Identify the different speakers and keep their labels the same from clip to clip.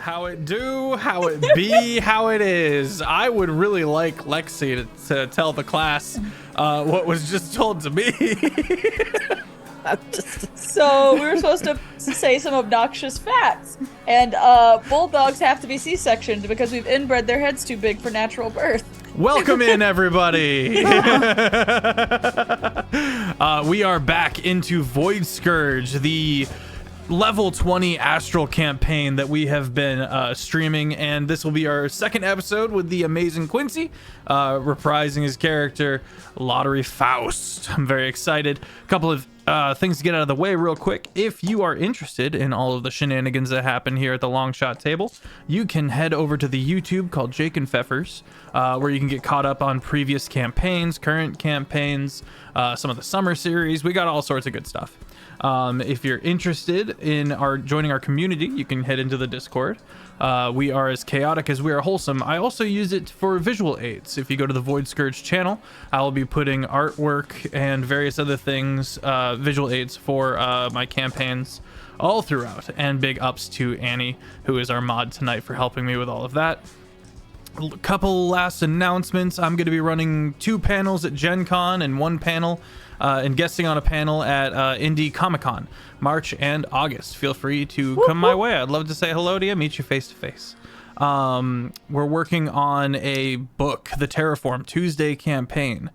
Speaker 1: How it do, how it be, how it is. I would really like Lexi to tell the class what was just told to me.
Speaker 2: So we were supposed to say some obnoxious facts, and bulldogs have to be C-sectioned because we've inbred their heads too big for natural birth.
Speaker 1: Welcome in, everybody. We are back into Void Scourge, the level 20 astral campaign that we have been streaming, and this will be our second episode with the amazing Quincy reprising his character Lottery Faust. I'm very excited. A couple of things to get out of the way real quick. If you are interested in all of the shenanigans that happen here at the long shot table, you can head over to the YouTube called SirFeffers, where you can get caught up on previous campaigns, current campaigns, some of the summer series. We got all sorts of good stuff. If you're interested in joining our community, you can head into the Discord. We are as chaotic as we are wholesome. I also use it for visual aids. If you go to the Void Scourge channel, I will be putting artwork and various other things, visual aids for my campaigns all throughout. And big ups to Annie, who is our mod tonight, for helping me with all of that. A couple last announcements. I'm going to be running 2 panels at Gen Con and 1 panel and guesting on a panel at Indie Comic Con, March and August. Feel free to come my way. I'd love to say hello to you, meet you face to face. We're working on a book, the Terraform Tuesday campaign.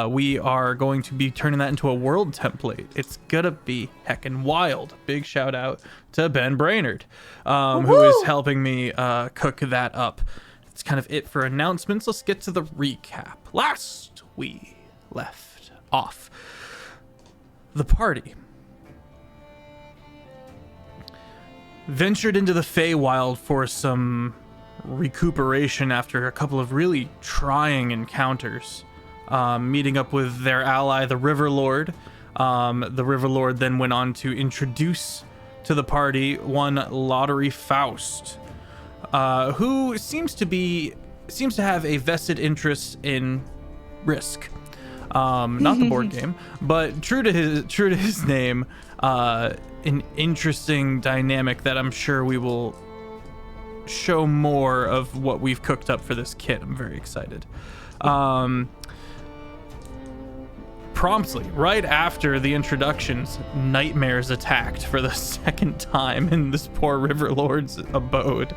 Speaker 1: We are going to be turning that into a world template. It's gonna be heckin' wild. Big shout out to Ben Brainerd, who is helping me cook that up. That's kind of it for announcements. Let's get to the recap. Last we left off, the party ventured into the Feywild for some recuperation after a couple of really trying encounters, meeting up with their ally, the River Lord. The River Lord then went on to introduce to the party one Lottery Faust, who seems to have a vested interest in Risk. Not the board game, but true to his name, an interesting dynamic that I'm sure we will show more of what we've cooked up for this kit. I'm very excited. Promptly, right after the introductions, nightmares attacked for the second time in this poor River Lord's abode.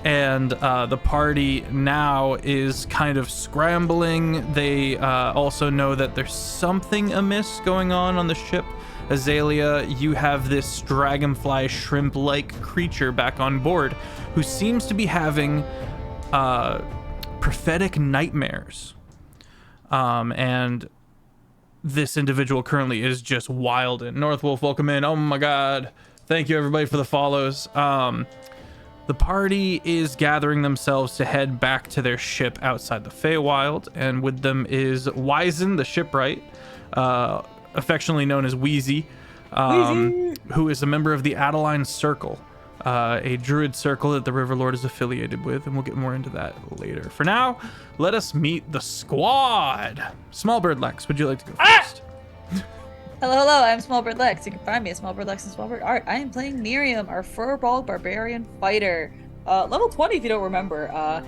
Speaker 1: And the party now is kind of scrambling. They also know that there's something amiss going on the ship. Azalea, you have this dragonfly shrimp-like creature back on board who seems to be having prophetic nightmares. And this individual currently is just wild. And Northwolf, welcome in. Oh my god. Thank you everybody for the follows. The party is gathering themselves to head back to their ship outside the Feywild, and with them is Wizen, the shipwright, affectionately known as Wheezy, who is a member of the Adeline Circle, a druid circle that the River Lord is affiliated with, and we'll get more into that later. For now, let us meet the squad. SmolBirdLex, would you like to go first?
Speaker 2: Hello, I'm SmolBirdLex. You can find me at SmolBirdLex and SmolBird Art. I am playing Miriam, our furball barbarian fighter. Level 20 if you don't remember.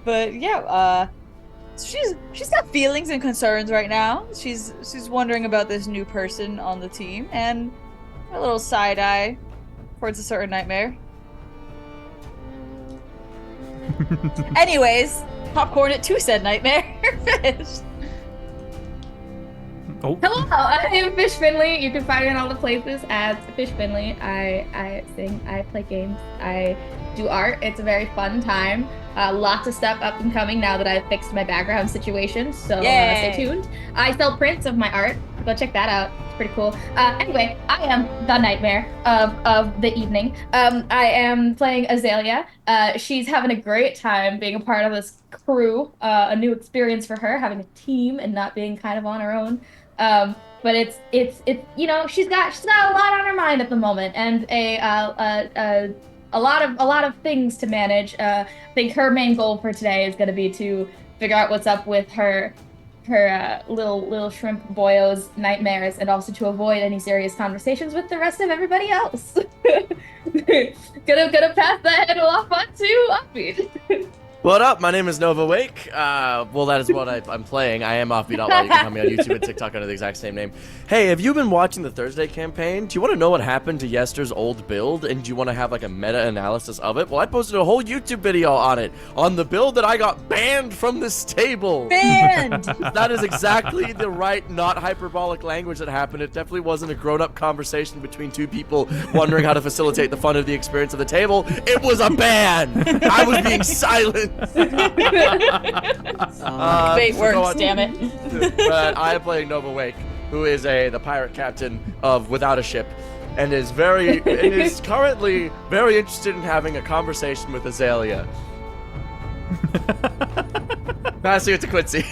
Speaker 2: But yeah, she's got feelings and concerns right now. She's wondering about this new person on the team, and a little side eye towards a certain nightmare. Anyways, popcorn at 2 said nightmare. Finished.
Speaker 3: Oh. Hello, I am Fish Finley. You can find me in all the places as Fish Finley. I sing, I play games, I do art. It's a very fun time. Lots of stuff up and coming now that I've fixed my background situation, so stay tuned. I sell prints of my art. Go check that out. It's pretty cool. Anyway, I am the nightmare of the evening. I am playing Azalea. She's having a great time being a part of this crew. A new experience for her, having a team and not being kind of on her own. But it's you know, she's got a lot on her mind at the moment, and a lot of things to manage. I think her main goal for today is going to be to figure out what's up with her little shrimp boyo's nightmares, and also to avoid any serious conversations with the rest of everybody else. gonna pass that head off on to Offbeat.
Speaker 4: What up? My name is Nova Wake. Well, that is what I'm playing. I am Offbeat Outlaw. You can find me on YouTube and TikTok under the exact same name. Hey, have you been watching the Thursday campaign? Do you want to know what happened to Yester's old build, and do you want to have like a meta-analysis of it? Well, I posted a whole YouTube video on it, on the build that I got banned from this table.
Speaker 2: Banned!
Speaker 4: That is exactly the right, not hyperbolic language that happened. It definitely wasn't a grown-up conversation between two people wondering how to facilitate the fun of the experience of the table. It was a ban! I was being silent.
Speaker 2: Bait works, damn it.
Speaker 4: But I am playing Nova Wake, who is the pirate captain of Without a Ship, and is currently very interested in having a conversation with Azalea. Passing it to Quincy.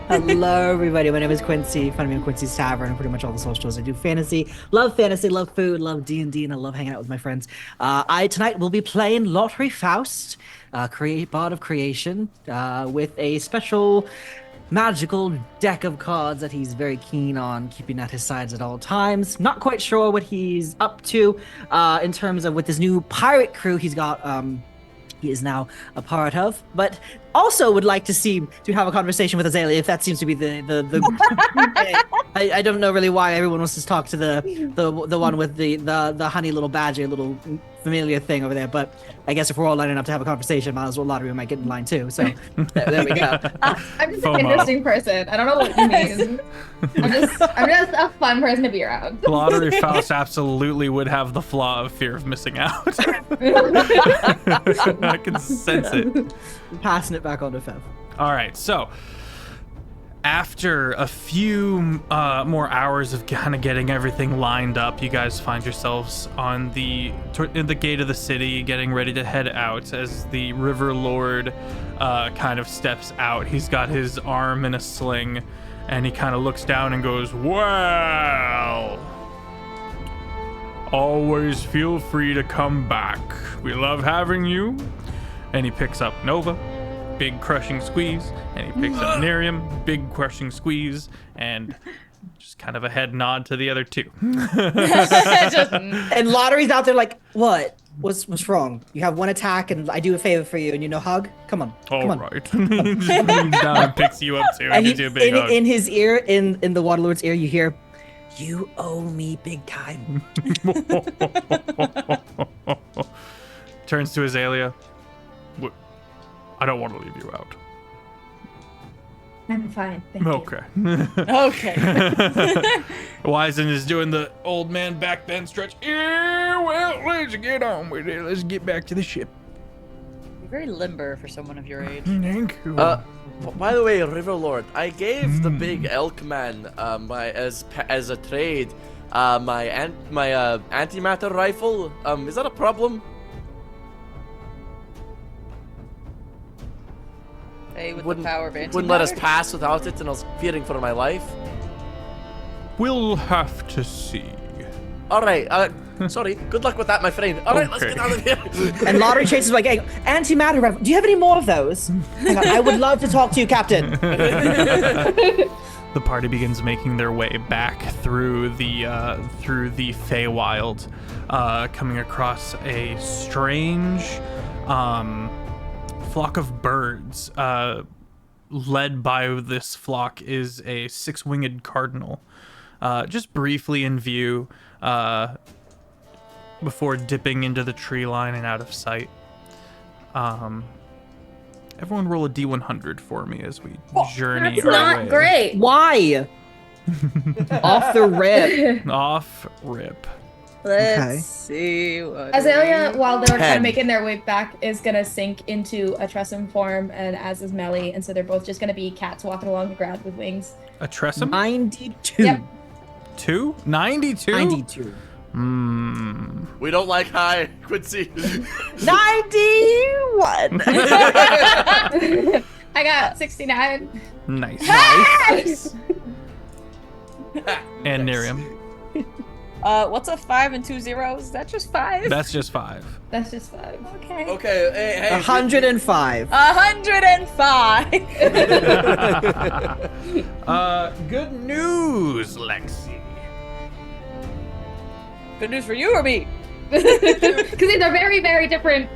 Speaker 5: Hello, everybody. My name is Quincy. Find me on Quincy's Tavern and pretty much all the socials. I do fantasy, love food, love D&D, and I love hanging out with my friends. I tonight will be playing Lottery Faust, bard of creation, with a special magical deck of cards that he's very keen on keeping at his sides at all times. Not quite sure what he's up to in terms of with this new pirate crew he's got. He is now a part of, but also would like to have a conversation with Azalea if that seems to be the I don't know really why everyone wants to talk to the one with the honey little badger little familiar thing over there, but I guess if we're all lining up to have a conversation, might as well Lottery might get in line too. So there we go.
Speaker 3: I'm just an interesting person. I don't know what you mean. I'm just a fun person to be around.
Speaker 1: Lottery Faust absolutely would have the flaw of fear of missing out. I can sense it.
Speaker 5: Passing it back on to Fev.
Speaker 1: All right, so after a few more hours of kind of getting everything lined up, you guys find yourselves in the gate of the city, getting ready to head out as the River Lord kind of steps out. He's got his arm in a sling, and he kind of looks down and goes, "Well, always feel free to come back. We love having you." And he picks up Nova, big crushing squeeze, and he picks up Miriam, big crushing squeeze, and just kind of a head nod to the other two.
Speaker 5: And Lottery's out there like, what? What's wrong? You have one attack, and I do a favor for you, and hug? Come on.
Speaker 1: All right. He just leans down and picks you up too, and gives you a big hug.
Speaker 5: In his ear, in the Waterlord's ear, you hear, "You owe me big time."
Speaker 1: Turns to Azalea. I don't want to leave you out.
Speaker 3: I'm fine, thank you.
Speaker 1: Okay.
Speaker 2: Okay.
Speaker 1: Wizen is doing the old man back bend stretch. Yeah, well, let's get on with it. Let's get back to the ship.
Speaker 2: You're very limber for someone of your age.
Speaker 1: Thank you.
Speaker 4: By the way, River Lord, I gave the big elk man as a trade my antimatter rifle. Is that a problem?
Speaker 2: With the power of antimatter?
Speaker 4: Wouldn't let us pass without it, and I was fearing for my life.
Speaker 1: We'll have to see.
Speaker 4: All right. Sorry. Good luck with that, my friend. All right, let's get out of here.
Speaker 5: And Lottery chases like, "Hey, antimatter rifle. Do you have any more of those? Hang on, I would love to talk to you, Captain."
Speaker 1: The party begins making their way back through the Feywild, coming across a strange flock of birds. Led by this flock is a six-winged cardinal, just briefly in view before dipping into the tree line and out of sight. Everyone roll a D100 for me as we journey
Speaker 3: That's
Speaker 1: our
Speaker 3: not
Speaker 1: way.
Speaker 3: great.
Speaker 5: Why? Off the rip.
Speaker 1: Off rip.
Speaker 2: Let's see what
Speaker 3: Azalea, while they're kind
Speaker 4: 10.
Speaker 3: of making their way back, is gonna sink into a Tressum form, and as is Melly, and so they're both just gonna be cats walking along the ground with wings.
Speaker 1: A Tressum?
Speaker 5: 92.
Speaker 3: Yep.
Speaker 1: 92?
Speaker 5: 92.
Speaker 4: We don't like high, Quincy.
Speaker 5: 91.
Speaker 3: I got 69.
Speaker 1: Nice.
Speaker 3: Nice.
Speaker 1: And Miriam.
Speaker 2: What's a 5 and 2 zeros? Is that just 5?
Speaker 1: That's just 5.
Speaker 3: That's just 5.
Speaker 2: okay.
Speaker 4: Okay, hey.
Speaker 5: 105.
Speaker 2: 105.
Speaker 1: Good news, Lexi.
Speaker 2: Good news for you or me?
Speaker 3: Because these are very, very different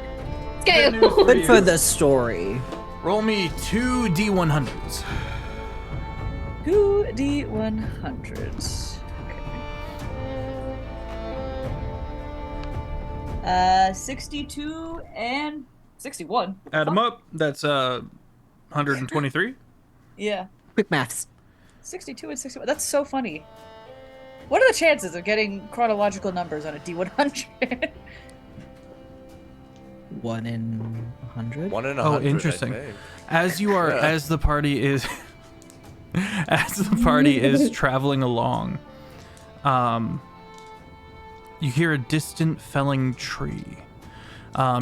Speaker 3: scales.
Speaker 1: news for
Speaker 5: Good for the story.
Speaker 1: Roll me 2 D100s.
Speaker 2: 2 D100s. Okay. 62 and 61.
Speaker 1: Add them up. That's 123.
Speaker 2: Yeah.
Speaker 5: Quick maths.
Speaker 2: 62 and 61. That's so funny. What are the chances of getting chronological numbers on a D100?
Speaker 5: 1 in 100.
Speaker 4: 1 in 100.
Speaker 1: Oh, interesting.
Speaker 4: I think.
Speaker 1: As you are, as the party is, as the party is traveling along, you hear a distant felling tree.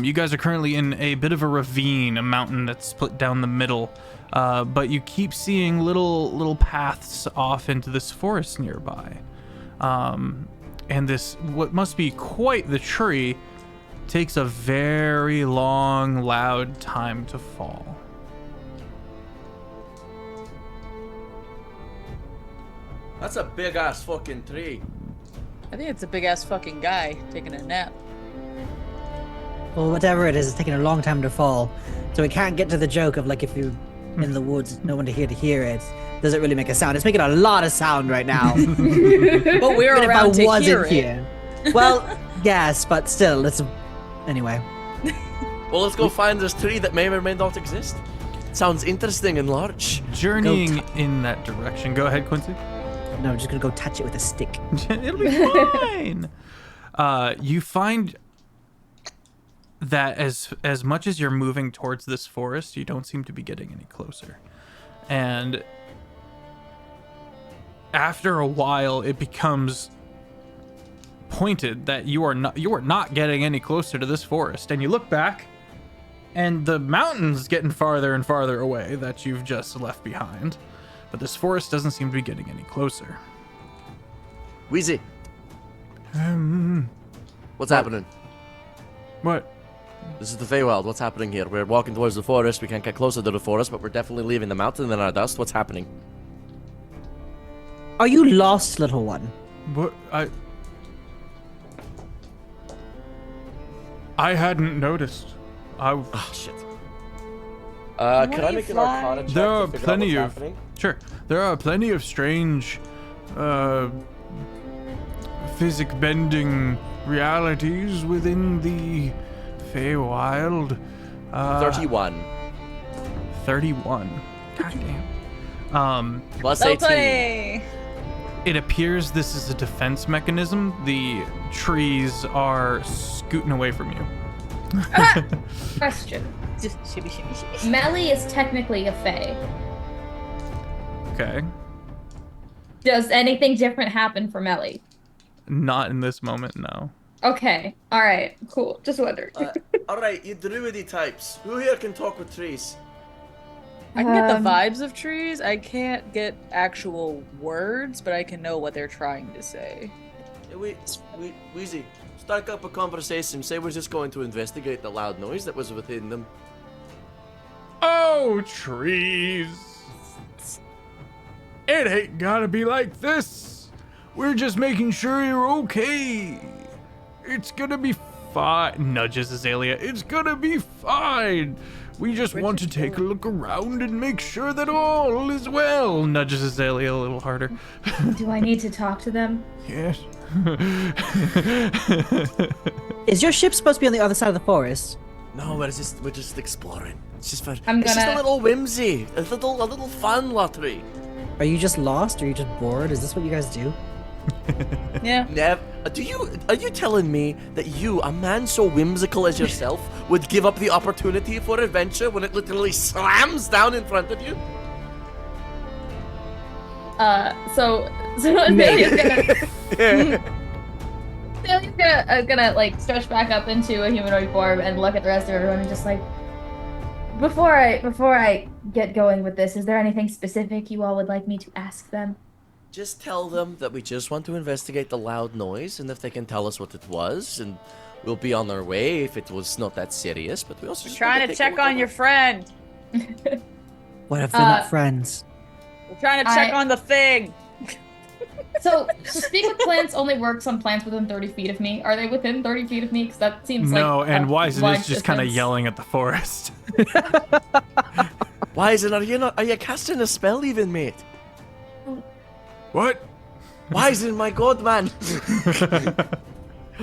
Speaker 1: You guys are currently in a bit of a ravine, a mountain that's split down the middle, but you keep seeing little paths off into this forest nearby. And this, what must be quite the tree, takes a very long, loud time to fall.
Speaker 4: That's a big ass fucking tree.
Speaker 2: I think it's a big ass fucking guy taking a nap.
Speaker 5: Well, whatever it is, it's taking a long time to fall. So we can't get to the joke of like if you're in the woods, no one to hear it. Does it really make a sound? It's making a lot of sound right now.
Speaker 2: But we're
Speaker 5: Even if I
Speaker 2: around to
Speaker 5: wasn't
Speaker 2: hear it.
Speaker 5: here. Well, yes, but still, it's anyway.
Speaker 4: Well, let's go find this tree that may or may not exist. Sounds interesting and large.
Speaker 1: Journeying in that direction. Go ahead, Quincy.
Speaker 5: No, I'm just gonna go touch it with a stick.
Speaker 1: It'll be fine. You find that as much as you're moving towards this forest, you don't seem to be getting any closer. And after a while, it becomes pointed that you are not getting any closer to this forest. And you look back, and the mountain's getting farther and farther away that you've just left behind. But this forest doesn't seem to be getting any closer.
Speaker 4: Wheezy. What's happening?
Speaker 1: What?
Speaker 4: This is the Feywild. What's happening here? We're walking towards the forest. We can't get closer to the forest, but we're definitely leaving the mountain in our dust. What's happening?
Speaker 5: Are you lost, little one?
Speaker 1: What? I hadn't noticed.
Speaker 4: Oh, shit. Can I make an Arcana check
Speaker 1: There are
Speaker 4: to figure out
Speaker 1: plenty
Speaker 4: what's
Speaker 1: of
Speaker 4: happening?
Speaker 1: Sure. There are plenty of strange, physic-bending realities within the Feywild.
Speaker 4: 31.
Speaker 1: 31. Goddamn.
Speaker 4: Plus
Speaker 2: So
Speaker 4: 18.
Speaker 2: funny.
Speaker 1: It appears this is a defense mechanism. The trees are scooting away from you.
Speaker 3: Question.
Speaker 2: Just shimmy, shimmy, shimmy.
Speaker 3: Melly is technically a fae.
Speaker 1: Okay.
Speaker 3: Does anything different happen for Melly?
Speaker 1: Not in this moment, no.
Speaker 3: Okay. All right. Cool. Just wondered.
Speaker 4: Alright, you druidy types. Who here can talk with trees?
Speaker 2: I can get the
Speaker 3: Um,
Speaker 2: vibes of trees. I can't get actual words, but I can know what they're trying to say.
Speaker 4: Wheezy, start up a conversation. Say we're just going to investigate the loud noise that was within them.
Speaker 1: Oh, trees. It ain't gotta be like this. We're just making sure you're okay. It's gonna be fine. Nudges Azalea. It's gonna be fine. We just want to take a look around and make sure that all is well. Nudges Azalea a little harder.
Speaker 3: Do I need to talk to them?
Speaker 1: Yes.
Speaker 5: Is your ship supposed to be on the other side of the forest?
Speaker 4: No, we're just exploring. It's just fun.
Speaker 3: I'm
Speaker 4: It's just a
Speaker 3: gonna-
Speaker 4: little whimsy, a little fun lottery.
Speaker 5: Are you just lost? Or are you just bored? Is this what you guys do?
Speaker 2: Yeah.
Speaker 4: Are you telling me that you, a man so whimsical as yourself, would give up the opportunity for adventure when it literally slams down in front of you?
Speaker 3: So Azalea's gonna like stretch back up into a humanoid form and look at the rest of everyone and just like, before I get going with this, is there anything specific you all would like me to ask them?
Speaker 4: Just tell them that we just want to investigate the loud noise, and if they can tell us what it was, and we'll be on our way if it was not that serious. But we also just want
Speaker 2: Trying to
Speaker 4: take
Speaker 2: check
Speaker 4: a look
Speaker 2: on your friend.
Speaker 5: What if they're not friends?
Speaker 2: We're trying to check on the thing.
Speaker 3: So speak with plants only works on plants within 30 feet of me. Are they within 30 feet of me? Because that seems like
Speaker 1: No, and
Speaker 3: a
Speaker 1: Wisen
Speaker 3: wide
Speaker 1: is just kind of
Speaker 3: distance.
Speaker 1: yelling at the forest.
Speaker 4: Why is it? Are you casting a spell even, mate?
Speaker 1: What?
Speaker 4: Why is it, my god, man?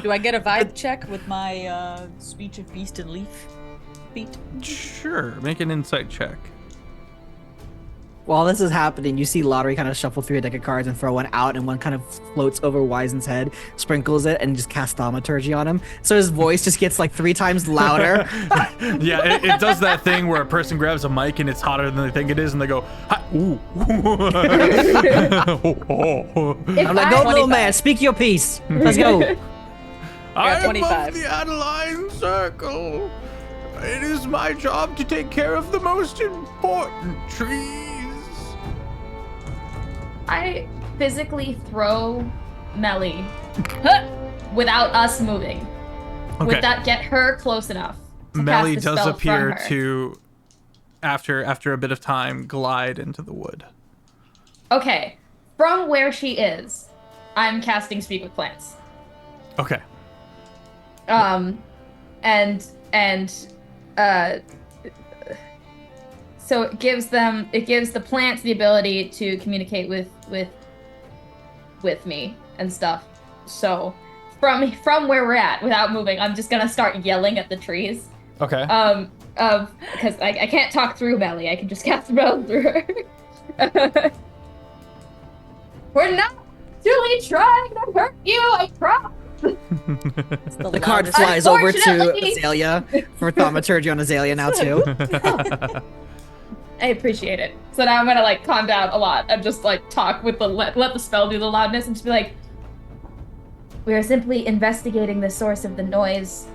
Speaker 2: Do I get a vibe check with my speech of beast and leaf feet?
Speaker 1: Sure, make an insight check.
Speaker 5: While this is happening, you see Lottery kind of shuffle through a deck of cards and throw one out, and one kind of floats over Wisen's head, sprinkles it, and just casts Thaumaturgy on him. So his voice just gets like 3 times louder.
Speaker 1: Yeah, it does that thing where a person grabs a mic and it's hotter than they think it is, and they go, "Hi, ooh."
Speaker 5: I'm like, go, little man, speak your piece. Let's go.
Speaker 1: I am
Speaker 2: 25.
Speaker 1: of the Adeline Circle. It is my job to take care of the most important trees.
Speaker 3: I physically throw Melly without us moving.
Speaker 1: Okay.
Speaker 3: Would that get her close enough? To
Speaker 1: Melly
Speaker 3: cast the
Speaker 1: does
Speaker 3: spell
Speaker 1: appear
Speaker 3: from her?
Speaker 1: to, after a bit of time, glide into the wood.
Speaker 3: Okay, from where she is, I'm casting Speak with Plants.
Speaker 1: Okay.
Speaker 3: So it gives the plants the ability to communicate with me and stuff. So from where we're at, without moving, I'm just gonna start yelling at the trees.
Speaker 1: Okay.
Speaker 3: Because I can't talk through Melly, I can just cast spell through her. We're not really trying to hurt you, I promise.
Speaker 5: The card flies over to
Speaker 3: Unfortunately.
Speaker 5: Azalea for Thaumaturgy on Azalea now too.
Speaker 3: I appreciate it. So now I'm gonna like calm down a lot and just like talk with the let the spell do the loudness and just be like, we are simply investigating the source of the noise.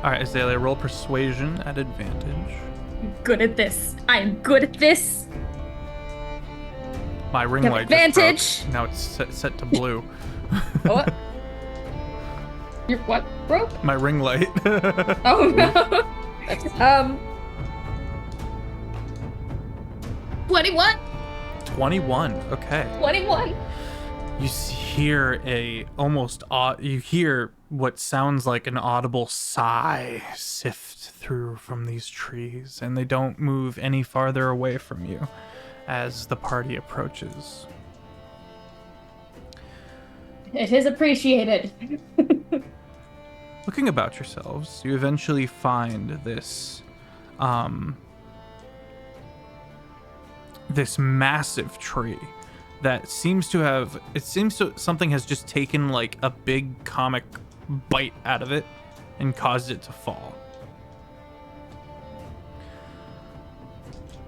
Speaker 1: All right, Azalea, roll persuasion at advantage.
Speaker 3: I'm good at this. I'm good at this.
Speaker 1: My ring
Speaker 3: You have
Speaker 1: light just
Speaker 3: advantage.
Speaker 1: broke. Now it's set to blue.
Speaker 2: What?
Speaker 3: Your what broke?
Speaker 1: My ring light.
Speaker 3: Oh no. 21.
Speaker 1: 21. Okay.
Speaker 3: 21.
Speaker 1: You hear you hear what sounds like an audible sigh sift through from these trees, and they don't move any farther away from you as the party approaches.
Speaker 3: It is appreciated.
Speaker 1: Looking about yourselves, you eventually find this this massive tree that seems to something has just taken like a big comic bite out of it and caused it to fall.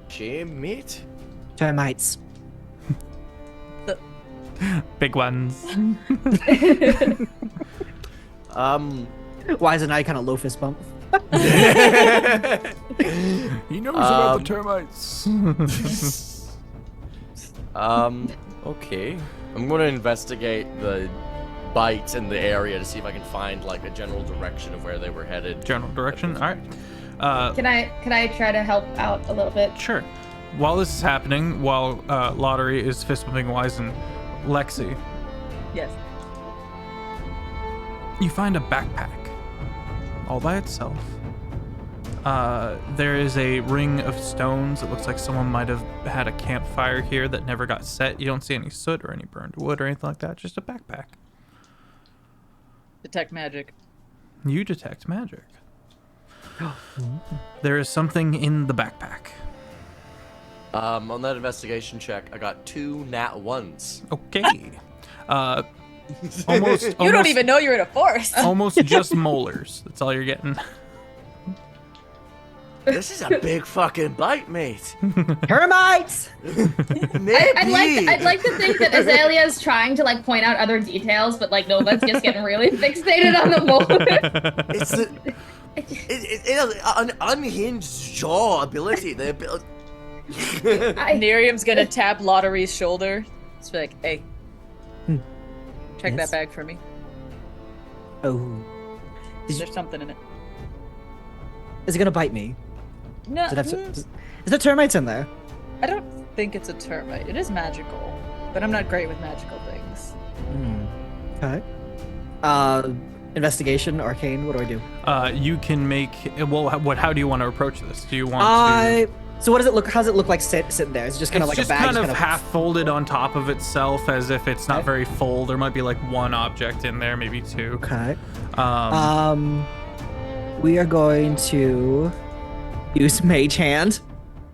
Speaker 4: Shame, mate.
Speaker 5: Termites.
Speaker 1: Big ones.
Speaker 5: Wise and I kind of low fist bump.
Speaker 1: He knows about the termites.
Speaker 4: Okay. I'm gonna investigate the bites in the area to see if I can find like a general direction of where they were headed.
Speaker 1: General direction. All right.
Speaker 3: Can I try to help out a little bit?
Speaker 1: Sure. While this is happening, while Lottery is fist bumping Wise and Lexi,
Speaker 2: Yes.
Speaker 1: you find a backpack all by itself. There is a ring of stones. It looks like someone might have had a campfire here that never got set. You don't see any soot or any burned wood or anything like that. Just a backpack.
Speaker 2: Detect magic.
Speaker 1: You detect magic. There is something in the backpack.
Speaker 4: On that investigation check, I got 2 nat 1s.
Speaker 1: Okay. Almost.
Speaker 2: You don't even know you're in a forest.
Speaker 1: Almost just molars. That's all you're getting.
Speaker 4: This is a big fucking bite, mate.
Speaker 5: Termites!
Speaker 4: Maybe.
Speaker 3: I'd like to think that Azalea is trying to like point out other details, but like Nova's just getting really fixated on the molar.
Speaker 4: It's an unhinged jaw ability.
Speaker 2: Miriam's gonna tap Lottery's shoulder. It's like, hey,
Speaker 5: Hmm.
Speaker 2: check
Speaker 5: Yes?
Speaker 2: that bag for me.
Speaker 5: Oh. Did you,
Speaker 2: There's something in it.
Speaker 5: is it gonna bite me?
Speaker 2: No,
Speaker 5: Does it have to, is there termites in there?
Speaker 2: I don't think it's a termite. It is magical, but I'm not great with magical things.
Speaker 5: Okay. Investigation, arcane. What do I do?
Speaker 1: You can make. Well, how do you want to approach this? Do you want to?
Speaker 5: So what does it look? How does it look like sitting there? Is it just kind of
Speaker 1: It's
Speaker 5: like
Speaker 1: just
Speaker 5: a bag?
Speaker 1: kind of half folded on top of itself, as if it's not
Speaker 5: Okay.
Speaker 1: very full. There might be like one object in there, maybe two.
Speaker 5: Okay.
Speaker 1: Um,
Speaker 5: We are going to use Mage Hand.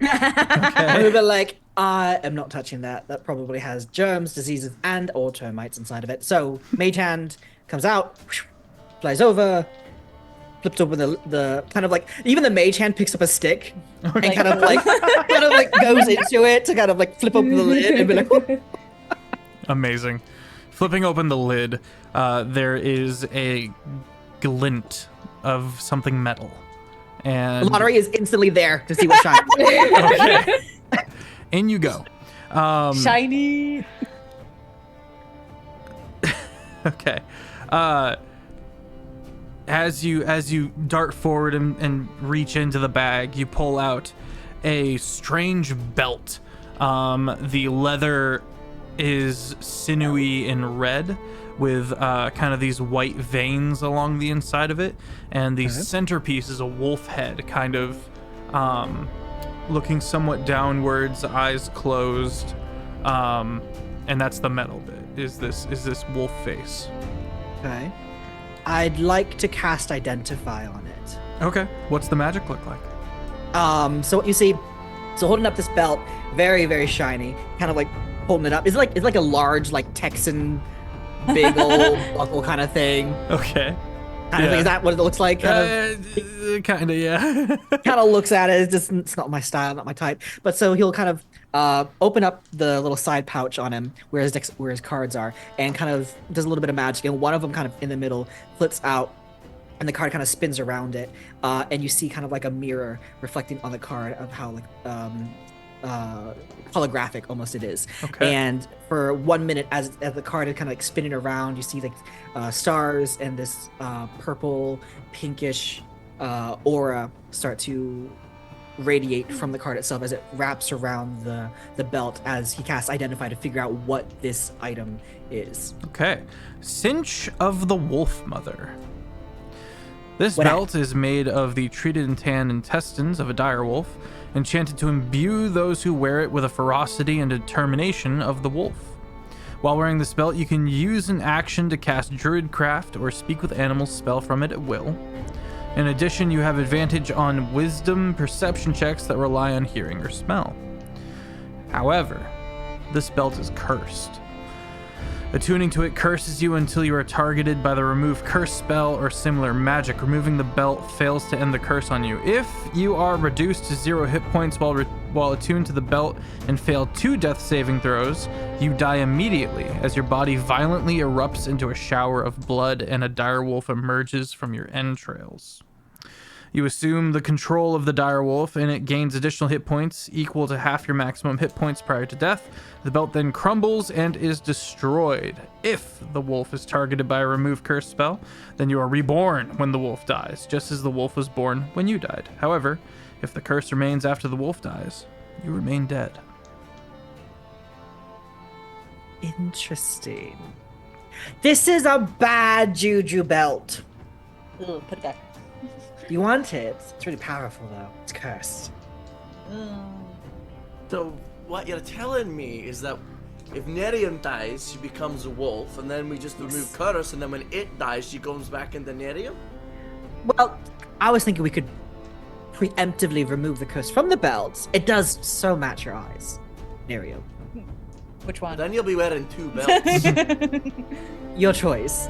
Speaker 5: And we'll be like, I am not touching that. That probably has germs, diseases, and or termites inside of it. So Mage Hand comes out, flies over, flips open the kind of like even the Mage Hand picks up a stick and kind of like goes into it to kind of like flip open the lid and be like, "Whoop."
Speaker 1: Amazing. Flipping open the lid, there is a glint of something metal. And
Speaker 5: The lottery is instantly there to see what shines.
Speaker 1: okay. In you go.
Speaker 2: Shiny.
Speaker 1: Okay. As you dart forward and reach into the bag, you pull out a strange belt. The leather is sinewy and red with kind of these white veins along the inside of it, and the centerpiece is a wolf head, kind of looking somewhat downwards, eyes closed, and that's the metal bit. Is this wolf face?
Speaker 5: Okay. I'd like to cast Identify on it.
Speaker 1: Okay. What's the magic look like?
Speaker 5: So what you see, so holding up this belt, very, very shiny, kind of like holding it up. It's like a large, like Texan, big old buckle kind of thing.
Speaker 1: Okay.
Speaker 5: Kind of thing. Is that what it looks like?
Speaker 1: Kind of, yeah.
Speaker 5: Kind of looks at it. It's not my style, not my type. But so he'll kind of open up the little side pouch on him where his cards are, and kind of does a little bit of magic. And one of them kind of in the middle flips out, and the card kind of spins around it, and you see kind of like a mirror reflecting on the card of how like holographic almost it is.
Speaker 1: Okay.
Speaker 5: And for 1 minute, as the card is kind of like spinning around, you see like stars and this purple, pinkish aura start to radiate from the card itself as it wraps around the belt as he casts Identify to figure out what this item is.
Speaker 1: Okay. Cinch of the Wolf Mother. This
Speaker 5: What
Speaker 1: belt is made of the treated and tanned intestines of a dire wolf, enchanted to imbue those who wear it with a ferocity and determination of the wolf. While wearing this belt, you can use an action to cast Druidcraft or speak with animals spell from it at will. In addition, you have advantage on wisdom perception checks that rely on hearing or smell. However, this belt is cursed. Attuning to it curses you until you are targeted by the remove curse spell or similar magic. Removing the belt fails to end the curse on you. If you are reduced to 0 hit points while attuned to the belt and fail 2 death saving throws, you die immediately as your body violently erupts into a shower of blood and a direwolf emerges from your entrails. You assume the control of the direwolf, and it gains additional hit points equal to half your maximum hit points prior to death. The belt then crumbles and is destroyed. If the wolf is targeted by a remove curse spell, then you are reborn when the wolf dies, just as the wolf was born when you died. However, if the curse remains after the wolf dies, you remain dead.
Speaker 5: Interesting. This is a bad juju belt.
Speaker 2: Ugh, put it back.
Speaker 5: You want it? It's really powerful though. It's cursed.
Speaker 4: So what you're telling me is that if Nerium dies, she becomes a wolf, and then we just remove curse, and then when it dies, she goes back into Nerium?
Speaker 5: Well, I was thinking we could preemptively remove the curse from the belt. It does so match your eyes, Miriam.
Speaker 2: Which one?
Speaker 4: Then you'll be wearing 2 belts.
Speaker 5: Your choice.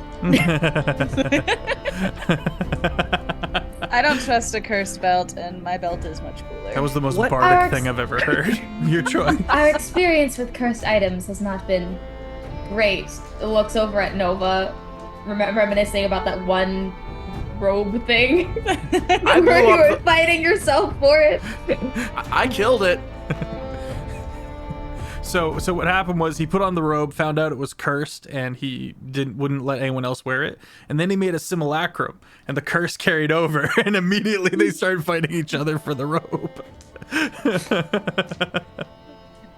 Speaker 2: I don't trust a cursed belt, and my belt is much cooler.
Speaker 1: That was the most
Speaker 5: What?
Speaker 1: bardic thing I've ever heard. Your choice.
Speaker 3: Our experience with cursed items has not been great. It looks over at Nova, reminiscing about that one robe thing
Speaker 4: I
Speaker 3: where
Speaker 4: blew
Speaker 3: you were
Speaker 4: up.
Speaker 3: fighting yourself for it.
Speaker 4: I killed it.
Speaker 1: So what happened was he put on the robe, found out it was cursed, and he wouldn't let anyone else wear it. And then he made a simulacrum, and the curse carried over, and immediately they started fighting each other for the robe.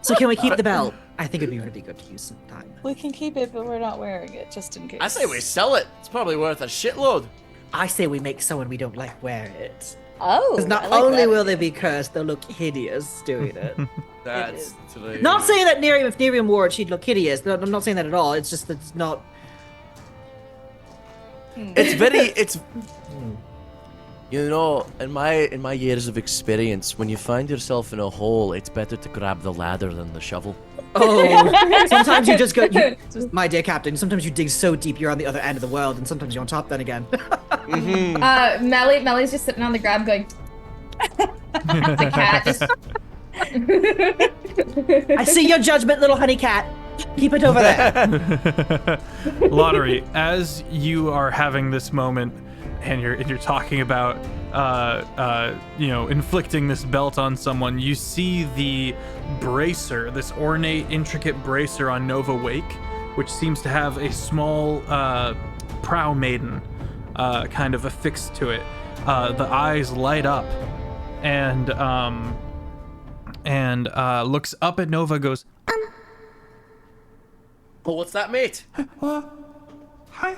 Speaker 5: So can we keep the belt? I think it'd be really good to use sometime.
Speaker 2: We can keep it, but we're not wearing it, just in case.
Speaker 4: I say we sell it. It's probably worth a shitload.
Speaker 5: I say we make someone we don't like wear it.
Speaker 2: Oh,
Speaker 5: Because not
Speaker 2: I like
Speaker 5: only
Speaker 2: that.
Speaker 5: will they be cursed, they'll look hideous doing it.
Speaker 4: That's true.
Speaker 5: Not saying that if Nerium wore it, she'd look hideous. No, I'm not saying that at all. It's just that it's not.
Speaker 4: It's you know, in my years of experience, when you find yourself in a hole, it's better to grab the ladder than the shovel.
Speaker 5: Oh, sometimes you just go. My dear captain, sometimes you dig so deep you're on the other end of the world, and sometimes you're on top then again.
Speaker 3: Melly's just sitting on the ground going. The cat just.
Speaker 5: I see your judgment, little honey cat. Keep it over there.
Speaker 1: Lottery, as you are having this moment and you're talking about inflicting this belt on someone, you see the bracer, this ornate, intricate bracer on Nova Wake, which seems to have a small prow maiden kind of affixed to it. The eyes light up and looks up at Nova, goes,
Speaker 4: Oh, what's that, mate?
Speaker 1: hi.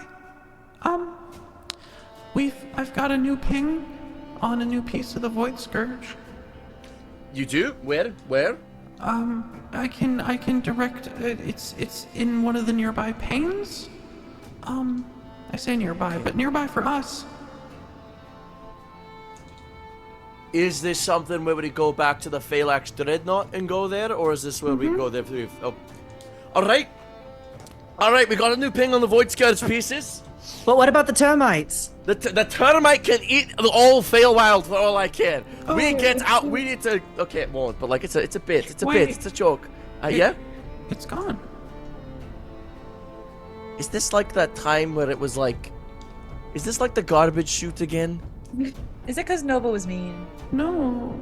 Speaker 1: I've got a new ping on a new piece of the Void Scourge.
Speaker 4: You do? Where?
Speaker 1: I can direct. It's in one of the nearby panes. I say nearby, but nearby for us.
Speaker 4: Is this something where we go back to the Phalanx Dreadnought and go there, or is this where we go there? Oh. All right, we got a new ping on the Void Scourge pieces.
Speaker 5: But what about the termites?
Speaker 4: The termite can eat all Feywild for all I care. We get out. We need to. Okay, it won't. But like, it's a bit. It's a
Speaker 1: Wait.
Speaker 4: bit. It's a joke. Yeah.
Speaker 1: It's gone.
Speaker 4: Is this like that time where it was like? Is this like the garbage chute again?
Speaker 2: Is it because Nova was mean?
Speaker 1: No,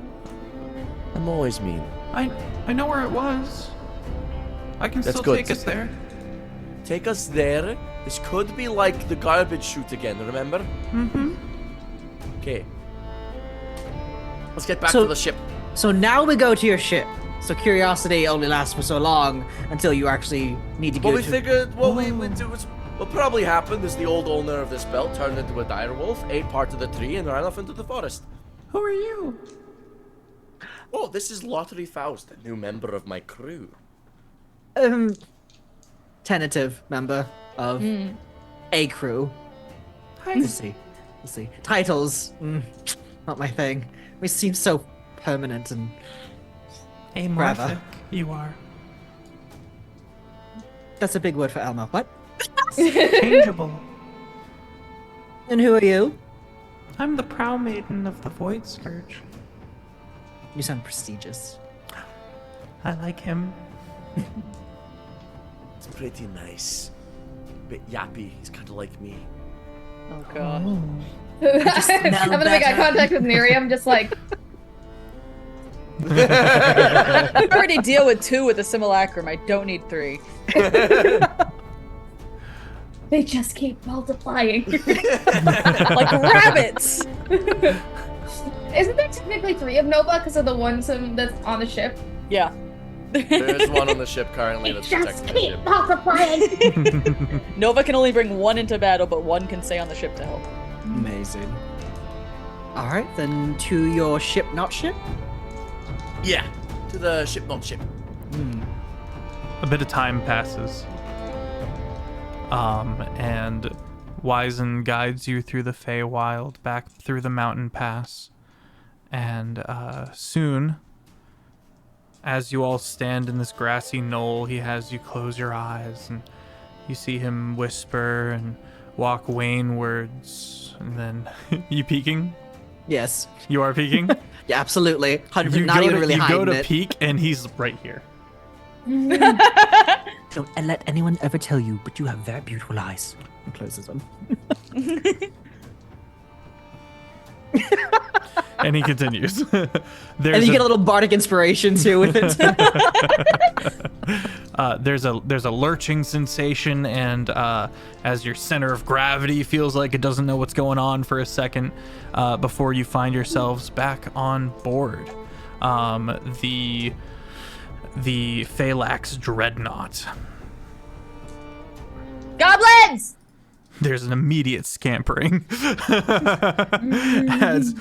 Speaker 4: I'm always mean.
Speaker 1: I know where it was. I can
Speaker 4: That's
Speaker 1: still
Speaker 4: good.
Speaker 1: take us there.
Speaker 4: Take us there. This could be like the garbage chute again. Remember?
Speaker 1: Mm-hmm.
Speaker 4: Okay. Let's get back
Speaker 5: So-
Speaker 4: to the ship.
Speaker 5: So now we go to your ship. So curiosity only lasts for so long until you actually need to
Speaker 4: Well,
Speaker 5: go
Speaker 4: we
Speaker 5: to.
Speaker 4: figured what we would do is what probably happened is the old owner of this belt turned into a direwolf, ate part of the tree, and ran off into the forest.
Speaker 1: Who are you?
Speaker 4: Oh, this is Lottery Faust, a new member of my crew.
Speaker 5: Tentative member of a crew.
Speaker 1: Hi.
Speaker 5: We'll see. Titles, not my thing. We seem so permanent and
Speaker 1: Amorphic. You are.
Speaker 5: that's a big word for Elmo. What?
Speaker 1: Changeable.
Speaker 5: And who are you?
Speaker 1: I'm the prow maiden of the Void Scourge.
Speaker 5: You sound prestigious.
Speaker 1: I like him.
Speaker 4: It's pretty nice. Bit yappy. He's kind of like me.
Speaker 2: Oh god.
Speaker 3: I'm gonna make eye contact with Miriam, just like.
Speaker 2: I already deal with 2 with the simulacrum. I don't need 3.
Speaker 3: They just keep multiplying.
Speaker 2: Like rabbits.
Speaker 3: Isn't there technically 3 of Nova because of the one that's on the ship?
Speaker 2: Yeah.
Speaker 4: There's one on the ship currently that's
Speaker 3: Just
Speaker 4: protecting the
Speaker 3: keep
Speaker 4: ship.
Speaker 3: multiplying.
Speaker 2: Nova can only bring 1 into battle, but 1 can stay on the ship to help.
Speaker 5: Amazing. All right, then to your ship, not ship.
Speaker 4: Yeah, to the ship, not ship.
Speaker 1: A bit of time passes. And Wizen guides you through the Feywild, back through the mountain pass. And soon, as you all stand in this grassy knoll, he has you close your eyes, and you see him whisper and walk Wanewards. And then, you peeking?
Speaker 5: Yes.
Speaker 1: You are peeking?
Speaker 5: Yeah, absolutely. 100%.
Speaker 1: You
Speaker 5: Not
Speaker 1: go
Speaker 5: even
Speaker 1: to,
Speaker 5: really
Speaker 1: you go
Speaker 5: hiding
Speaker 1: to
Speaker 5: it.
Speaker 1: peek, and he's right here.
Speaker 5: Don't let anyone ever tell you, but you have very beautiful eyes. And closes them.
Speaker 1: And he continues.
Speaker 5: And you get a little bardic inspiration too with it.
Speaker 1: There's a lurching sensation, and as your center of gravity feels like it doesn't know what's going on for a second, before you find yourselves back on board. The Phalanx Dreadnought.
Speaker 2: Goblins!
Speaker 1: There's an immediate scampering as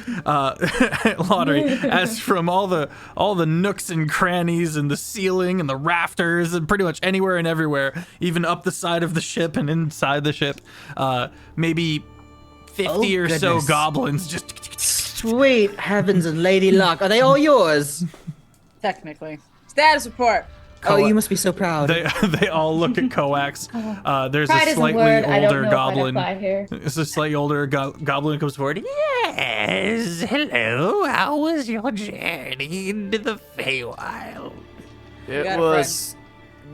Speaker 1: Lottery, as from all the nooks and crannies and the ceiling and the rafters and pretty much anywhere and everywhere, even up the side of the ship and inside the ship, maybe 50 or so
Speaker 5: goodness.
Speaker 1: goblins just
Speaker 5: Sweet heavens and lady luck. Are they all yours?
Speaker 2: Technically. Status report.
Speaker 5: Oh, you must be so proud.
Speaker 1: they all look at Coax. There's
Speaker 3: Pride
Speaker 1: a
Speaker 3: is a
Speaker 1: slightly
Speaker 3: word I don't
Speaker 1: older
Speaker 3: know
Speaker 1: goblin.
Speaker 3: if I'd apply here.
Speaker 1: It's a slightly older goblin who comes forward. Yes, hello. How was your journey into the Feywild?
Speaker 4: It
Speaker 2: got a
Speaker 4: was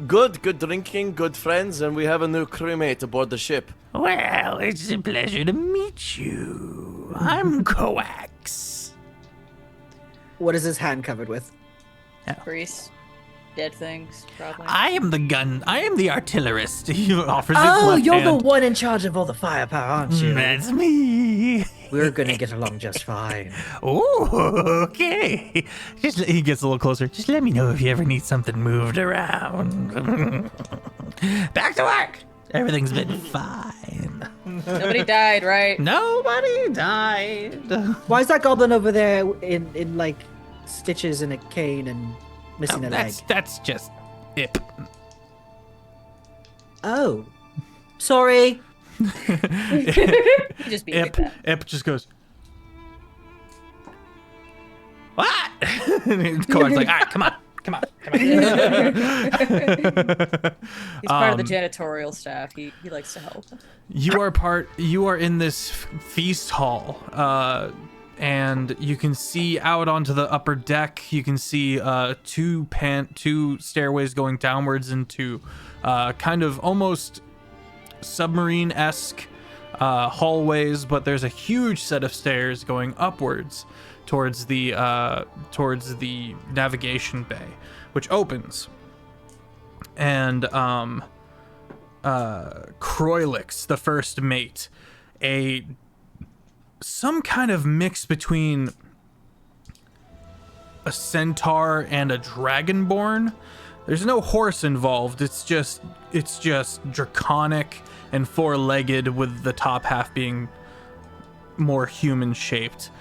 Speaker 4: good drinking, good friends, and we have a new crewmate aboard the ship.
Speaker 1: Well, it's a pleasure to meet you. I'm Coax.
Speaker 5: What is his hand covered with?
Speaker 2: Grease. Dead things, probably.
Speaker 1: I am the artillerist. He offers his
Speaker 5: Oh,
Speaker 1: left
Speaker 5: you're
Speaker 1: hand.
Speaker 5: the one in charge of all the firepower, aren't you?
Speaker 1: That's me.
Speaker 5: We're gonna get along just fine.
Speaker 1: Oh, okay. He gets a little closer. Just let me know if you ever need something moved around. Back to work. Everything's been fine.
Speaker 2: Nobody died, right?
Speaker 1: Nobody died.
Speaker 5: Why is that goblin over there in like stitches and a cane and missing a leg?
Speaker 1: That's just Ip.
Speaker 5: Oh, sorry.
Speaker 2: You just beat
Speaker 1: Ip.
Speaker 2: that.
Speaker 1: Ip just goes. What? And Coax like, all right, come on.
Speaker 2: He's part of the janitorial staff. He likes to help.
Speaker 1: You are in this feast hall, and you can see out onto the upper deck. You can see two stairways going downwards into kind of almost submarine-esque hallways, but there's a huge set of stairs going upwards towards the navigation bay, which opens, and Croylix, the first mate, some kind of mix between a centaur and a dragonborn. There's no horse involved. It's just draconic and four-legged, with the top half being more human shaped.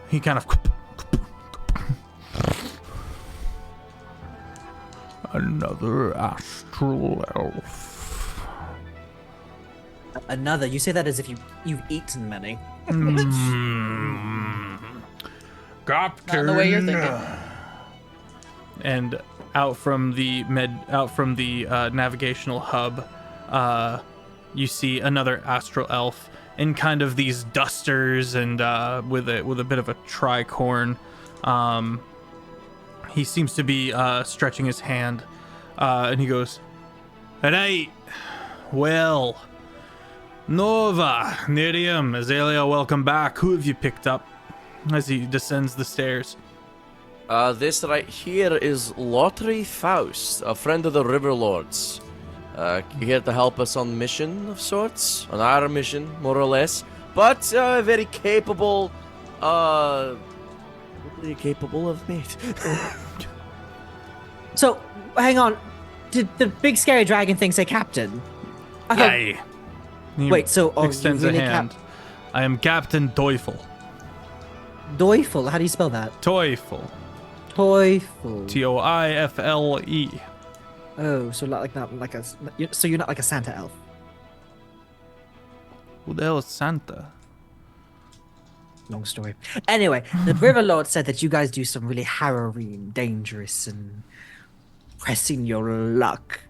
Speaker 1: He kind of another astral elf.
Speaker 5: Another. You say that as if you've eaten many.
Speaker 1: Captain.
Speaker 2: Not in the way you're thinking.
Speaker 1: And out from the navigational hub, you see another astral elf in kind of these dusters and with a bit of a tricorn. He seems to be stretching his hand, and he goes, "Right, well, Nova, Miriam, Azalea, welcome back. Who have you picked up?" As he descends the stairs.
Speaker 4: This right here is Lottery Faust, a friend of the River Lords. Here to help us on mission of sorts, on our mission, more or less. But very capable, really capable of mate.
Speaker 5: So, hang on. Did the big scary dragon thing say captain? I thought-
Speaker 1: Aye. He
Speaker 5: Wait, so are you
Speaker 1: extends
Speaker 5: really
Speaker 1: a hand. I am Captain Teufel.
Speaker 5: Doifel, how do you spell that?
Speaker 1: Teufel.
Speaker 5: Teufel.
Speaker 1: Toifle.
Speaker 5: Oh, so not like a. So you're not like a Santa elf.
Speaker 1: Who the hell is Santa?
Speaker 5: Long story. Anyway, the River Lord said that you guys do some really harrowing, dangerous, and pressing your luck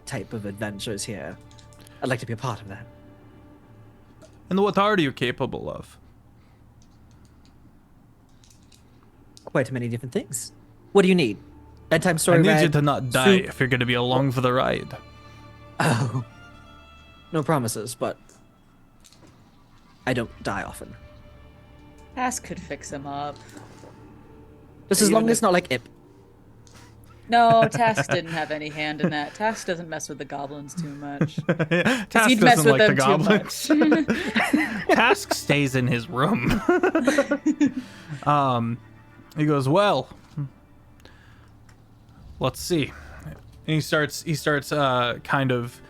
Speaker 5: type of adventures here. I'd like to be a part of that.
Speaker 1: And what are you capable of?
Speaker 5: Quite many different things. What do you need? Bedtime story
Speaker 1: I need
Speaker 5: read?
Speaker 1: you to not die
Speaker 5: soup?
Speaker 1: if you're going to be along for the ride.
Speaker 5: Oh. No promises, but I don't die often.
Speaker 2: Task could fix him up.
Speaker 5: Just as long as it's not like Ip.
Speaker 2: No, Task didn't have any hand in that. Task doesn't mess with the goblins too much.
Speaker 1: Task
Speaker 2: He'd mess
Speaker 1: doesn't
Speaker 2: with
Speaker 1: like the
Speaker 2: them too
Speaker 1: goblins. Task stays in his room. He goes, well, let's see. And he starts kind of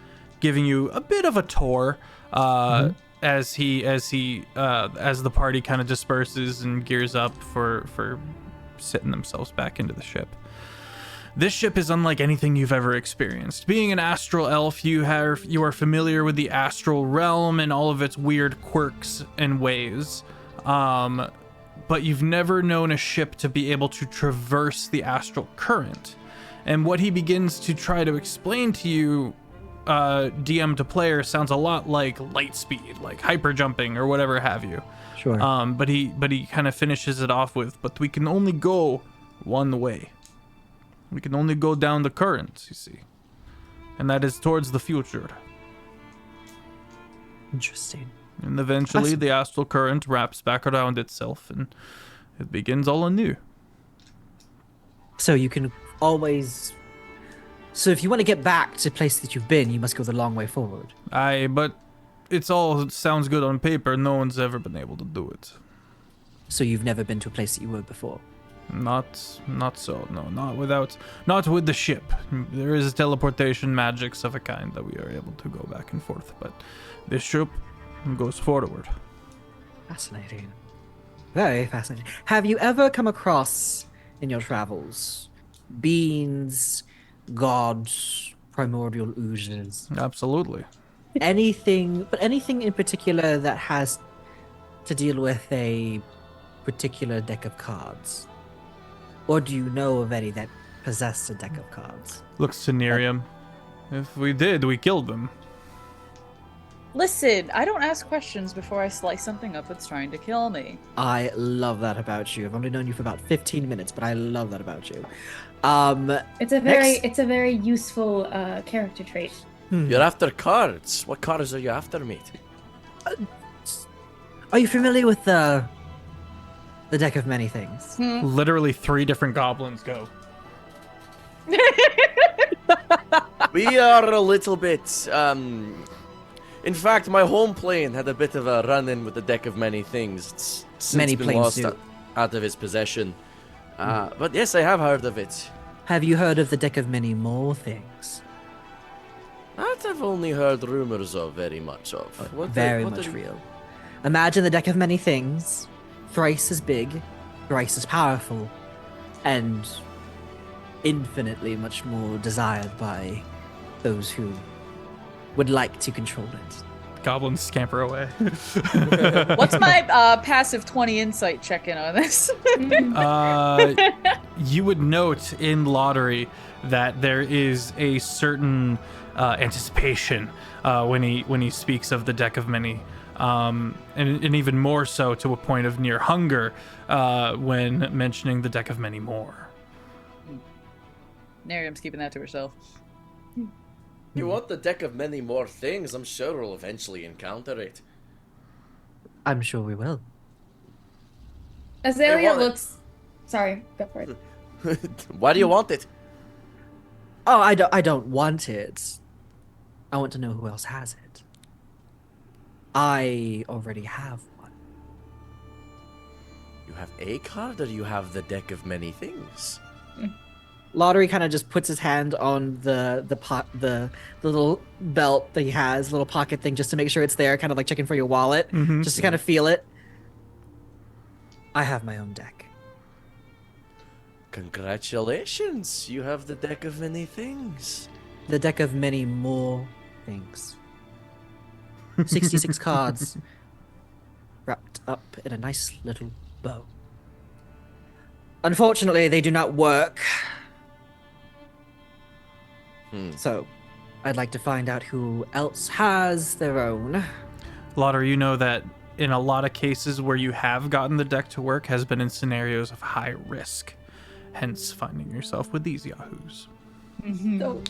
Speaker 1: giving you a bit of a tour as the party kind of disperses and gears up for sitting themselves back into the ship. This ship is unlike anything you've ever experienced. Being an astral elf, you are familiar with the astral realm and all of its weird quirks and ways. But you've never known a ship to be able to traverse the astral current. And what he begins to try to explain to you, DM to player, sounds a lot like light speed, like hyper jumping or whatever have you.
Speaker 5: Sure.
Speaker 1: But he kind of finishes it off with, but we can only go one way. We can only go down the current, you see. And that is towards the future.
Speaker 5: Interesting.
Speaker 1: And eventually
Speaker 5: Awesome.
Speaker 1: the astral current wraps back around itself and it begins all anew.
Speaker 5: So you can always. So if you want to get back to the place that you've been, you must go the long way forward.
Speaker 1: But it sounds good on paper. No one's ever been able to do it.
Speaker 5: So you've never been to a place that you were before.
Speaker 1: Not so. No, not with the ship. There is teleportation magics of a kind that we are able to go back and forth, but this ship goes forward.
Speaker 5: Fascinating. Very fascinating. Have you ever come across in your travels beings, gods, primordial oozes?
Speaker 1: Absolutely.
Speaker 5: Anything in particular that has to deal with a particular deck of cards? Or do you know of any that possess a deck of cards?
Speaker 1: Looks to Nerium. If we did, we killed them.
Speaker 2: Listen, I don't ask questions before I slice something up that's trying to kill me.
Speaker 5: I love that about you. I've only known you for about 15 minutes, but I love that about you.
Speaker 3: It's a very useful character trait.
Speaker 4: You're after cards. What cards are you after, mate?
Speaker 5: Are you familiar with the deck of many things?
Speaker 1: Literally 3 different goblins go.
Speaker 4: We are a little bit, in fact, my home plane had a bit of a run-in with the deck of many things. It's since
Speaker 5: Many
Speaker 4: been
Speaker 5: planes
Speaker 4: lost
Speaker 5: do.
Speaker 4: out of his possession. But yes, I have heard of it.
Speaker 5: Have you heard of the deck of many more things?
Speaker 4: That I've only heard rumors of very much of.
Speaker 5: Very much real. Imagine the deck of many things, thrice as big, thrice as powerful, and infinitely much more desired by those who would like to control it.
Speaker 1: Goblins scamper away.
Speaker 2: What's my passive 20 insight check-in on this?
Speaker 1: You would note in lottery that there is a certain anticipation when he speaks of the deck of many, and even more so to a point of near hunger when mentioning the deck of many more.
Speaker 2: Nerium's keeping that to herself.
Speaker 4: You want the deck of many more things? I'm sure we'll eventually encounter it.
Speaker 5: I'm sure we will.
Speaker 3: Azalea
Speaker 4: want it.
Speaker 3: looks. Sorry, go for it.
Speaker 4: Why do you want it?
Speaker 5: Oh, I don't want it. I want to know who else has it. I already have one.
Speaker 4: You have a card, or you have the deck of many things?
Speaker 5: Lottery kind of just puts his hand on the little belt that he has, little pocket thing, just to make sure it's there, kind of like checking for your wallet, just to kind of feel it. I have my own deck.
Speaker 4: Congratulations, you have the deck of many things.
Speaker 5: The deck of many more things. 66 cards wrapped up in a nice little bow. Unfortunately, they do not work. So, I'd like to find out who else has their own.
Speaker 1: Lotter, you know that in a lot of cases where you have gotten the deck to work has been in scenarios of high risk, hence finding yourself with these yahoos.
Speaker 3: So,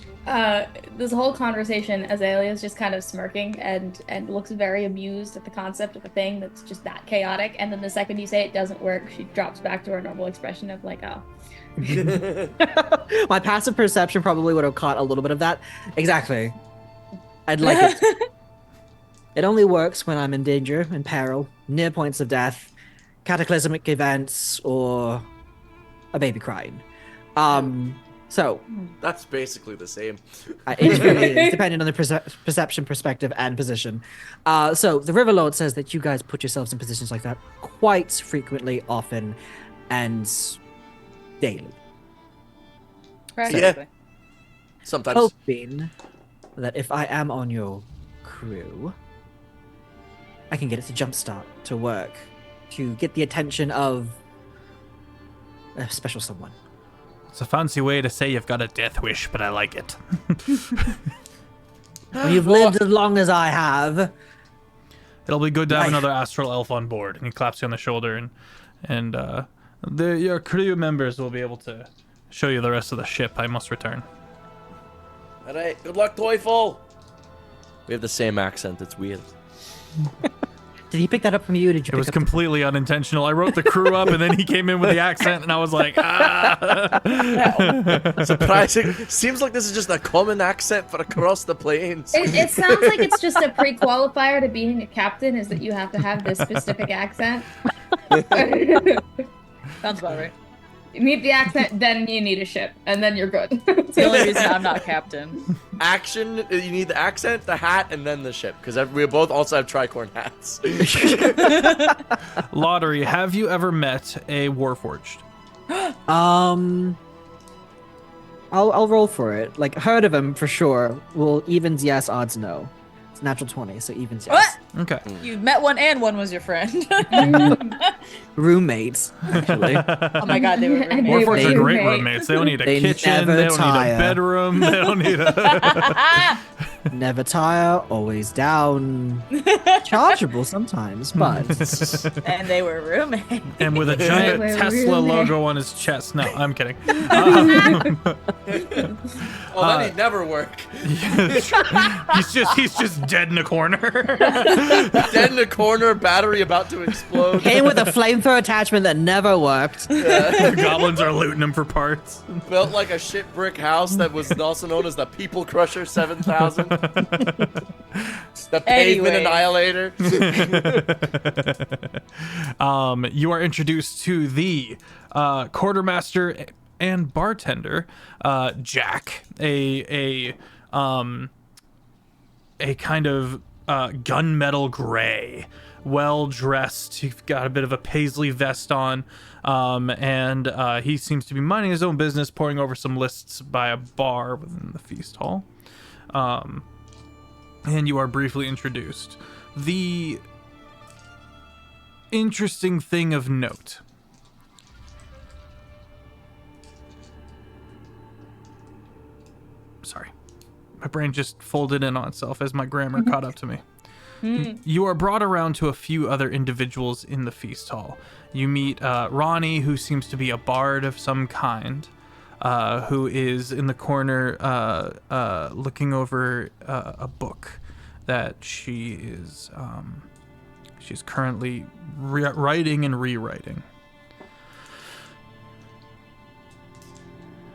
Speaker 3: this whole conversation, Azalea is just kind of smirking and looks very amused at the concept of a thing that's just that chaotic. And then the second you say it doesn't work, she drops back to her normal expression of like, oh.
Speaker 5: My passive perception probably would have caught a little bit of that. Exactly. I'd like it. It only works when I'm in danger, in peril, near points of death, cataclysmic events, or a baby crying. So
Speaker 4: That's basically the same.
Speaker 5: it really is, depending on the perception, perspective, and position. So the River Lord says that you guys put yourselves in positions like that quite frequently, often, and daily.
Speaker 2: Practically.
Speaker 4: Sometimes.
Speaker 5: Hoping that if I am on your crew, I can get it to jumpstart, to work, to get the attention of a special someone.
Speaker 1: It's a fancy way to say you've got a death wish, but I like it.
Speaker 5: When you've lived as long as I have,
Speaker 1: It'll be good to have
Speaker 5: Life.
Speaker 1: another astral elf on board. And he claps you on the shoulder, and your crew members will be able to show you the rest of the ship. I must return.
Speaker 4: All right. Good luck, Toyful. We have the same accent. It's weird.
Speaker 5: did he pick that up from you? Or did you
Speaker 1: It was
Speaker 5: pick up
Speaker 1: completely unintentional. I wrote the crew up, and then he came in with the accent, and I was like, ah.
Speaker 4: Surprising. Seems like this is just a common accent for across the plains.
Speaker 3: It sounds like it's just a pre-qualifier to being a captain is that you have to have this specific accent.
Speaker 2: Sounds about right.
Speaker 3: You need the accent, then you need a ship, and then you're good.
Speaker 2: It's the only reason I'm not captain.
Speaker 4: Action. You need the accent, the hat, and then the ship. Because we both also have tricorn hats.
Speaker 1: Lottery, have you ever met a Warforged?
Speaker 5: I'll roll for it. Like, heard of him for sure. Well, evens yes, odds no. It's natural 20, so evens yes.
Speaker 2: What?
Speaker 1: Okay.
Speaker 2: You met one and one was your friend.
Speaker 5: Roommates, actually.
Speaker 2: Oh my god, they were
Speaker 3: And
Speaker 2: roommates.
Speaker 1: Warforged are
Speaker 3: They-
Speaker 1: great
Speaker 3: Roommate.
Speaker 1: roommates. They don't need a
Speaker 5: They
Speaker 1: kitchen.
Speaker 5: never
Speaker 1: They don't need a
Speaker 5: tire.
Speaker 1: bedroom. They don't need a.
Speaker 5: Never tire, always down. Chargeable sometimes, but
Speaker 2: And they were roommates.
Speaker 1: And with a giant
Speaker 3: Wait,
Speaker 1: Tesla
Speaker 3: really?
Speaker 1: logo on his chest. No, I'm kidding.
Speaker 4: Well, then he'd never work.
Speaker 1: he's just dead in a corner.
Speaker 4: Dead in a corner, battery about to explode.
Speaker 5: came with a flamethrower attachment that never worked.
Speaker 1: The goblins are looting him for parts.
Speaker 4: Built like a shit brick house that was also known as the People Crusher 7000. The Pavement
Speaker 2: Anyway.
Speaker 4: Annihilator.
Speaker 1: You are introduced to the quartermaster and bartender, Jack, a kind of gunmetal gray, well dressed. He's got a bit of a paisley vest on, and he seems to be minding his own business, poring over some lists by a bar within the feast hall. And you are briefly introduced. The interesting thing of note. Sorry. My brain just folded in on itself as my grammar caught up to me. You are brought around to a few other individuals in the feast hall. You meet Ronnie, who seems to be a bard of some kind, who is in the corner looking over a book that she is she's currently writing and rewriting.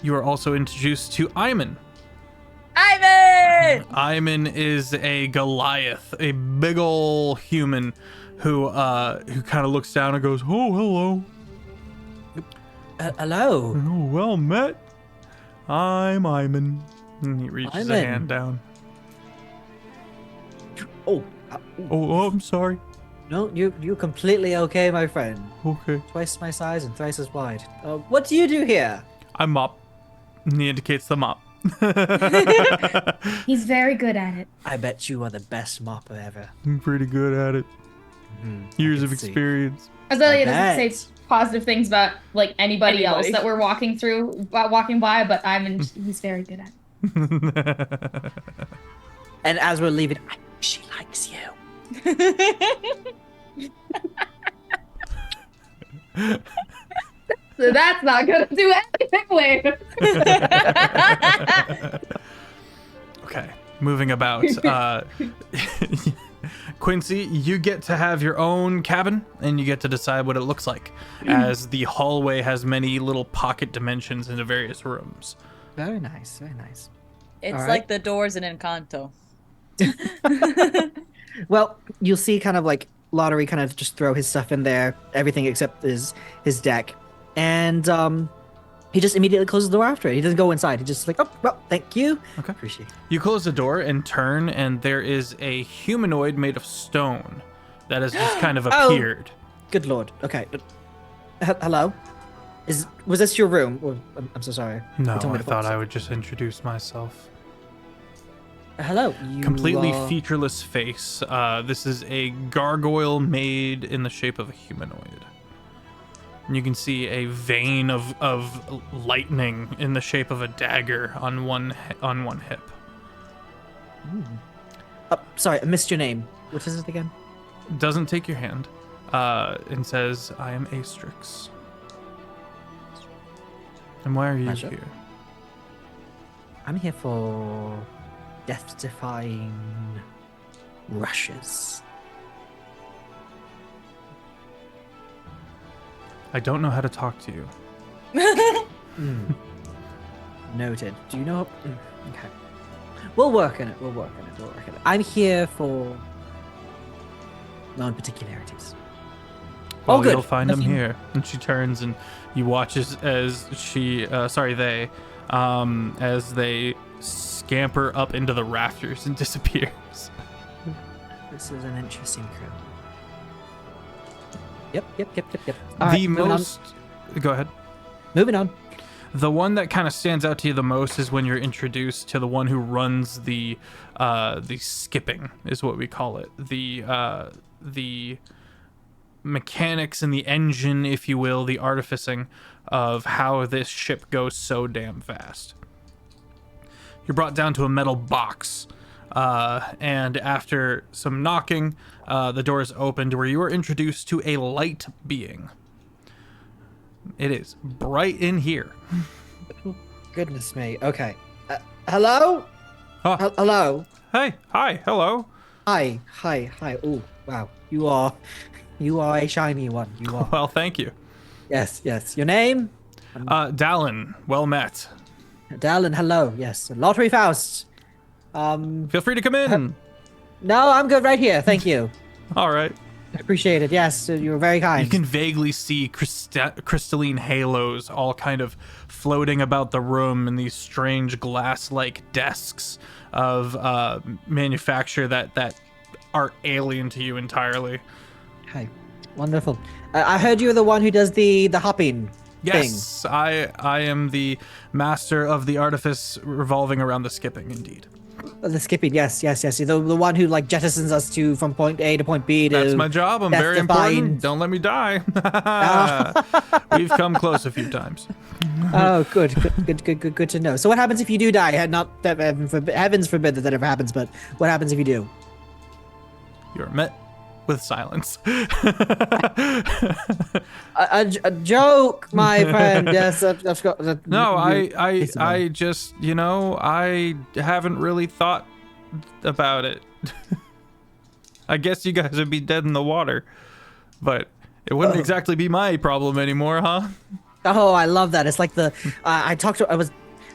Speaker 1: You are also introduced to Iman.
Speaker 2: Ivan!
Speaker 1: Iman is a Goliath, a big ol' human who kind of looks down and goes, "Oh, hello.
Speaker 5: Hello.
Speaker 1: Oh, well met. I'm Iman." And he reaches a
Speaker 5: Iman.
Speaker 1: hand down.
Speaker 5: Oh,
Speaker 1: Oh, I'm sorry.
Speaker 5: no, you're completely okay, my friend.
Speaker 1: Okay.
Speaker 5: Twice my size and thrice as wide. What do you do here?
Speaker 1: I mop. And he indicates the mop.
Speaker 3: He's very good at it.
Speaker 5: I bet you are the best mopper ever.
Speaker 1: I'm pretty good at it. Years of
Speaker 5: can see.
Speaker 1: experience.
Speaker 3: Azalea
Speaker 5: I
Speaker 3: doesn't
Speaker 5: bet.
Speaker 3: say positive things about like anybody else
Speaker 2: Anybody.
Speaker 3: that we're walking by, but he's very good at it.
Speaker 5: And as we're leaving, I know she likes you.
Speaker 3: So that's not gonna do anything later.
Speaker 1: Okay, moving about. Quincy, you get to have your own cabin, and you get to decide what it looks like, as the hallway has many little pocket dimensions into various rooms.
Speaker 5: Very nice, very nice.
Speaker 2: It's
Speaker 5: All right.
Speaker 2: like the doors in Encanto.
Speaker 5: Well, you'll see kind of like Lottery kind of just throw his stuff in there, everything except his deck. And he just immediately closes the door after it. He doesn't go inside. He just like, oh, well, thank you.
Speaker 1: Okay.
Speaker 5: Appreciate it.
Speaker 1: You close the door and turn, and there is a humanoid made of stone that has just kind of
Speaker 5: Oh.
Speaker 1: appeared.
Speaker 5: Good lord. Okay. Hello? Was this your room? Well, I'm so sorry.
Speaker 1: No,
Speaker 5: You told me
Speaker 1: I
Speaker 5: to
Speaker 1: thought
Speaker 5: focus.
Speaker 1: I would just introduce myself.
Speaker 5: Hello. You
Speaker 1: Completely
Speaker 5: are-
Speaker 1: featureless face. This is a gargoyle made in the shape of a humanoid. And you can see a vein of lightning in the shape of a dagger on one hip.
Speaker 5: Sorry, I missed your name. What is it again?
Speaker 1: Doesn't take your hand, and says, "I am Astrix." And why are you
Speaker 5: Pleasure.
Speaker 1: here?
Speaker 5: I'm here for death-defying rushes.
Speaker 1: I don't know how to talk to you.
Speaker 5: Noted. Do you know? Okay. We'll work on it. We'll work on it. We'll work on it. I'm here for non-particularities.
Speaker 1: Well,
Speaker 5: Oh, good.
Speaker 1: you'll find them
Speaker 5: Nothing-
Speaker 1: here. And she turns, and you watch as they scamper up into the rafters and disappears.
Speaker 5: This is an interesting crew. Yep. All right,
Speaker 1: The
Speaker 5: moving on.
Speaker 1: most. Go ahead.
Speaker 5: Moving on.
Speaker 1: The one that kind of stands out to you the most is when you're introduced to the one who runs the skipping, is what we call it. The mechanics and the engine, if you will, the artificing of how this ship goes so damn fast. You're brought down to a metal box, and after some knocking, the door is opened where you are introduced to a light being. It is bright in here.
Speaker 5: Goodness me. Okay. Hello?
Speaker 1: Oh,
Speaker 5: Hello?
Speaker 1: hey, hi, hello.
Speaker 5: Hi. Oh, wow. You are a shiny one. You are.
Speaker 1: Well, thank you.
Speaker 5: Yes. Your name?
Speaker 1: Dallin, well met.
Speaker 5: Dallin, hello. Yes. Lottery Faust.
Speaker 1: Feel free to come in.
Speaker 5: No, I'm good right here. Thank you.
Speaker 1: All right.
Speaker 5: Appreciate it. Yes, you were very kind.
Speaker 1: You can vaguely see crystalline halos all kind of floating about the room in these strange glass-like desks of manufacture that are alien to you entirely.
Speaker 5: Hi. Wonderful. I heard you were the one who does the hopping thing.
Speaker 1: Yes, I am the master of the artifice revolving around the skipping, indeed.
Speaker 5: The skipping, yes. The one who like jettisons us from point A to point B to.
Speaker 1: That's my job. I'm
Speaker 5: That's
Speaker 1: very
Speaker 5: divine.
Speaker 1: important. Don't let me die. We've come close a few times.
Speaker 5: Oh, good to know. So what happens if you do die? Not that heavens forbid that ever happens, but what happens if you do?
Speaker 1: You're met with silence.
Speaker 5: A joke, my friend. Yes, I've got.
Speaker 1: No,
Speaker 5: it's
Speaker 1: I just, I haven't really thought about it. I guess you guys would be dead in the water, but it wouldn't exactly be my problem anymore, huh?
Speaker 5: Oh, I love that. It's like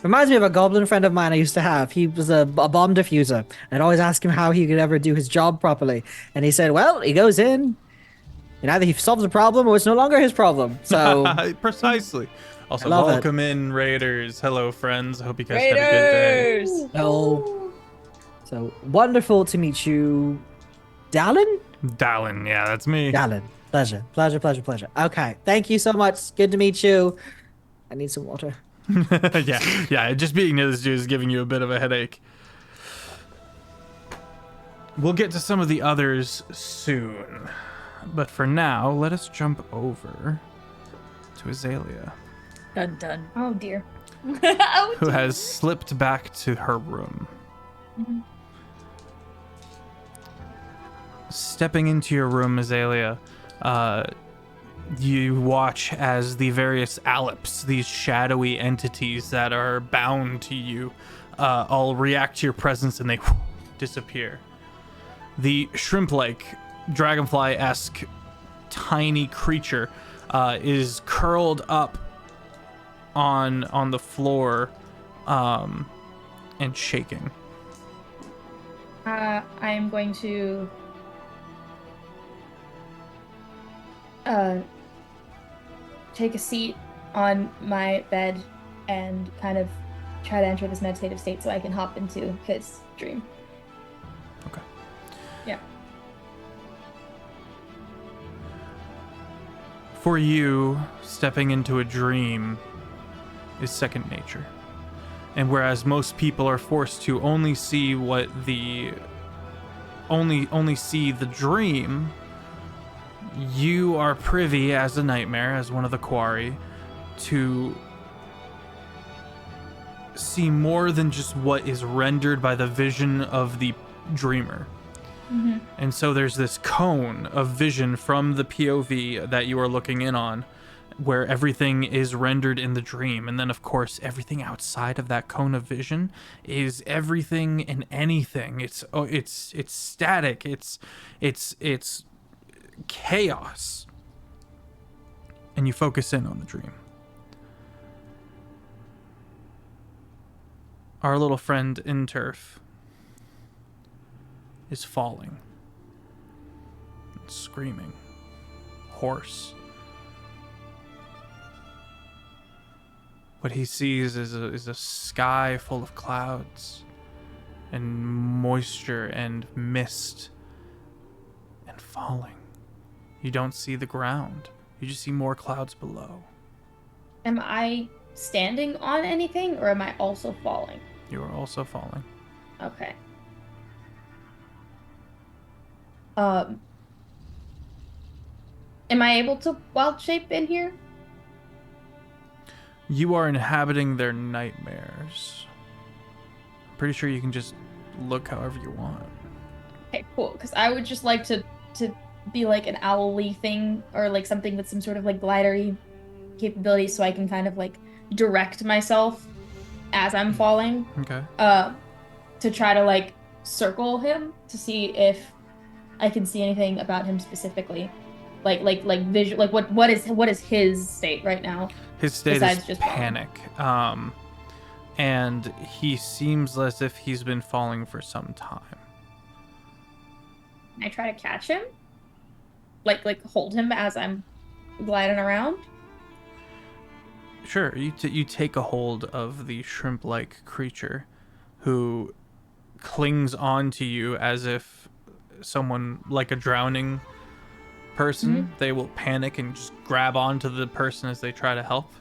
Speaker 5: reminds me of a goblin friend of mine I used to have. He was a bomb diffuser. I'd always ask him how he could ever do his job properly. And he said, well, he goes in, and either he solves a problem or it's no longer his problem. So,
Speaker 1: Precisely. Also,
Speaker 5: I love it.
Speaker 1: welcome in, Raiders. Hello, friends. I hope you guys had a good day.
Speaker 2: Raiders!
Speaker 5: so wonderful to meet you. Dallin?
Speaker 1: Dallin, yeah, that's me.
Speaker 5: Dallin. Pleasure. Okay. Thank you so much. Good to meet you. I need some water.
Speaker 1: yeah, just being near this dude is giving you a bit of a headache. We'll get to some of the others soon. But for now, let us jump over to Azalea,
Speaker 2: Dun dun.
Speaker 3: Oh dear.
Speaker 2: Oh,
Speaker 1: who has slipped back to her room. Stepping into your room, Azalea, You watch as the various Aleps, these shadowy entities that are bound to you, all react to your presence and they disappear. The shrimp-like, dragonfly-esque, tiny creature is curled up on the floor and shaking.
Speaker 3: I am going to take a seat on my bed and kind of try to enter this meditative state so I can hop into his dream.
Speaker 1: Okay.
Speaker 3: Yeah.
Speaker 1: For you, stepping into a dream is second nature. And whereas most people are forced to only see what the only see the dream, you are privy as a nightmare, as one of the quarry, to see more than just what is rendered by the vision of the dreamer.
Speaker 3: Mm-hmm.
Speaker 1: And so there's this cone of vision from the POV that you are looking in on, where everything is rendered in the dream. And then, of course, everything outside of that cone of vision is everything and anything. It's static. It's chaos. And you focus in on the dream. Our little friend in turf is falling, screaming, hoarse. What he sees is a sky full of clouds and moisture and mist and falling. You don't see the ground. You just see more clouds below.
Speaker 3: Am I standing on anything, or am I also falling?
Speaker 1: You are also falling.
Speaker 3: Okay. Am I able to wild shape in here?
Speaker 1: You are inhabiting their nightmares. I'm pretty sure you can just look however you want.
Speaker 3: Okay, cool. Because I would just like to be like an owl-y thing, or like something with some sort of like glidery capability, so I can kind of like direct myself as I'm falling.
Speaker 1: Okay.
Speaker 3: To try to like circle him to see if I can see anything about him specifically, like visual, like what is his state right now?
Speaker 1: His state
Speaker 3: besides
Speaker 1: is
Speaker 3: just
Speaker 1: panic. And he seems as if he's been falling for some time.
Speaker 3: Can I try to catch him? Like hold him as I'm gliding around?
Speaker 1: Sure, you take a hold of the shrimp-like creature who clings on to you as if someone, like a drowning person.
Speaker 3: Mm-hmm.
Speaker 1: They will panic and just grab onto the person as they try to help.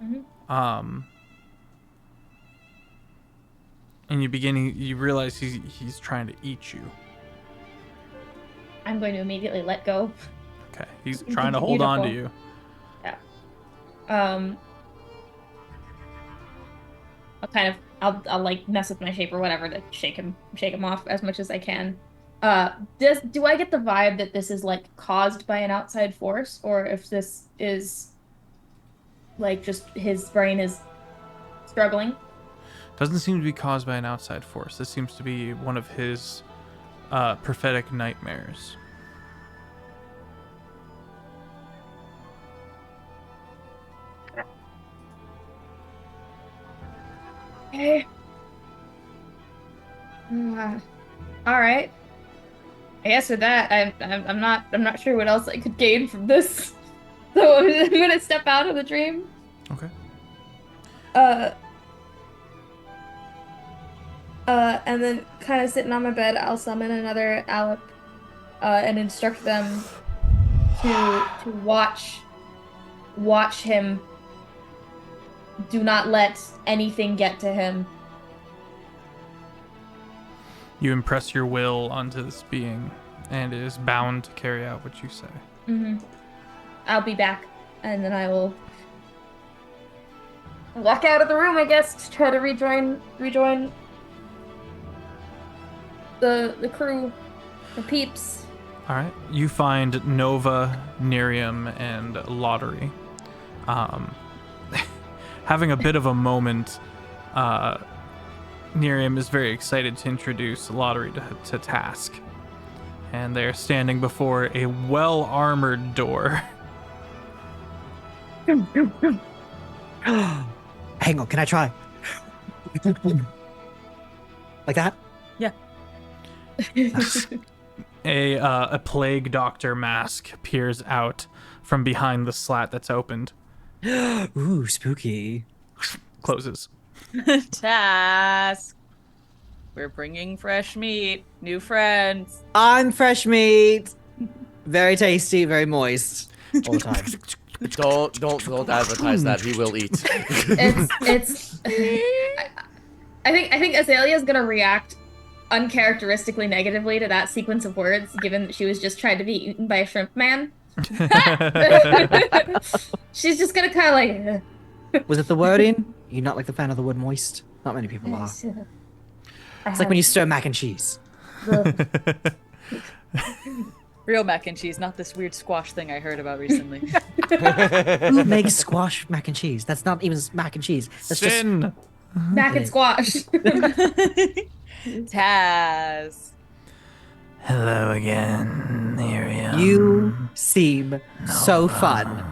Speaker 3: Mm-hmm.
Speaker 1: And you realize he's trying to eat you.
Speaker 3: I'm going to immediately let go.
Speaker 1: Okay, he's trying to hold on to you.
Speaker 3: Yeah. I'll like mess with my shape or whatever to shake him off as much as I can. Do I get the vibe that this is like caused by an outside force, or if this is like just his brain is struggling?
Speaker 1: Doesn't seem to be caused by an outside force. This seems to be one of his prophetic nightmares.
Speaker 3: Okay. All right. I guess with that, I'm not sure what else I could gain from this. So I'm gonna step out of the dream.
Speaker 1: Okay.
Speaker 3: And then kind of sitting on my bed, I'll summon another Alep, and instruct them to watch him. Do not let anything get to him.
Speaker 1: You impress your will onto this being, and it is bound to carry out what you say.
Speaker 3: Mm-hmm. I'll be back, and then I will walk out of the room, I guess, to try to rejoin the crew, the peeps.
Speaker 1: All right. You find Nova, Nerium, and Lottery. Having a bit of a moment, Nerium is very excited to introduce Lottery to task. And they're standing before a well-armored door.
Speaker 5: Hang on, can I try? Like that?
Speaker 2: Yeah.
Speaker 1: A plague doctor mask peers out from behind the slat that's opened.
Speaker 5: Ooh, spooky.
Speaker 1: Closes.
Speaker 2: Task. We're bringing fresh meat. New friends.
Speaker 5: I'm fresh meat. Very tasty, very moist. All the time.
Speaker 4: Don't advertise that. He will eat.
Speaker 3: It's I think Azalea's gonna react uncharacteristically negatively to that sequence of words, given that she was just trying to be eaten by a shrimp man. She's just gonna kind of like.
Speaker 5: Was it the wording? You're not like the fan of the word moist? Not many people are. It's like when you stir mac and cheese.
Speaker 2: Real mac and cheese, not this weird squash thing I heard about recently.
Speaker 5: Who makes squash mac and cheese? That's not even mac and cheese. That's
Speaker 1: Sin.
Speaker 3: Mac and squash.
Speaker 2: Taz.
Speaker 1: Hello again, Nerium.
Speaker 5: You seem so fun.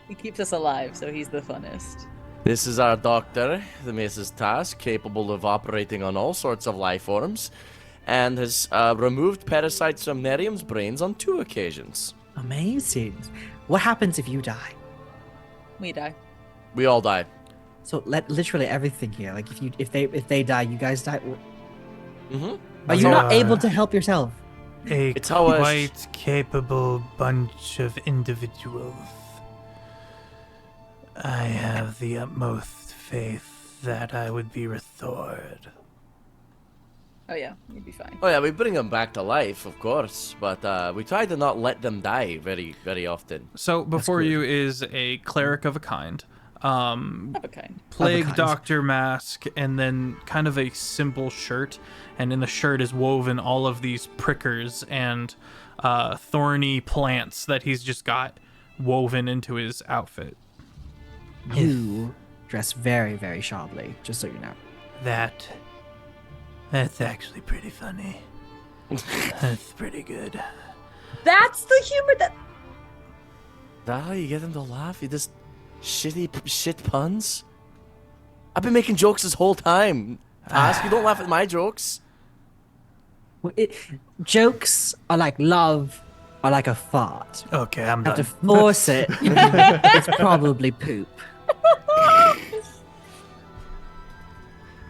Speaker 2: He keeps us alive, so he's the funnest.
Speaker 4: This is our doctor, the Mrs. Task, capable of operating on all sorts of life forms, and has removed parasites from Nerium's brains on 2 occasions.
Speaker 5: Amazing. What happens if you die?
Speaker 2: We die.
Speaker 4: We all die.
Speaker 5: So literally everything here. Like if they die, you guys die.
Speaker 4: Mm-hmm.
Speaker 5: Are you not able to help yourself?
Speaker 4: It's how I-
Speaker 1: quite capable bunch of individuals. I have the utmost faith that I would be restored.
Speaker 2: Oh yeah, you'd be fine.
Speaker 4: Oh yeah, we bring them back to life, of course, but we try to not let them die very, very often.
Speaker 1: So before
Speaker 5: good.
Speaker 1: you is a cleric of a kind.
Speaker 2: Okay.
Speaker 1: Plague
Speaker 5: kind.
Speaker 1: doctor mask, and then kind of a simple shirt, and in the shirt is woven all of these prickers and thorny plants that he's just got woven into his outfit.
Speaker 5: You dress very, very sharply, just so you know.
Speaker 1: That's actually pretty funny. That's pretty good.
Speaker 2: That's the humor that.
Speaker 4: That how you get them to laugh? You just shit puns? I've been making jokes this whole time. Task, you don't laugh at my jokes.
Speaker 5: Well, jokes are like love, are like a fart.
Speaker 1: Okay, I'm
Speaker 5: You have to
Speaker 1: done.
Speaker 5: force it. It's probably poop.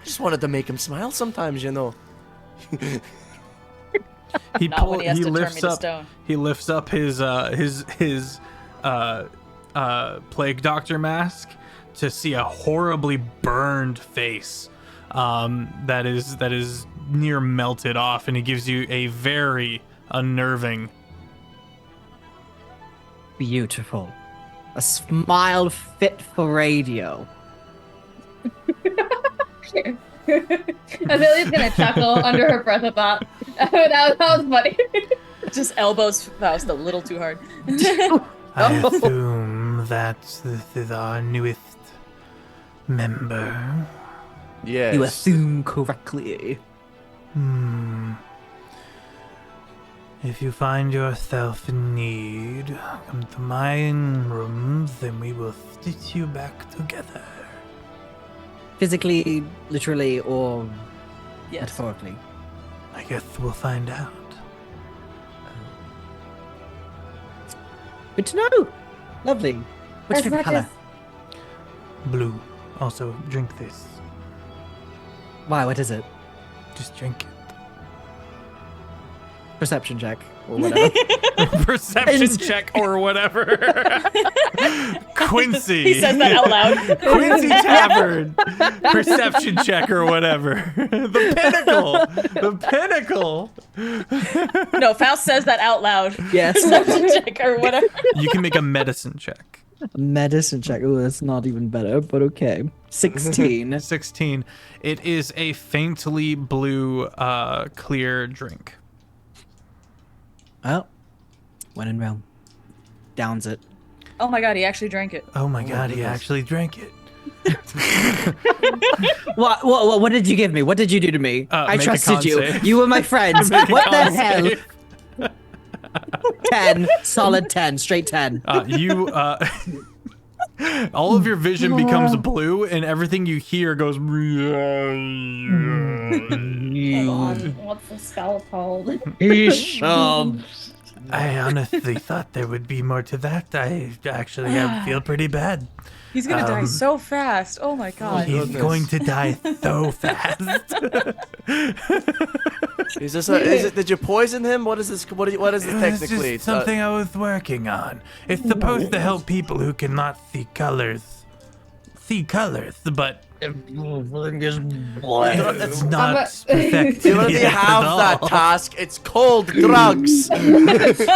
Speaker 4: Just wanted to make him smile sometimes, you know.
Speaker 2: Not when he has to turn me to stone.
Speaker 1: He lifts up his plague doctor mask to see a horribly burned face that is near melted off, and he gives you a very unnerving.
Speaker 5: Beautiful. A smile fit for radio.
Speaker 3: Azalea's gonna chuckle under her breath at that. That was funny.
Speaker 2: Just elbows Faust a little too hard.
Speaker 1: I assume that this is our newest member.
Speaker 4: Yes.
Speaker 5: You assume correctly.
Speaker 1: If you find yourself in need, come to my rooms and we will stitch you back together.
Speaker 5: Physically, literally, or
Speaker 2: Yes.
Speaker 5: metaphorically.
Speaker 1: I guess we'll find out.
Speaker 5: Good to know. Lovely. What's
Speaker 3: As
Speaker 5: your
Speaker 3: much
Speaker 5: favorite color?
Speaker 1: Blue. Also, drink this.
Speaker 5: Why? What is it?
Speaker 1: Just drink it.
Speaker 5: Perception check or whatever.
Speaker 1: Perception check or whatever. Quincy.
Speaker 2: He says that out loud.
Speaker 1: Quincy Tavern. Perception check or whatever. The pinnacle. The pinnacle.
Speaker 2: No, Faust says that out loud.
Speaker 5: Yes.
Speaker 2: Perception check or whatever.
Speaker 1: You can make a medicine check.
Speaker 5: Medicine check. Oh, that's not even better, but okay. 16.
Speaker 1: 16. It is a faintly blue, clear drink.
Speaker 5: Well, when in Rome, downs it.
Speaker 2: Oh my god, he actually drank it.
Speaker 1: Oh my god, he
Speaker 4: goodness.
Speaker 1: actually drank it.
Speaker 5: What did you give me? What did you do to me? I
Speaker 1: make a
Speaker 5: trusted
Speaker 1: con
Speaker 5: you.
Speaker 1: save.
Speaker 5: You were my friends.
Speaker 1: Make a
Speaker 5: What the
Speaker 1: con
Speaker 5: hell?
Speaker 1: save.
Speaker 5: 10, solid 10, straight 10.
Speaker 1: All of your vision becomes blue, and everything you hear goes.
Speaker 3: Hold on. What's the spell called?
Speaker 1: I honestly thought there would be more to that. I feel pretty bad.
Speaker 2: He's gonna die so fast. Oh my god.
Speaker 1: He's going to die so fast.
Speaker 4: Is it? Did you poison him? What is this? What is this
Speaker 1: It's
Speaker 4: technically?
Speaker 1: just something I was working on. It's supposed to help people who cannot see colors. But it's not effective.
Speaker 4: You already
Speaker 1: yet
Speaker 4: have
Speaker 1: at
Speaker 4: that
Speaker 1: all.
Speaker 4: task. It's called drugs.
Speaker 3: As this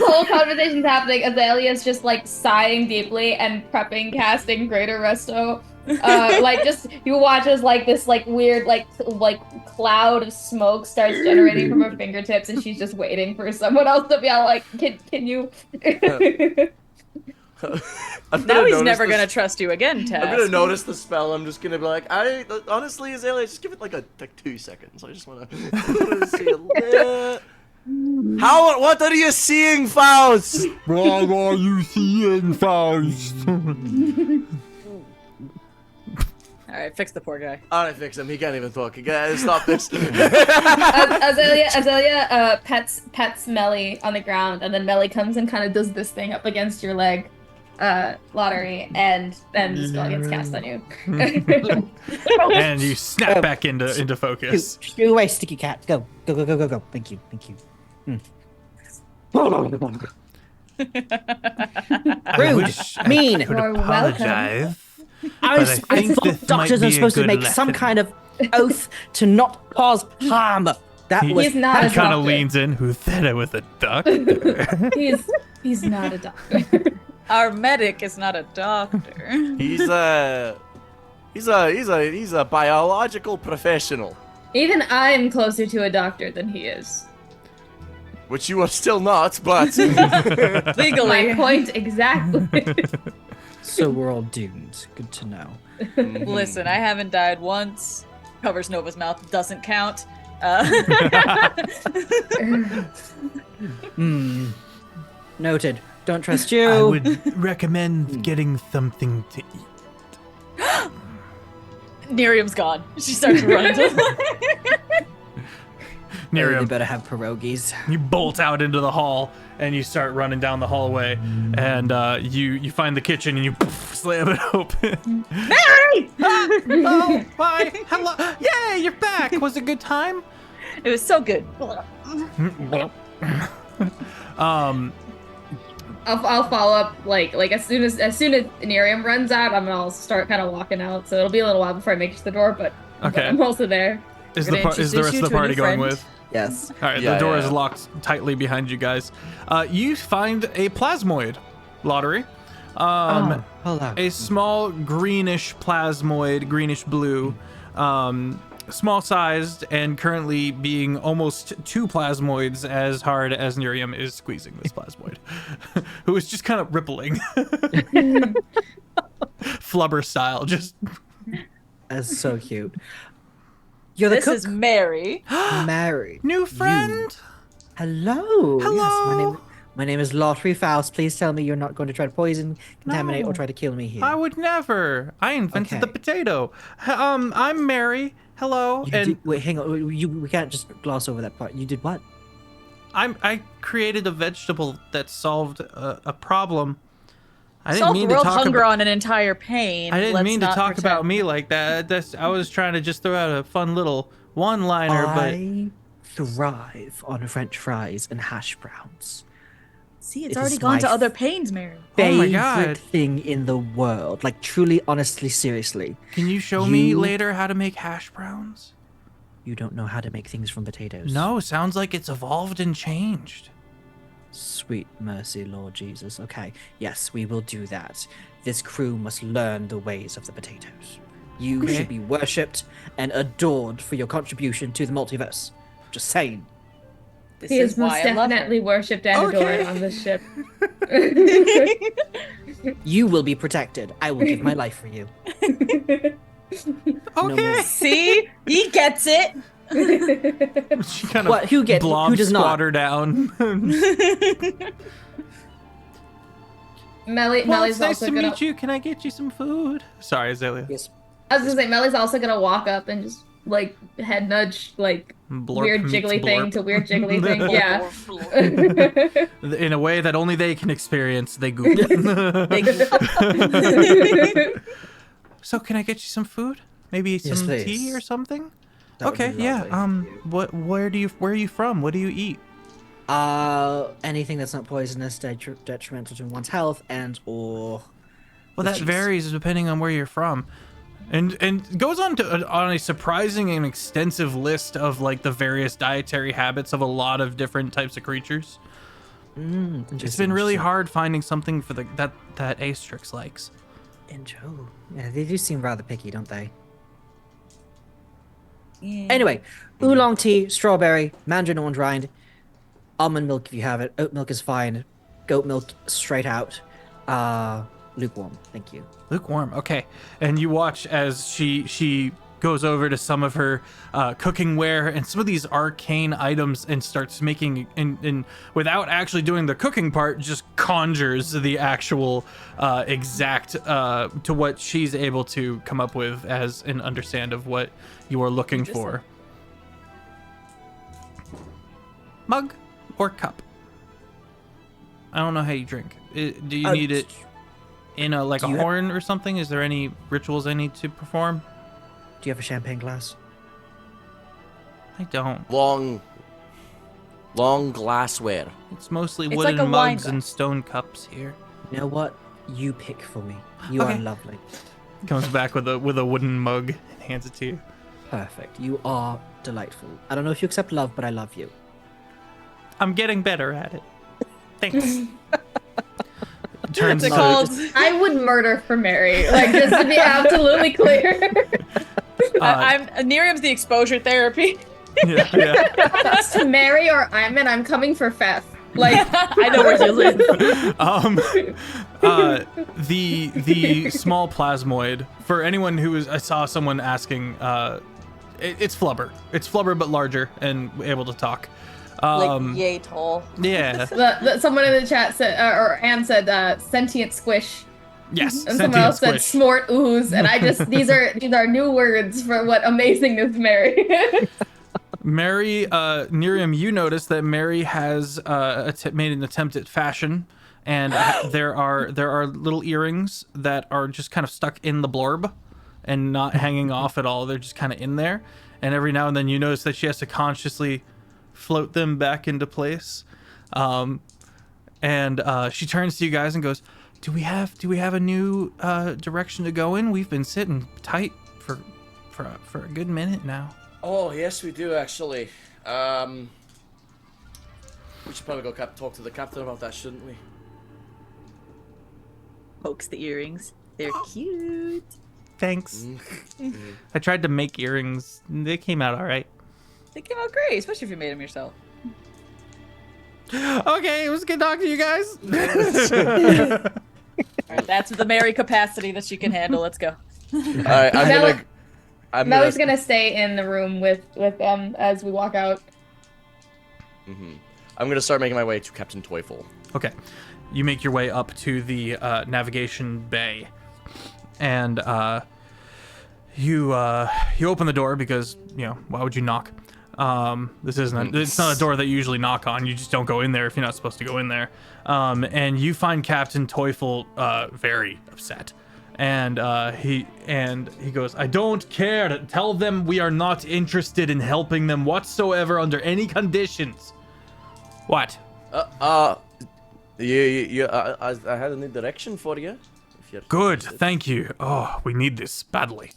Speaker 3: whole conversation's happening, Azalea's just like sighing deeply and prepping casting Greater Resto. Like just you watch as like this like weird like cloud of smoke starts generating from her fingertips, and she's just waiting for someone else to be all like, can you?
Speaker 2: Now he's never gonna trust you again, Tess.
Speaker 4: I'm gonna notice the spell. I'm just gonna be like, honestly, Azalea, just give it like 2 seconds. I just wanna see a little. What are you seeing, Faust?
Speaker 1: What are you seeing, Faust?
Speaker 2: Alright, fix the poor guy.
Speaker 4: Alright, fix him. He can't even talk. Stop this.
Speaker 3: Azalea pets Melly on the ground, and then Melly comes and kind of does this thing up against your leg, Lottery, and then the spell gets cast on you.
Speaker 1: And you snap back into focus.
Speaker 5: Go away, sticky cat. Go. Thank you.
Speaker 1: I
Speaker 5: Rude.
Speaker 1: wish I
Speaker 5: Mean.
Speaker 1: could
Speaker 3: You're
Speaker 1: apologize.
Speaker 5: I
Speaker 1: think
Speaker 5: thought
Speaker 1: this might
Speaker 5: doctors
Speaker 1: be
Speaker 5: are
Speaker 1: a
Speaker 5: supposed to
Speaker 1: good
Speaker 5: make some
Speaker 1: lesson.
Speaker 5: kind of oath to not cause harm. That
Speaker 1: He-
Speaker 5: was
Speaker 3: He's not a
Speaker 1: He kind of
Speaker 3: doctor.
Speaker 1: leans in. Who said I was a doctor?
Speaker 3: He's not a doctor.
Speaker 2: Our medic is not a doctor.
Speaker 4: He's a biological professional,
Speaker 3: Even I'm closer to a doctor than he is.
Speaker 4: which you are still not, but
Speaker 2: Legally.
Speaker 3: My point exactly.
Speaker 5: so we're all doomed. Good to know.
Speaker 2: Listen, I haven't died once. Covers Nova's mouth, doesn't count.
Speaker 5: Noted. Don't trust you.
Speaker 1: I would recommend getting something to eat.
Speaker 2: Miriam's gone. She starts running.
Speaker 5: They
Speaker 1: Miriam,
Speaker 5: better have pierogies.
Speaker 1: you bolt out into the hall and you start running down the hallway, and you find the kitchen and you slam it open.
Speaker 2: Mary!
Speaker 1: Oh, hi, hello, yay, you're back. Was it a good time?
Speaker 2: It was so good.
Speaker 3: I'll follow up like as soon as Nerium runs out, I'm gonna start kind of walking out. So it'll be a little while before I make it to the door, but
Speaker 1: Okay.
Speaker 3: I'm also there.
Speaker 1: Is
Speaker 2: We're
Speaker 1: the
Speaker 2: gonna
Speaker 1: rest of
Speaker 2: introduce
Speaker 1: the
Speaker 2: you to a
Speaker 1: party
Speaker 2: new
Speaker 1: going
Speaker 2: friend.
Speaker 1: with?
Speaker 5: Yes.
Speaker 1: All right,
Speaker 4: Yeah,
Speaker 1: the door
Speaker 4: yeah.
Speaker 1: is locked tightly behind you guys. You find a plasmoid, Lottery.
Speaker 5: Hello.
Speaker 1: A small greenish plasmoid, greenish blue, small sized, and currently being almost 2 plasmoids as hard as Nerium is squeezing this plasmoid, who is just kind of rippling, flubber style. Just
Speaker 5: That's so cute. You're the
Speaker 2: This
Speaker 5: cook,
Speaker 2: is Mary.
Speaker 5: Mary.
Speaker 1: new friend.
Speaker 5: Hello.
Speaker 1: Hello.
Speaker 5: Yes, my name is Lottery Faust. Please tell me you're not going to try to poison, contaminate,
Speaker 1: No.
Speaker 5: or try to kill me here.
Speaker 1: I would never. I invented the
Speaker 5: Okay.
Speaker 1: potato. I'm Mary. Hello.
Speaker 5: Wait, hang on. We can't just gloss over that part. You did what?
Speaker 1: I created a vegetable that solved a problem. I didn't
Speaker 2: Solved
Speaker 1: mean to
Speaker 2: world
Speaker 1: talk
Speaker 2: hunger
Speaker 1: about.
Speaker 2: on an entire pain.
Speaker 1: I didn't
Speaker 2: Let's
Speaker 1: mean to
Speaker 2: not
Speaker 1: talk
Speaker 2: pretend.
Speaker 1: about me like that. I was trying to just throw out a fun little one-liner, but
Speaker 5: I thrive on French fries and hash browns.
Speaker 2: See, it's
Speaker 5: It
Speaker 2: already
Speaker 5: is
Speaker 2: gone to
Speaker 5: my
Speaker 2: other pains, Mary.
Speaker 1: Oh my
Speaker 5: Favorite
Speaker 1: God.
Speaker 5: thing in the world. Like truly, honestly, seriously.
Speaker 1: can you show me
Speaker 5: You-
Speaker 1: later how to make hash browns?
Speaker 5: You don't know how to make things from potatoes.
Speaker 1: No, sounds like it's evolved and changed.
Speaker 5: Sweet mercy, Lord Jesus. Okay, yes, we will do that. This crew must learn the ways of the potatoes. You
Speaker 1: Okay.
Speaker 5: should be worshipped and adored for your contribution to the multiverse. Just saying.
Speaker 2: This
Speaker 3: He is most
Speaker 2: why I love her.
Speaker 3: definitely worshipped and
Speaker 1: Okay.
Speaker 3: adored on this ship.
Speaker 5: You will be protected. I will give my life for you. No
Speaker 1: Okay.
Speaker 5: more.
Speaker 2: See, he gets it.
Speaker 1: She kind of
Speaker 5: What? Who gets?
Speaker 1: blob
Speaker 5: Who does not?
Speaker 1: squat her down.
Speaker 3: Melly's
Speaker 1: Well, it's nice
Speaker 3: also
Speaker 1: to
Speaker 3: gonna.
Speaker 1: meet you. Can I get you some food? Sorry, Azalea.
Speaker 5: Yes.
Speaker 3: I was gonna say Melly's also gonna walk up and just like head nudge like
Speaker 1: Blorp
Speaker 3: weird
Speaker 1: meets
Speaker 3: jiggly thing
Speaker 1: blorp.
Speaker 3: to weird jiggly thing. Yeah.
Speaker 1: In a way that only they can experience, they goop. So, can I get you some food? Maybe
Speaker 5: Yes,
Speaker 1: some
Speaker 5: please.
Speaker 1: tea or something?
Speaker 5: That would
Speaker 1: Okay,
Speaker 5: be
Speaker 1: yeah.
Speaker 5: lovely.
Speaker 1: Where are you from? What do you eat?
Speaker 5: Anything that's not poisonous, detrimental to one's health, and or.
Speaker 1: Well,
Speaker 5: with
Speaker 1: that
Speaker 5: cheese.
Speaker 1: varies depending on where you're from, and goes on to on a surprising and extensive list of like the various dietary habits of a lot of different types of creatures. It's been really hard finding something for that Astrix likes.
Speaker 5: Oh, yeah, they do seem rather picky, don't they?
Speaker 2: Yeah.
Speaker 5: Anyway, oolong tea, strawberry, mandarin orange rind, almond milk if you have it. Oat milk is fine. Goat milk straight out. Lukewarm, thank you.
Speaker 1: Lukewarm, okay. And you watch as she goes over to some of her cooking ware and some of these arcane items and starts making, and without actually doing the cooking part, just conjures the actual exact to what she's able to come up with as an understand of what you are looking for. Mug or cup? I don't know how you drink. Do you need it in a like a
Speaker 5: do you
Speaker 1: horn or something? Is there any rituals I need to perform?
Speaker 5: Do you have a champagne glass?
Speaker 1: I don't.
Speaker 4: Long glassware.
Speaker 1: It's mostly
Speaker 2: It's
Speaker 1: wooden
Speaker 2: like a wine
Speaker 1: mugs and
Speaker 2: glass.
Speaker 1: stone cups here.
Speaker 5: You know what? You pick for me. You
Speaker 1: Okay.
Speaker 5: are lovely.
Speaker 1: Comes back with a wooden mug and hands it to you.
Speaker 5: Perfect. You are delightful. I don't know if you accept love, but I love you.
Speaker 1: I'm getting better at it. Thanks. Turns
Speaker 2: What's it
Speaker 1: to-
Speaker 2: called?
Speaker 3: I would murder for Mary, like just to be absolutely clear.
Speaker 2: I'm Nerium's the exposure therapy.
Speaker 1: Yeah, yeah.
Speaker 3: It's to Mary or I'm coming for Feff. Like
Speaker 2: I know where you live.
Speaker 1: The small plasmoid, for anyone who is, I saw someone asking, it's Flubber. It's Flubber but larger and able to talk.
Speaker 2: Like yay tall.
Speaker 1: Yeah.
Speaker 3: someone in the chat said, or Anne said, sentient squish,
Speaker 1: Yes.
Speaker 3: and someone else said
Speaker 1: squish.
Speaker 3: smort ooze, and I just these are new words for what amazingness Mary.
Speaker 1: Mary, Nerium, you notice that Mary has made an attempt at fashion, and there are little earrings that are just kind of stuck in the blorb and not hanging off at all. They're just kind of in there, and every now and then you notice that she has to consciously float them back into place. And she turns to you guys and goes, "Do we have a new direction to go in? We've been sitting tight for a good minute now."
Speaker 4: Oh, yes, we do, actually. We should probably go talk to the captain about that, shouldn't we?
Speaker 2: Pokes the earrings. They're cute.
Speaker 1: Thanks. I tried to make earrings. They came out all right.
Speaker 2: They came out great, especially if you made them yourself.
Speaker 1: Okay, it was good talking to you guys.
Speaker 2: All right, that's the Mary capacity that she can handle. Let's go.
Speaker 4: All right,
Speaker 3: Melly's gonna stay in the room with them as we walk out.
Speaker 4: I'm gonna start making my way to Captain Teufel.
Speaker 1: Okay, you make your way up to the navigation bay, and you open the door because why would you knock? It's not a door that you usually knock on. You just don't go in there if you're not supposed to go in there. And you find Captain Teufel very upset. And he goes, "I don't care. Tell them we are not interested in helping them whatsoever under any conditions." What?
Speaker 4: I had a new direction for you. If you're
Speaker 1: Good,
Speaker 4: interested.
Speaker 1: thank you. Oh, we need this badly.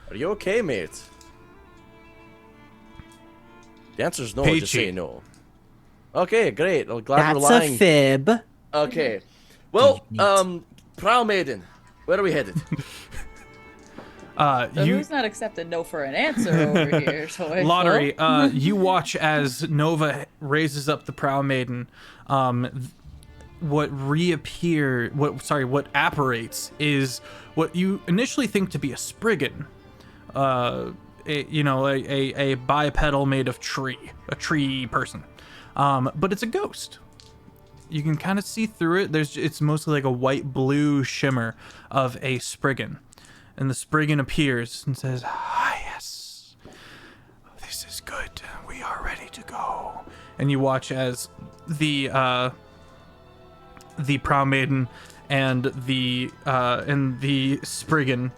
Speaker 4: Are you okay, mate? The answer is no. Just
Speaker 1: Peachy.
Speaker 4: say no. Okay, great. I'm glad we're
Speaker 5: That's
Speaker 4: lying.
Speaker 5: a fib.
Speaker 4: Okay. Well,
Speaker 5: Neat.
Speaker 4: Prow Maiden, where are we headed?
Speaker 2: So
Speaker 1: You
Speaker 2: who's not accepting no for an answer over here, Toy?
Speaker 1: Lottery, you watch as Nova raises up the Prow Maiden. What apparates is what you initially think to be a Spriggan. A bipedal made of a tree person. But it's a ghost. You can kind of see through it. It's mostly like a white-blue shimmer of a Spriggan. And the Spriggan appears and says, "Ah, yes. This is good. We are ready to go." And you watch as the Prow Maiden and the Spriggan,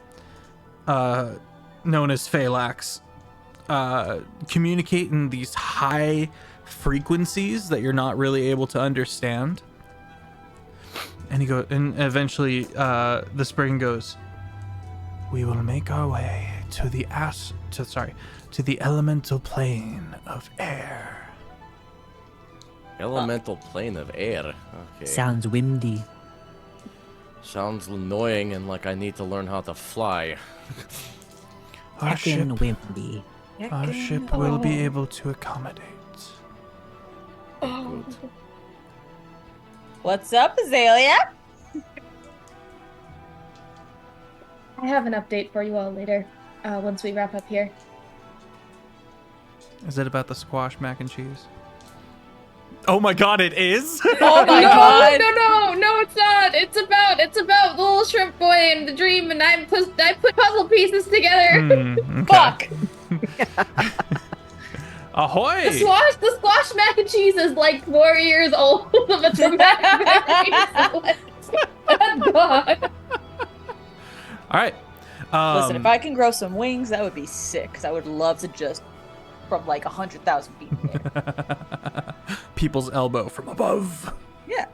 Speaker 1: known as Phaelax, communicate in these high frequencies that you're not really able to understand. And eventually the Spriggan goes, "We will make our way to the elemental plane of air."
Speaker 4: Elemental plane of air. Okay.
Speaker 5: Sounds windy.
Speaker 4: Sounds annoying and like I need to learn how to fly.
Speaker 1: Our
Speaker 5: Heckin'
Speaker 1: ship,
Speaker 5: windy.
Speaker 1: our ship will be able to accommodate.
Speaker 3: Oh.
Speaker 2: What's up, Azalea?
Speaker 3: I have an update for you all later, once we wrap up here.
Speaker 1: Is it about the squash mac and cheese? Oh my god, it is?
Speaker 2: Oh my god!
Speaker 3: No, it's not. It's about the little shrimp boy and the dream, and I put puzzle pieces together.
Speaker 2: Fuck!
Speaker 1: Ahoy!
Speaker 3: The squash mac and cheese is like 4 years old, but the mac and cheese. God.
Speaker 1: All right.
Speaker 2: Listen, if I can grow some wings, that would be sick. Cause I would love to just from like 100,000 feet in the air.
Speaker 1: People's elbow from above.
Speaker 2: Yeah.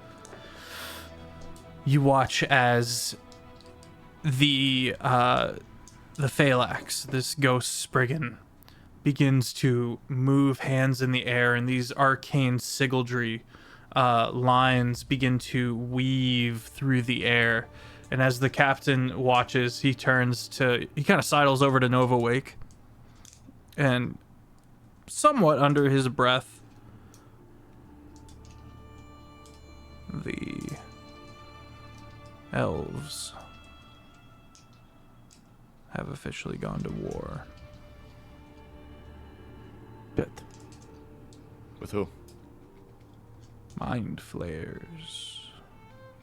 Speaker 1: You watch as the Phaelax, this ghost Spriggan, begins to move hands in the air, and these arcane sigildry lines begin to weave through the air. And as the captain watches, he kind of sidles over to Nova Wake, and somewhat under his breath, the elves have officially gone to war.
Speaker 4: Bit. With who?
Speaker 1: Mind flayers.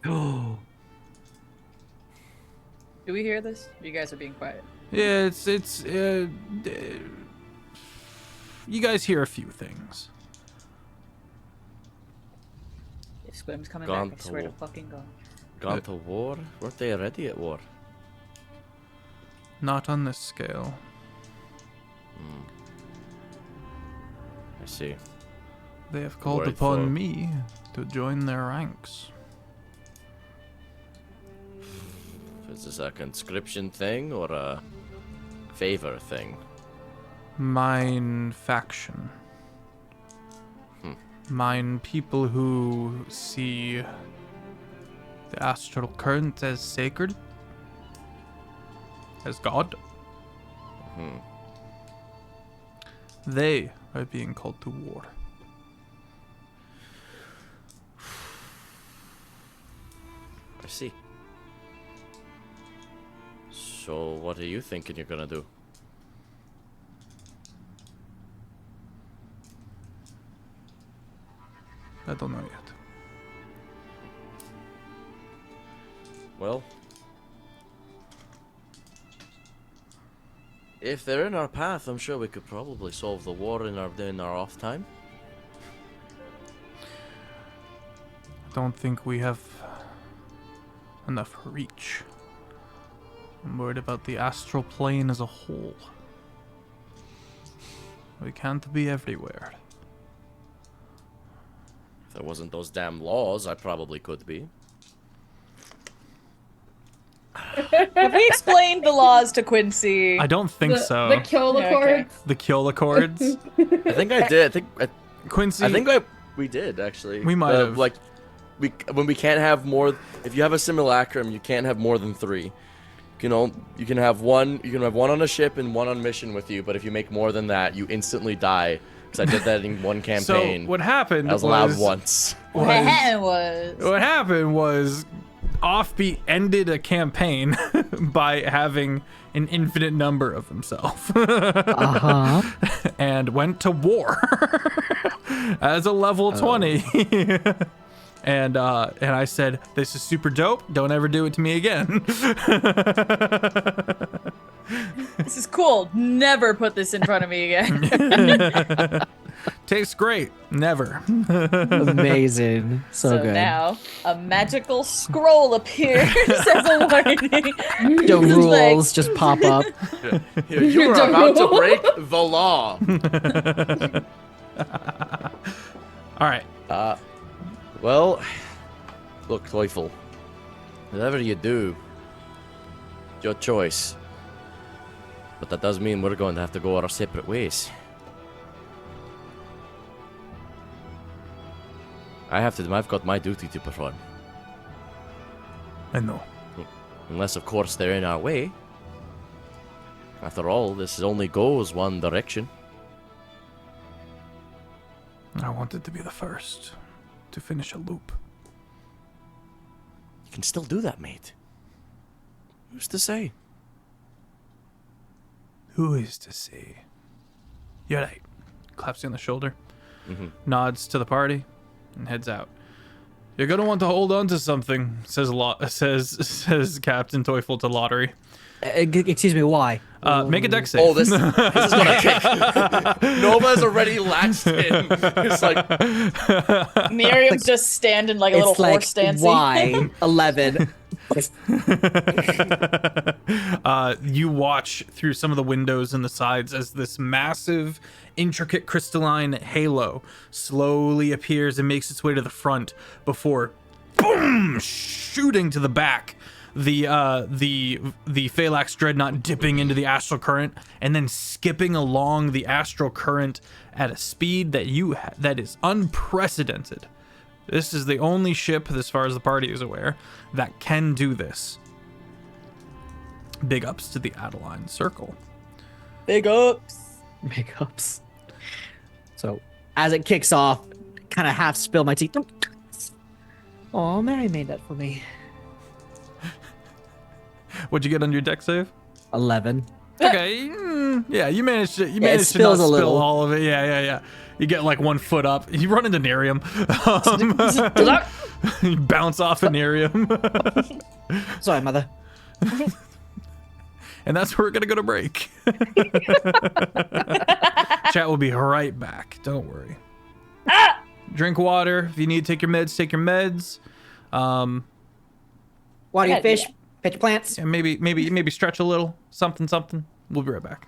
Speaker 5: Oh.
Speaker 2: Do we hear this? You guys are being quiet.
Speaker 1: Yeah, it's you guys hear a few things.
Speaker 2: If Squim's coming
Speaker 4: Gone
Speaker 2: back, I
Speaker 4: to
Speaker 2: swear to
Speaker 4: war.
Speaker 2: fucking God.
Speaker 4: Gone to war? Weren't they already at war?
Speaker 1: Not on this scale.
Speaker 4: I see.
Speaker 1: They have called
Speaker 4: Worried
Speaker 1: upon
Speaker 4: for-
Speaker 1: me to join their ranks.
Speaker 4: Is this a conscription thing or a favor thing?
Speaker 1: Mine faction. Mine people who see the astral current as sacred, as God. They are being called to war.
Speaker 4: I see. So, what are you thinking you're gonna do?
Speaker 1: I don't know yet.
Speaker 4: Well, if they're in our path, I'm sure we could probably solve the war in our off time.
Speaker 1: I don't think we have enough reach. I'm worried about the astral plane as a whole. We can't be everywhere.
Speaker 4: If there wasn't those damn laws, I probably could be.
Speaker 2: Have we explained the laws to Quincy?
Speaker 1: I don't think so.
Speaker 3: The Kyola
Speaker 2: Yeah, okay.
Speaker 3: chords.
Speaker 1: The Kyola chords.
Speaker 4: I think I did.
Speaker 1: Quincy.
Speaker 4: We did actually.
Speaker 1: We might have.
Speaker 4: When we can't have more. If you have a simulacrum, you can't have more than 3. you can have one on a ship and one on mission with you, but if you make more than that, you instantly die. Because I did that in one campaign.
Speaker 1: So what happened
Speaker 4: I was allowed once.
Speaker 2: What
Speaker 1: happened was Offbeat ended a campaign by having an infinite number of himself. And went to war as a level 20. And I said, this is super dope. Don't ever do it to me again.
Speaker 2: This is cool. Never put this in front of me again.
Speaker 1: Tastes great. Never.
Speaker 5: Amazing. So good.
Speaker 2: Now a magical scroll appears as a warning.
Speaker 5: The rules just pop up.
Speaker 4: You are about to break the law.
Speaker 1: All right.
Speaker 4: Well, look, Teufel. Whatever you do, your choice. But that does mean we're going to have to go our separate ways. I've got my duty to perform.
Speaker 1: I know.
Speaker 4: Unless, of course, they're in our way. After all, this only goes one direction.
Speaker 1: I wanted to be the first to finish a loop.
Speaker 4: You can still do that, mate. Who's to say?
Speaker 1: Who is to say? You're right. Claps you on the shoulder, nods to the party, and heads out. You're gonna want to hold on to something, says Captain Teufel to Lottery.
Speaker 5: Excuse me, why?
Speaker 1: Make a deck save.
Speaker 4: Oh, this is gonna kick. Nova's already latched in. It's like
Speaker 2: Miriam's just standing like a little horse dancing.
Speaker 5: Why? 11.
Speaker 1: You watch through some of the windows and the sides as this massive, intricate crystalline halo slowly appears and makes its way to the front before, boom, shooting to the back. The Phalanx Dreadnought dipping into the astral current and then skipping along the astral current at a speed that is unprecedented. This is the only ship, as far as the party is aware, that can do this. Big ups to the Adeline Circle.
Speaker 2: Big ups.
Speaker 5: Big ups. So, as it kicks off, kind of half spill my tea. Oh, Mary made that for me.
Speaker 1: What'd you get on your deck save?
Speaker 5: 11.
Speaker 1: Okay, yeah, you managed to not
Speaker 5: spills a
Speaker 1: spill
Speaker 5: little.
Speaker 1: all of it. Yeah. You get like 1 foot up. You run into Nerium. You bounce off of Nerium.
Speaker 5: Sorry, mother.
Speaker 1: And that's where we're gonna go to break. Chat will be right back. Don't worry. Drink water. If you need to take your meds, take your meds.
Speaker 5: Water your fish,
Speaker 2: Yeah.
Speaker 5: pet your plants.
Speaker 1: And maybe stretch a little. Something. We'll be right back.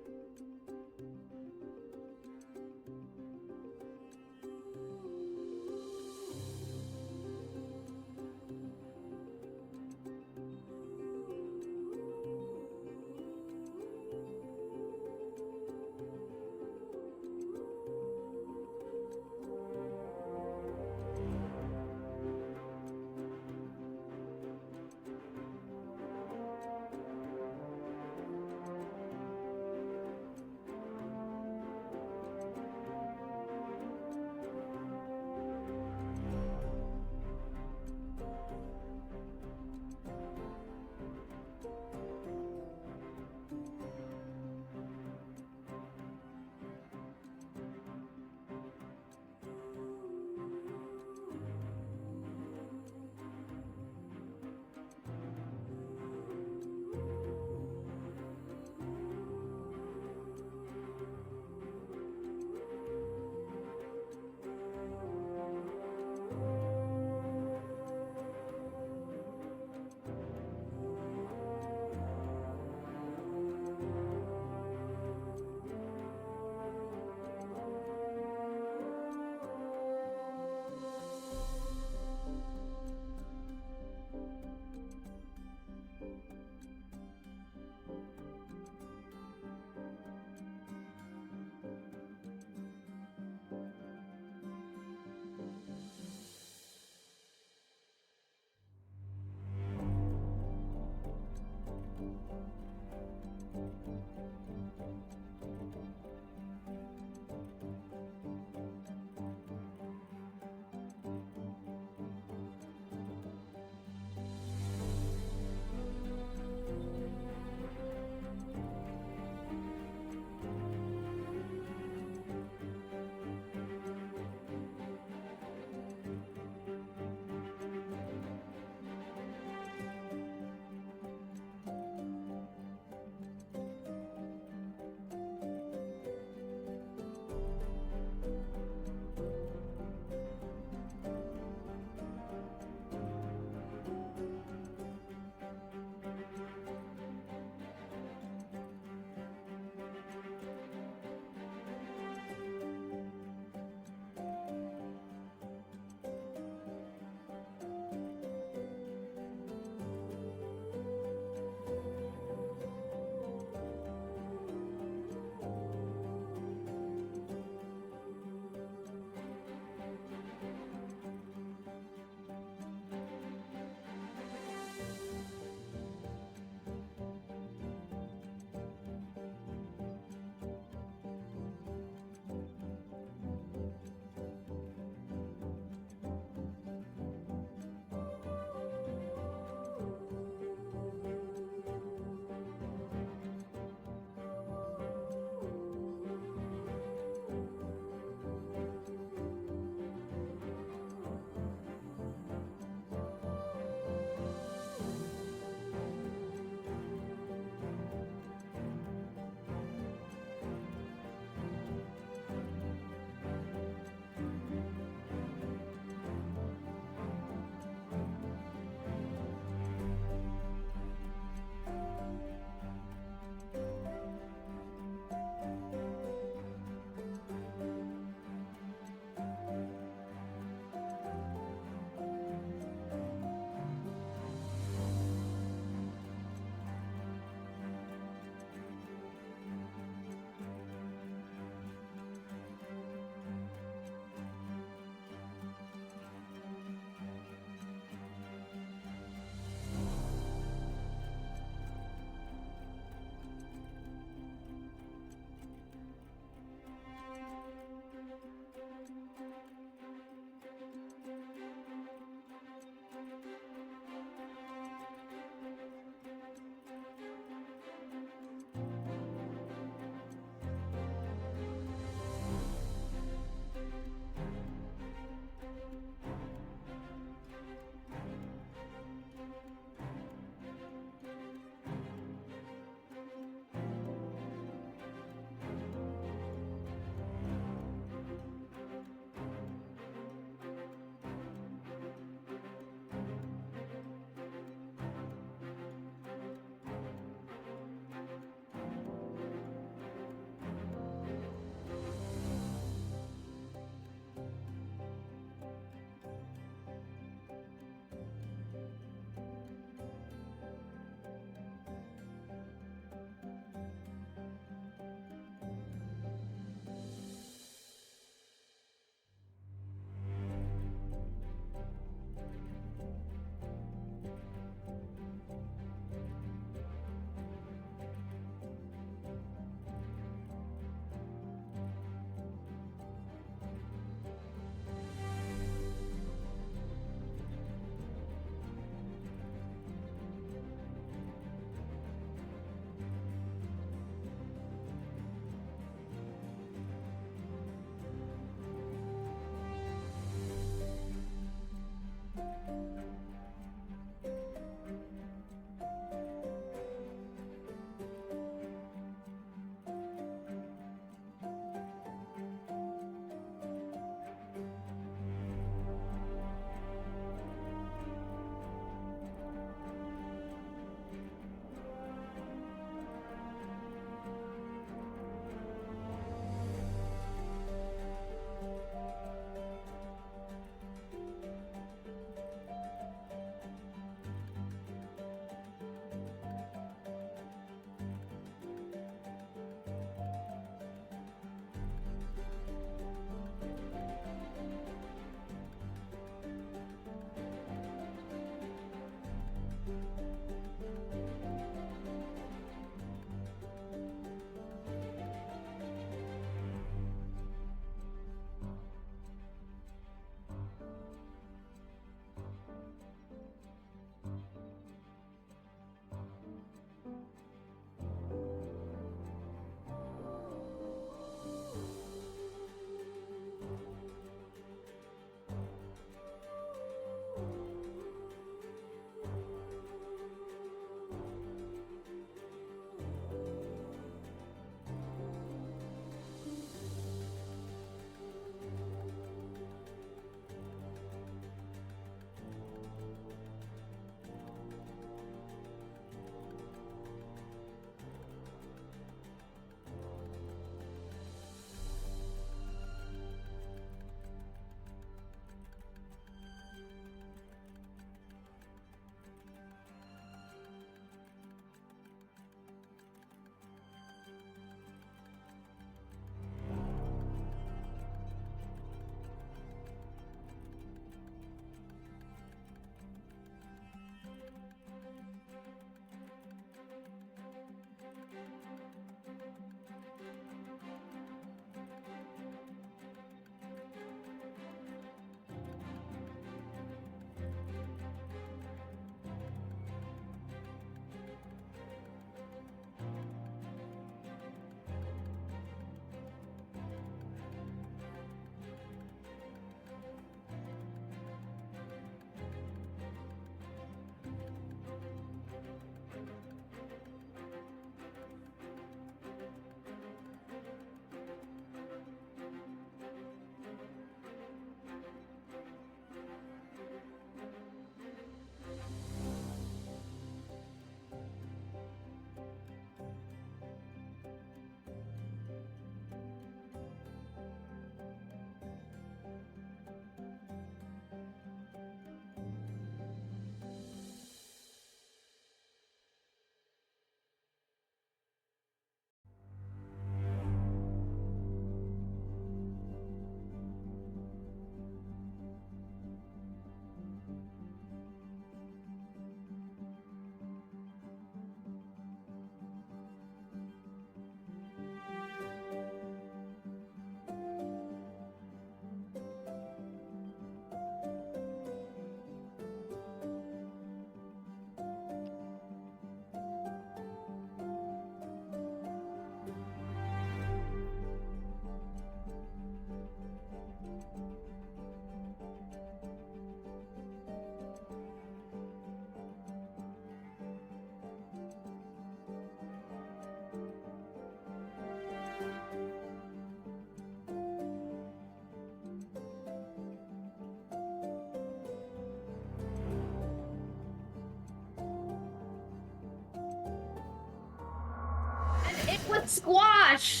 Speaker 3: Squash.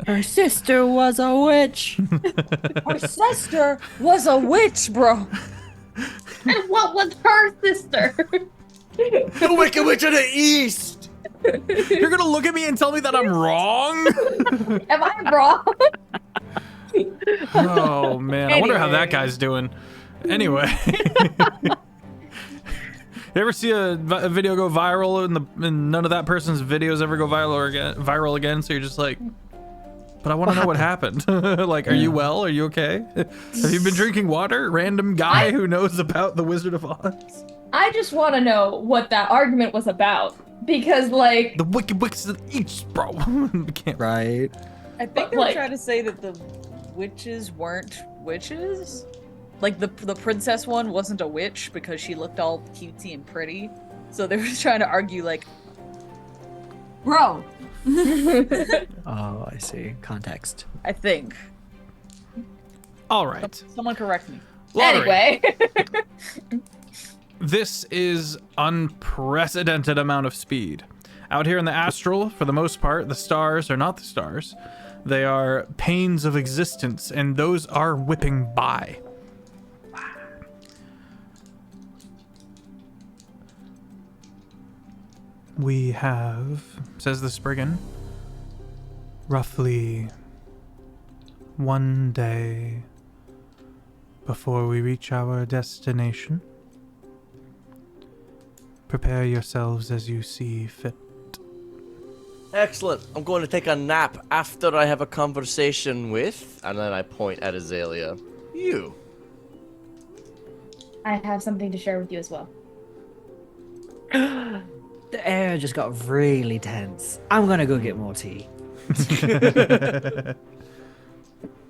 Speaker 5: Her sister was a witch.
Speaker 2: Her sister was a witch, bro.
Speaker 3: And what was her sister?
Speaker 4: The Wicked Witch of the East!
Speaker 1: You're gonna look at me and tell me that I'm wrong?
Speaker 3: Am I wrong?
Speaker 1: Oh man, I wonder how that
Speaker 2: Anyway.
Speaker 1: guy's doing. Anyway. You ever see a video go viral and none of that person's videos ever go viral again? So you're just like, but I want to know what happened. Like, are you well? Are you okay? Have you been drinking water? Random guy who knows about the Wizard of Oz.
Speaker 3: I just want to know what that argument was about. Because, like,
Speaker 1: The Wicked Witch of the East, bro. Can't.
Speaker 5: Right.
Speaker 2: I think
Speaker 3: But,
Speaker 2: they were
Speaker 3: like-
Speaker 2: trying to say that the witches weren't witches. Like the princess one wasn't a witch because she looked all cutesy and pretty. So they were just trying to argue like, bro,
Speaker 5: Oh, I see. Context.
Speaker 2: I think.
Speaker 1: All right.
Speaker 2: Someone correct me.
Speaker 1: Lottery.
Speaker 3: anyway.
Speaker 1: This is unprecedented amount of speed. Out here in the astral, for the most part, the stars are not the stars. They are panes of existence, and those are whipping by. We have, says the Spriggan, roughly one day before we reach our destination. Prepare yourselves as you see fit.
Speaker 4: Excellent. I'm going to take a nap after I have a conversation with, and then I point at Azalea. You.
Speaker 3: I have something to share with you as well.
Speaker 5: The air just got really tense. I'm gonna go get more tea.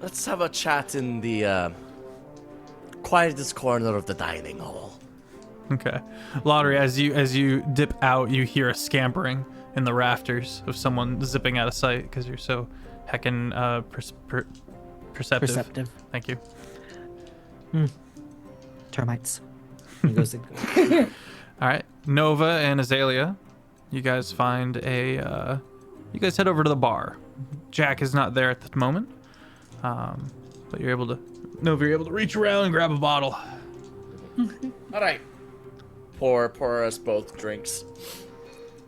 Speaker 4: Let's have a chat in the quietest corner of the dining hall.
Speaker 1: Okay. Lottery, as you dip out, you hear a scampering in the rafters of someone zipping out of sight because you're so heckin' perceptive.
Speaker 5: Perceptive.
Speaker 1: Thank you.
Speaker 5: Termites. He goes to-
Speaker 1: All right, Nova and Azalea, you guys find a. You guys head over to the bar. Jack is not there at the moment, but you're able to. Nova, you're able to reach around and grab a bottle.
Speaker 4: All right. Pour us both drinks.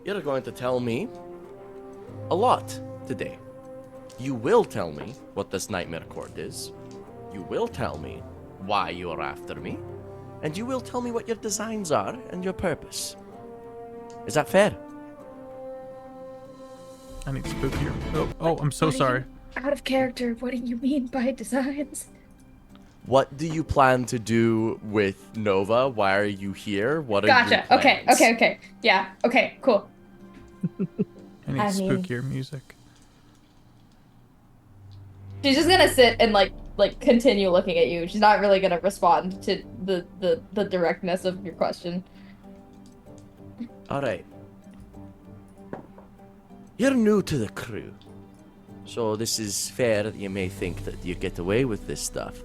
Speaker 4: You're going to tell me a lot today. You will tell me what this Nightmare Court is. You will tell me why you are after me. And you will tell me what your designs are and your purpose. Is that fair?
Speaker 1: I need spookier. Oh, I'm so sorry.
Speaker 3: Out of character, what do you mean by designs?
Speaker 4: What do you plan to do with Nova? Why are you here? What are
Speaker 3: Gotcha.
Speaker 4: your
Speaker 3: Okay,
Speaker 4: plans?
Speaker 3: okay. Yeah, okay, cool.
Speaker 1: I need
Speaker 3: I mean-
Speaker 1: spookier music.
Speaker 3: She's just gonna sit and like continue looking at you. She's not really gonna respond to the directness of your question.
Speaker 4: All right. You're new to the crew, so this is fair that you may think that you get away with this stuff.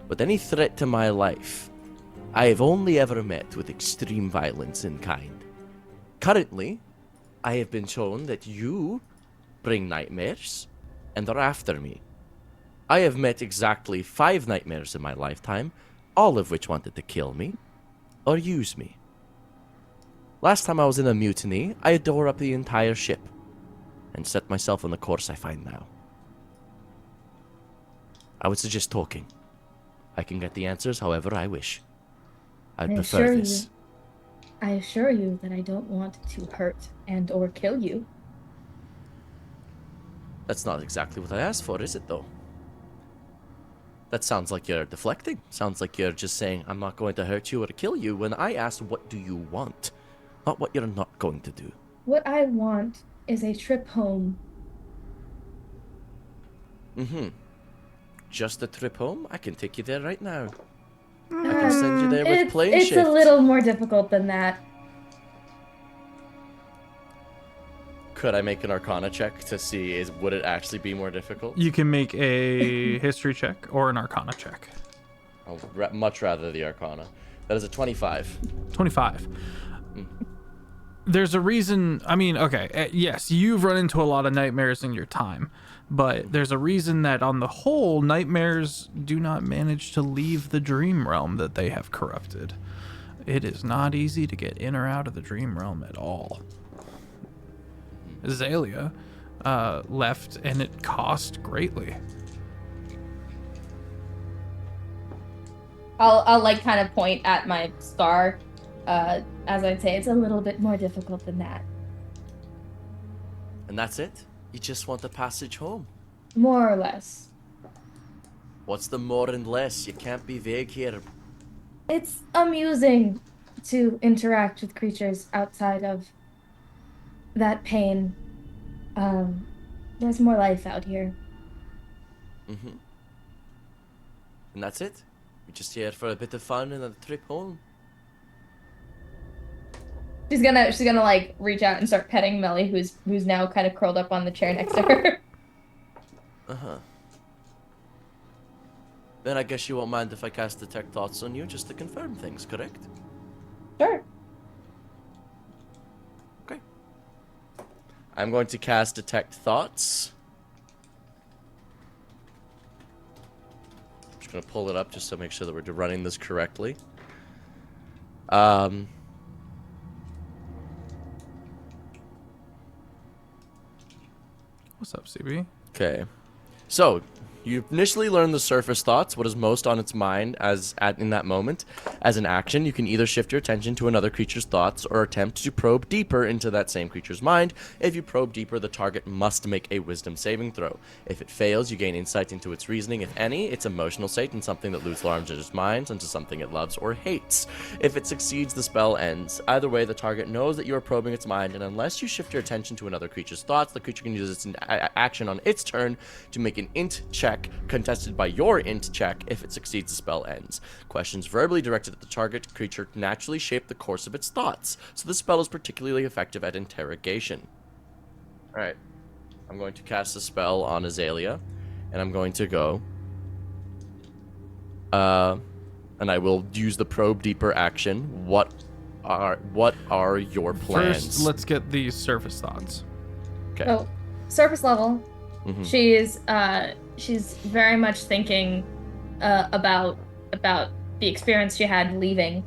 Speaker 4: But any threat to my life, I have only ever met with extreme violence in kind. Currently, I have been shown that you bring nightmares and are after me. I have met exactly 5 nightmares in my lifetime, all of which wanted to kill me or use me. Last time I was in a mutiny, I tore up the entire ship and set myself on the course I find now. I would suggest talking. I can get the answers however I wish. I'd
Speaker 3: I
Speaker 4: prefer
Speaker 3: assure
Speaker 4: this.
Speaker 3: you. I assure you that I don't want to hurt and or kill you.
Speaker 4: That's not exactly what I asked for, is it though? That sounds like you're deflecting. Sounds like you're just saying, I'm not going to hurt you or kill you, when I asked, what do you want? Not what you're not going to do.
Speaker 3: What I want is a trip home.
Speaker 4: Mm-hmm. Just a trip home? I can take you there right now. I can send you there with plane
Speaker 3: It's
Speaker 4: shift.
Speaker 3: a little more difficult than that.
Speaker 4: Could I make an Arcana check to see would it actually be more difficult?
Speaker 1: You can make a history check or an Arcana check.
Speaker 4: I'd much rather the Arcana. That is a 25.
Speaker 1: 25. there's a reason. I mean, okay, yes, you've run into a lot of nightmares in your time, but there's a reason that on the whole, nightmares do not manage to leave the dream realm that they have corrupted. It is not easy to get in or out of the dream realm at all. Azalea left, and it cost greatly.
Speaker 3: I'll like kind of point at my scar, as I'd say it's a little bit more difficult than that.
Speaker 4: And that's it? You just want the passage home?
Speaker 3: More or less.
Speaker 4: What's the more and less? You can't be vague here.
Speaker 3: It's amusing to interact with creatures outside of that pain. There's more life out here.
Speaker 4: Mm-hmm. And that's it? You're just here for a bit of fun and a trip home?
Speaker 3: She's gonna like reach out and start petting Melly, who's now kind of curled up on the chair next to her.
Speaker 4: Uh-huh. Then I guess you won't mind if I cast Detect Thoughts on you just to confirm things, correct?
Speaker 3: Sure.
Speaker 4: Okay. I'm going to cast Detect Thoughts. I'm just going to pull it up just to make sure that we're running this correctly.
Speaker 1: What's up, CB?
Speaker 4: Okay. So, you initially learn the surface thoughts, what is most on its mind in that moment. As an action, you can either shift your attention to another creature's thoughts or attempt to probe deeper into that same creature's mind. If you probe deeper, the target must make a wisdom saving throw. If it fails, you gain insight into its reasoning, if any, its emotional state, and something that lures alarms in its mind into something it loves or hates. If it succeeds, the spell ends. Either way, the target knows that you are probing its mind, and unless you shift your attention to another creature's thoughts, the creature can use its action on its turn to make an int check contested by your int check. If it succeeds, the spell ends. Questions verbally directed at the target creature naturally shape the course of its thoughts, so the spell is particularly effective at interrogation. Alright. I'm going to cast a spell on Azalea, and I'm going to go. And I will use the probe deeper action. What are your plans?
Speaker 1: First, let's get these surface thoughts.
Speaker 4: Okay.
Speaker 3: So, surface level.
Speaker 4: Mhm.
Speaker 3: She's very much thinking about the experience she had leaving,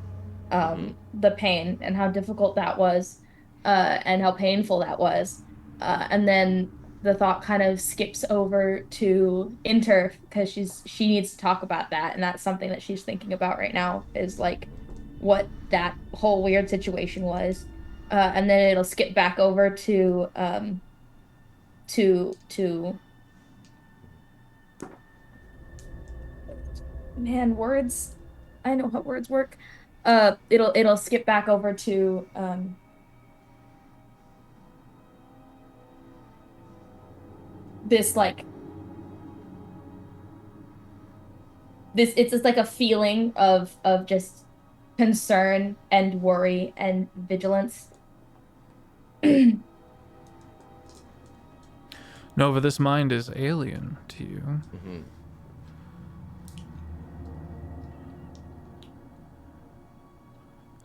Speaker 3: the pain and how difficult that was, and how painful that was, and then the thought kind of skips over to Inter because she needs to talk about that, and that's something that she's thinking about right now is like what that whole weird situation was, and then it'll skip back over to man, words. I know how words work. It'll skip back over to this like this. It's just like a feeling of just concern and worry and vigilance.
Speaker 1: Nova, this mind is alien to you.
Speaker 4: Mhm.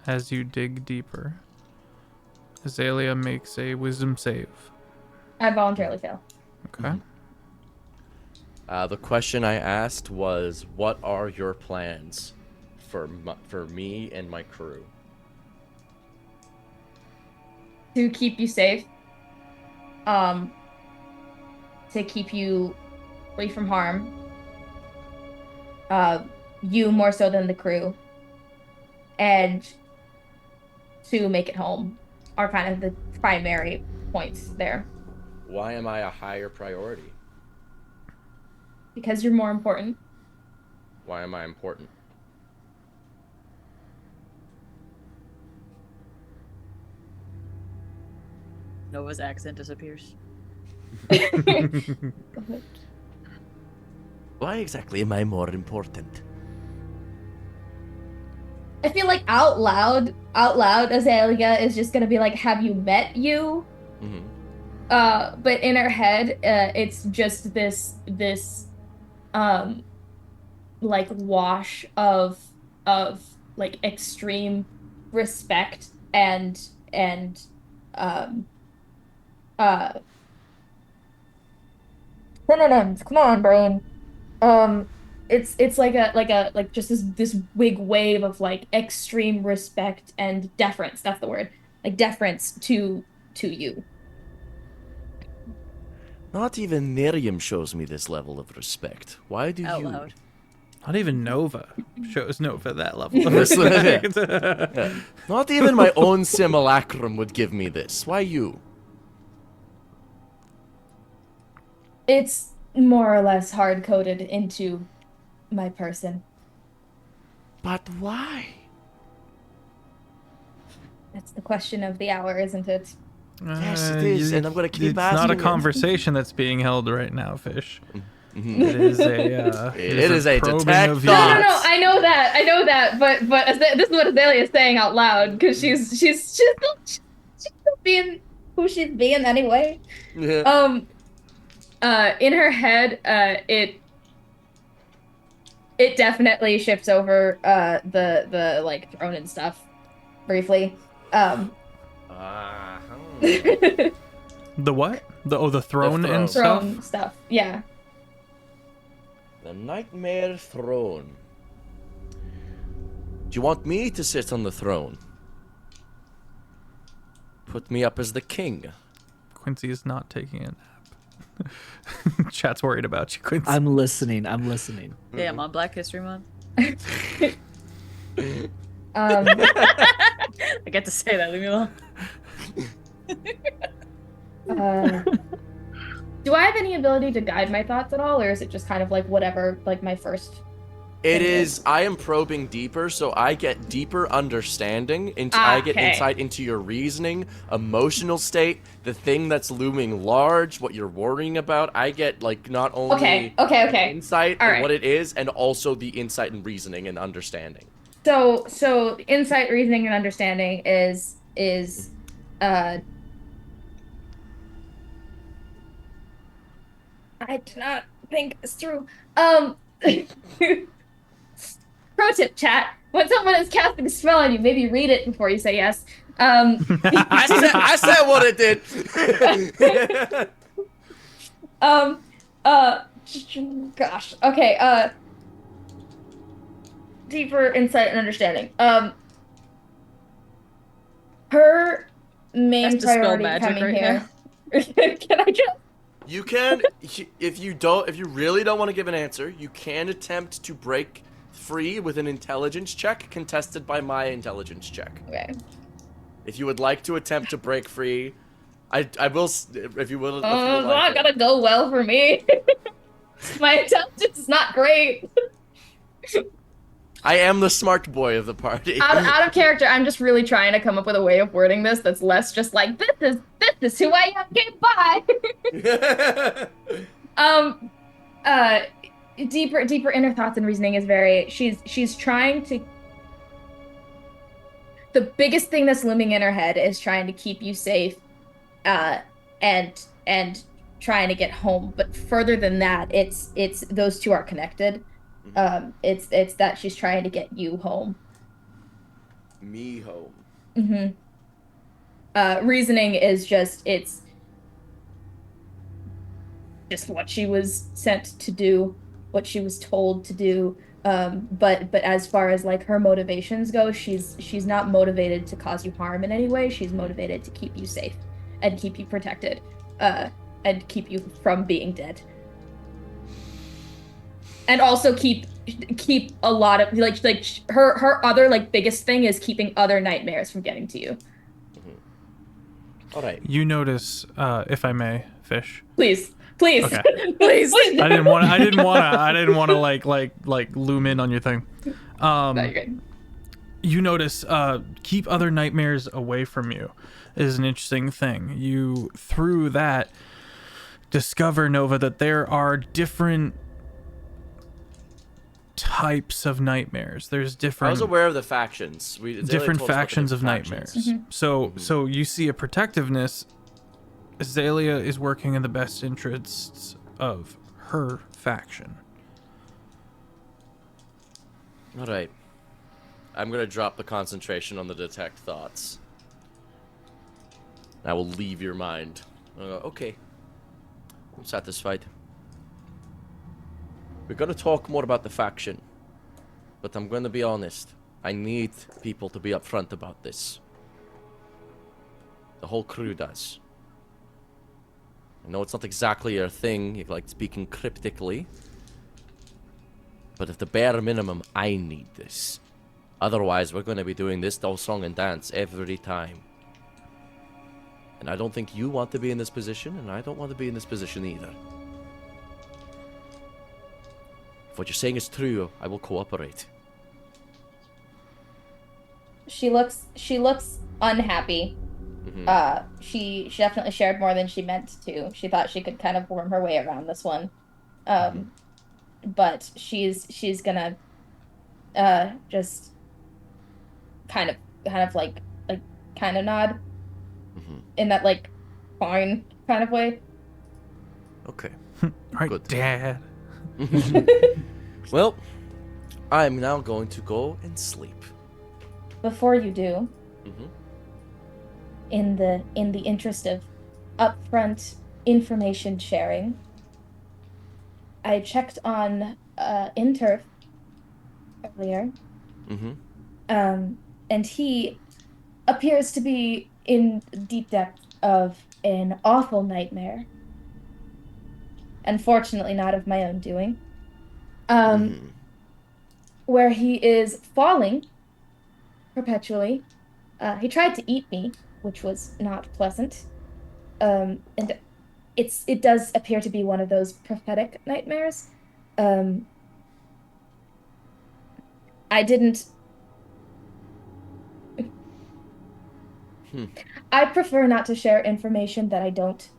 Speaker 1: As you dig deeper, Azalea makes a wisdom save.
Speaker 3: I voluntarily fail.
Speaker 1: Okay.
Speaker 4: The question I asked was, what are your plans for me and my crew?
Speaker 3: To keep you safe. To keep you free from harm. You more so than the crew. And to make it home are kind of the primary points there.
Speaker 4: Why am I a higher priority?
Speaker 3: Because you're more important.
Speaker 4: Why am I important?
Speaker 2: Nova's accent disappears.
Speaker 4: Why exactly am I more important?
Speaker 3: I feel like out loud, Azalea is just gonna be like, "Have you met you?"
Speaker 4: Mm-hmm.
Speaker 3: But in her head, it's just this, like wash of like extreme respect and uh synonyms. Come on, brain. It's like just this big wave of like extreme respect and deference. That's the word. Like deference to you.
Speaker 4: Not even Miriam shows me this level of respect. Why do
Speaker 2: Out
Speaker 4: you?
Speaker 2: loud.
Speaker 1: Not even Nova shows Nova that level of
Speaker 4: This-
Speaker 1: respect.
Speaker 4: Yeah. Not even my own simulacrum would give me this. Why you?
Speaker 3: It's more or less hard coded into my person.
Speaker 4: But why?
Speaker 3: That's the question of the hour, isn't it?
Speaker 4: Yes, it is, and I'm gonna keep
Speaker 1: It's not a
Speaker 4: asking it.
Speaker 1: conversation that's being held right now, Fish.
Speaker 4: Mhm.
Speaker 1: It is a.
Speaker 4: It is a
Speaker 1: probing
Speaker 4: detect
Speaker 1: of
Speaker 4: thoughts.
Speaker 3: No, I know that, but this is what Azalea is saying out loud because she's still being who she's being anyway.
Speaker 4: Yeah.
Speaker 3: In her head, it definitely shifts over the like throne and stuff briefly.
Speaker 1: The what? The throne
Speaker 4: throne.
Speaker 1: and stuff.
Speaker 3: Throne stuff, yeah.
Speaker 4: The Nightmare Throne. Do you want me to sit on the throne? Put me up as the king.
Speaker 1: Quincy is not taking a nap. Chat's worried about you, Quincy.
Speaker 5: I'm listening. I'm listening.
Speaker 2: Damn, on Black History Month. I get to say that. Leave me alone.
Speaker 3: Do I have any ability to guide my thoughts at all, or is it just kind of like whatever, like my first?
Speaker 4: It is. I am probing deeper, so I get deeper understanding. I get
Speaker 3: Okay.
Speaker 4: insight into your reasoning, emotional state, the thing that's looming large, what you're worrying about. I get like not only
Speaker 3: Okay.
Speaker 4: insight
Speaker 3: All
Speaker 4: and
Speaker 3: right.
Speaker 4: what it is, and also the insight and reasoning and understanding.
Speaker 3: So insight, reasoning, and understanding is I did not think this through. Pro tip, chat. When someone is casting a spell on you, maybe read it before you say yes.
Speaker 4: I said what it did.
Speaker 3: Gosh. Okay. Deeper insight and understanding. Her main
Speaker 2: That's dispel
Speaker 3: priority
Speaker 2: magic
Speaker 3: coming
Speaker 2: right
Speaker 3: here. Can I just?
Speaker 4: You can, if you really don't want to give an answer, you can attempt to break free with an intelligence check contested by my intelligence check.
Speaker 3: Okay.
Speaker 4: If you would like to attempt to break free, I will, if you will.
Speaker 3: It's not gonna go well for me. My intelligence is not great.
Speaker 4: I am the smart boy of the party.
Speaker 3: Out of character, I'm just really trying to come up with a way of wording this that's less just like this is who I am. Okay, bye. Deeper inner thoughts and reasoning is very. She's trying to. The biggest thing that's looming in her head is trying to keep you safe, and trying to get home. But further than that, it's those two are connected. It's that she's trying to get you home.
Speaker 4: Me home.
Speaker 3: Reasoning is just what she was sent to do, what she was told to do. But as far as like her motivations go, she's not motivated to cause you harm in any way. She's motivated to keep you safe and keep you protected, and keep you from being dead. And also keep a lot of like her other like biggest thing is keeping other nightmares from getting to you.
Speaker 4: All right.
Speaker 1: You notice, if I may, Fish.
Speaker 3: Please.
Speaker 1: Okay.
Speaker 3: Please.
Speaker 1: I didn't want to like loom in on your thing.
Speaker 3: No, you're good.
Speaker 1: You notice, keep other nightmares away from you is an interesting thing. You, through that, discover, Nova, that there are different types of nightmares. There's different.
Speaker 4: I was aware of the factions.
Speaker 1: Different factions of nightmares. So you see a protectiveness. Azalea is working in the best interests of her faction.
Speaker 4: All right. I'm gonna drop the concentration on the detect thoughts. And I will leave your mind. I'll go, okay. I'm satisfied. We're gonna talk more about the faction. But I'm gonna be honest. I need people to be upfront about this. The whole crew does. I know it's not exactly your thing, you like speaking cryptically. But at the bare minimum, I need this. Otherwise, we're going to be doing this whole song and dance every time. And I don't think you want to be in this position, and I don't want to be in this position either. If what you're saying is true, I will cooperate.
Speaker 3: She looks unhappy. She definitely shared more than she meant to. She thought she could kind of worm her way around this one. But she's gonna just kind of like kind of nod in that like fine kind of way.
Speaker 4: Okay.
Speaker 1: Right,
Speaker 4: Good.
Speaker 1: Dad.
Speaker 4: Well, I'm now going to go and sleep.
Speaker 3: Before you do, in the interest of upfront information sharing, I checked on Interf earlier. And he appears to be in deep depth of an awful nightmare. Unfortunately, not of my own doing. Where he is falling perpetually. He tried to eat me, which was not pleasant. And it does appear to be one of those prophetic nightmares. I didn't... I prefer not to share information that I don't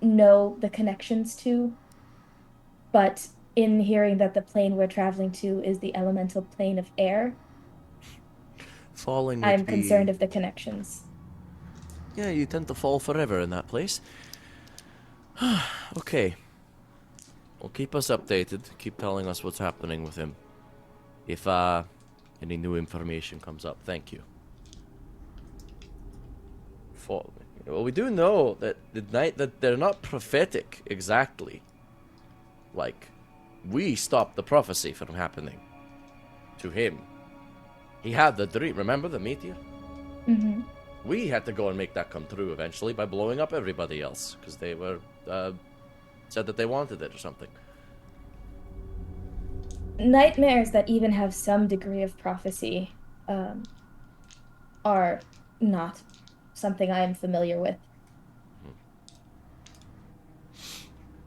Speaker 3: know the connections to, but in hearing that the plane we're traveling to is the elemental plane of air,
Speaker 4: Falling would
Speaker 3: I'm
Speaker 4: be...
Speaker 3: concerned of the connections.
Speaker 4: Yeah, you tend to fall forever in that place. Okay. Well, keep us updated. Keep telling us what's happening with him. If any new information comes up, thank you. Well, we do know that that they're not prophetic exactly. Like, we stopped the prophecy from happening to him. He had the dream. Remember the meteor? We had to go and make that come true eventually by blowing up everybody else because they were said that they wanted it or something.
Speaker 3: Nightmares that even have some degree of prophecy are not something I am familiar with.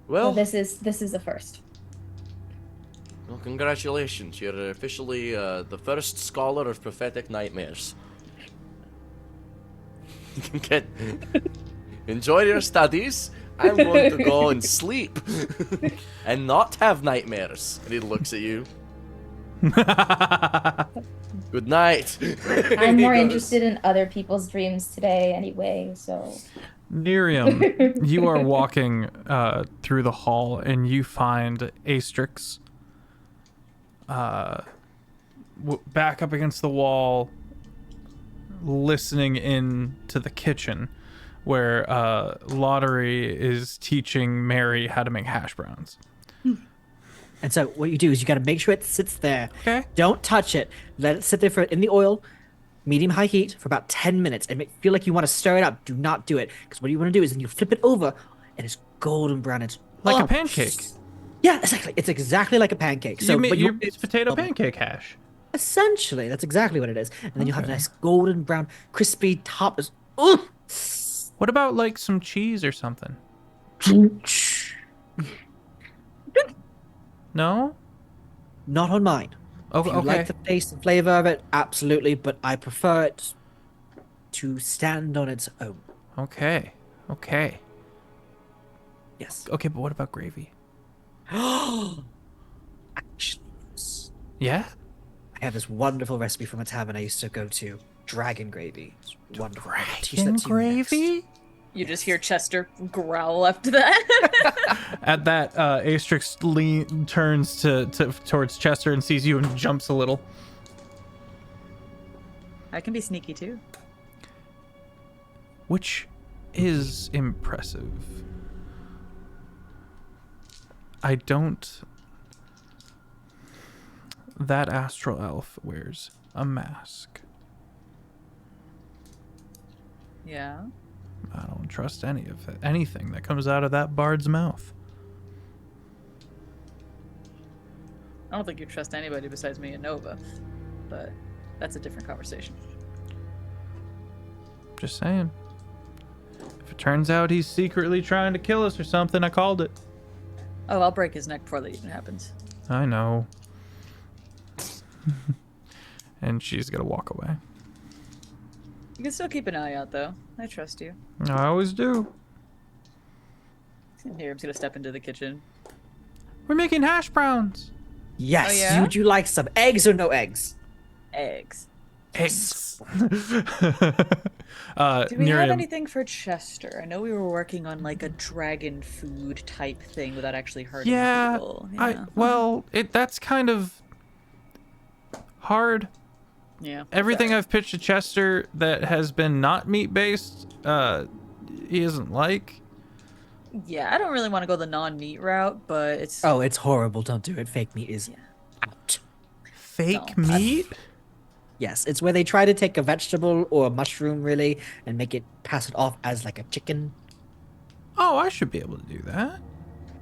Speaker 4: Well,
Speaker 3: this is a first.
Speaker 4: Well, congratulations. You're officially the first scholar of prophetic nightmares. You can enjoy your studies. I'm going to go and sleep and not have nightmares. And he looks at you. Good night.
Speaker 3: I'm more interested in other people's dreams today anyway, so...
Speaker 1: Nerium, you are walking through the hall and you find Astrix back up against the wall, listening in to the kitchen where Lottery is teaching Mary how to make hash browns.
Speaker 5: And so what you do is you got to make sure it sits there.
Speaker 1: Okay.
Speaker 5: Don't touch it. Let it sit there in the oil, medium-high heat for about 10 minutes and feel like you want to stir it up. Do not do it. Because what you want to do is then you flip it over and it's golden brown. It's
Speaker 1: Like a pancake.
Speaker 5: Yeah, exactly. It's exactly like a pancake. So,
Speaker 1: it's potato pancake hash.
Speaker 5: Essentially, that's exactly what it is. And then you'll have a nice golden brown, crispy top. Oh!
Speaker 1: What about like some cheese or something? No?
Speaker 5: Not on mine.
Speaker 1: Oh,
Speaker 5: If you
Speaker 1: okay.
Speaker 5: like the taste and flavor of it, absolutely, but I prefer it to stand on its own.
Speaker 1: Okay.
Speaker 5: Yes.
Speaker 1: Okay, but what about gravy?
Speaker 5: Actually,
Speaker 1: Yeah?
Speaker 5: I have this wonderful recipe from a tavern I used to go to. Dragon gravy. It's wonderful. I'll teach that to you next.
Speaker 2: You just hear Chester growl after that.
Speaker 1: At that, Astrix turns towards Chester and sees you and jumps a little.
Speaker 2: I can be sneaky too.
Speaker 1: which is impressive. I don't... That astral elf wears a mask.
Speaker 2: Yeah.
Speaker 1: I don't trust anything that comes out of that bard's mouth.
Speaker 2: I don't think you trust anybody besides me and Nova, but that's a different conversation.
Speaker 1: Just saying. If it turns out he's secretly trying to kill us or something, I called it.
Speaker 2: Oh, I'll break his neck before that even happens.
Speaker 1: I know. And she's gonna walk away.
Speaker 2: You can still keep an eye out, though. I trust you.
Speaker 1: I always do.
Speaker 2: Here, I'm just gonna step into the kitchen.
Speaker 1: We're making hash browns.
Speaker 5: Yes.
Speaker 2: Oh, yeah?
Speaker 5: Would you like some eggs or no eggs?
Speaker 2: Eggs.
Speaker 1: Eggs.
Speaker 2: Do we
Speaker 1: Miriam,
Speaker 2: have anything for Chester? I know we were working on like a dragon food type thing without actually hurting people. Yeah.
Speaker 1: That's kind of hard.
Speaker 2: Yeah.
Speaker 1: Everything
Speaker 2: sorry.
Speaker 1: I've pitched to Chester that has been not meat based, he isn't like.
Speaker 2: Yeah, I don't really want to go the non-meat route, but it's
Speaker 5: Oh, it's horrible. Don't do it. Fake meat is out.
Speaker 1: Fake
Speaker 2: No.
Speaker 1: meat?
Speaker 5: Yes, it's where they try to take a vegetable or a mushroom, really, and make it pass it off as like a chicken.
Speaker 1: Oh, I should be able to do that.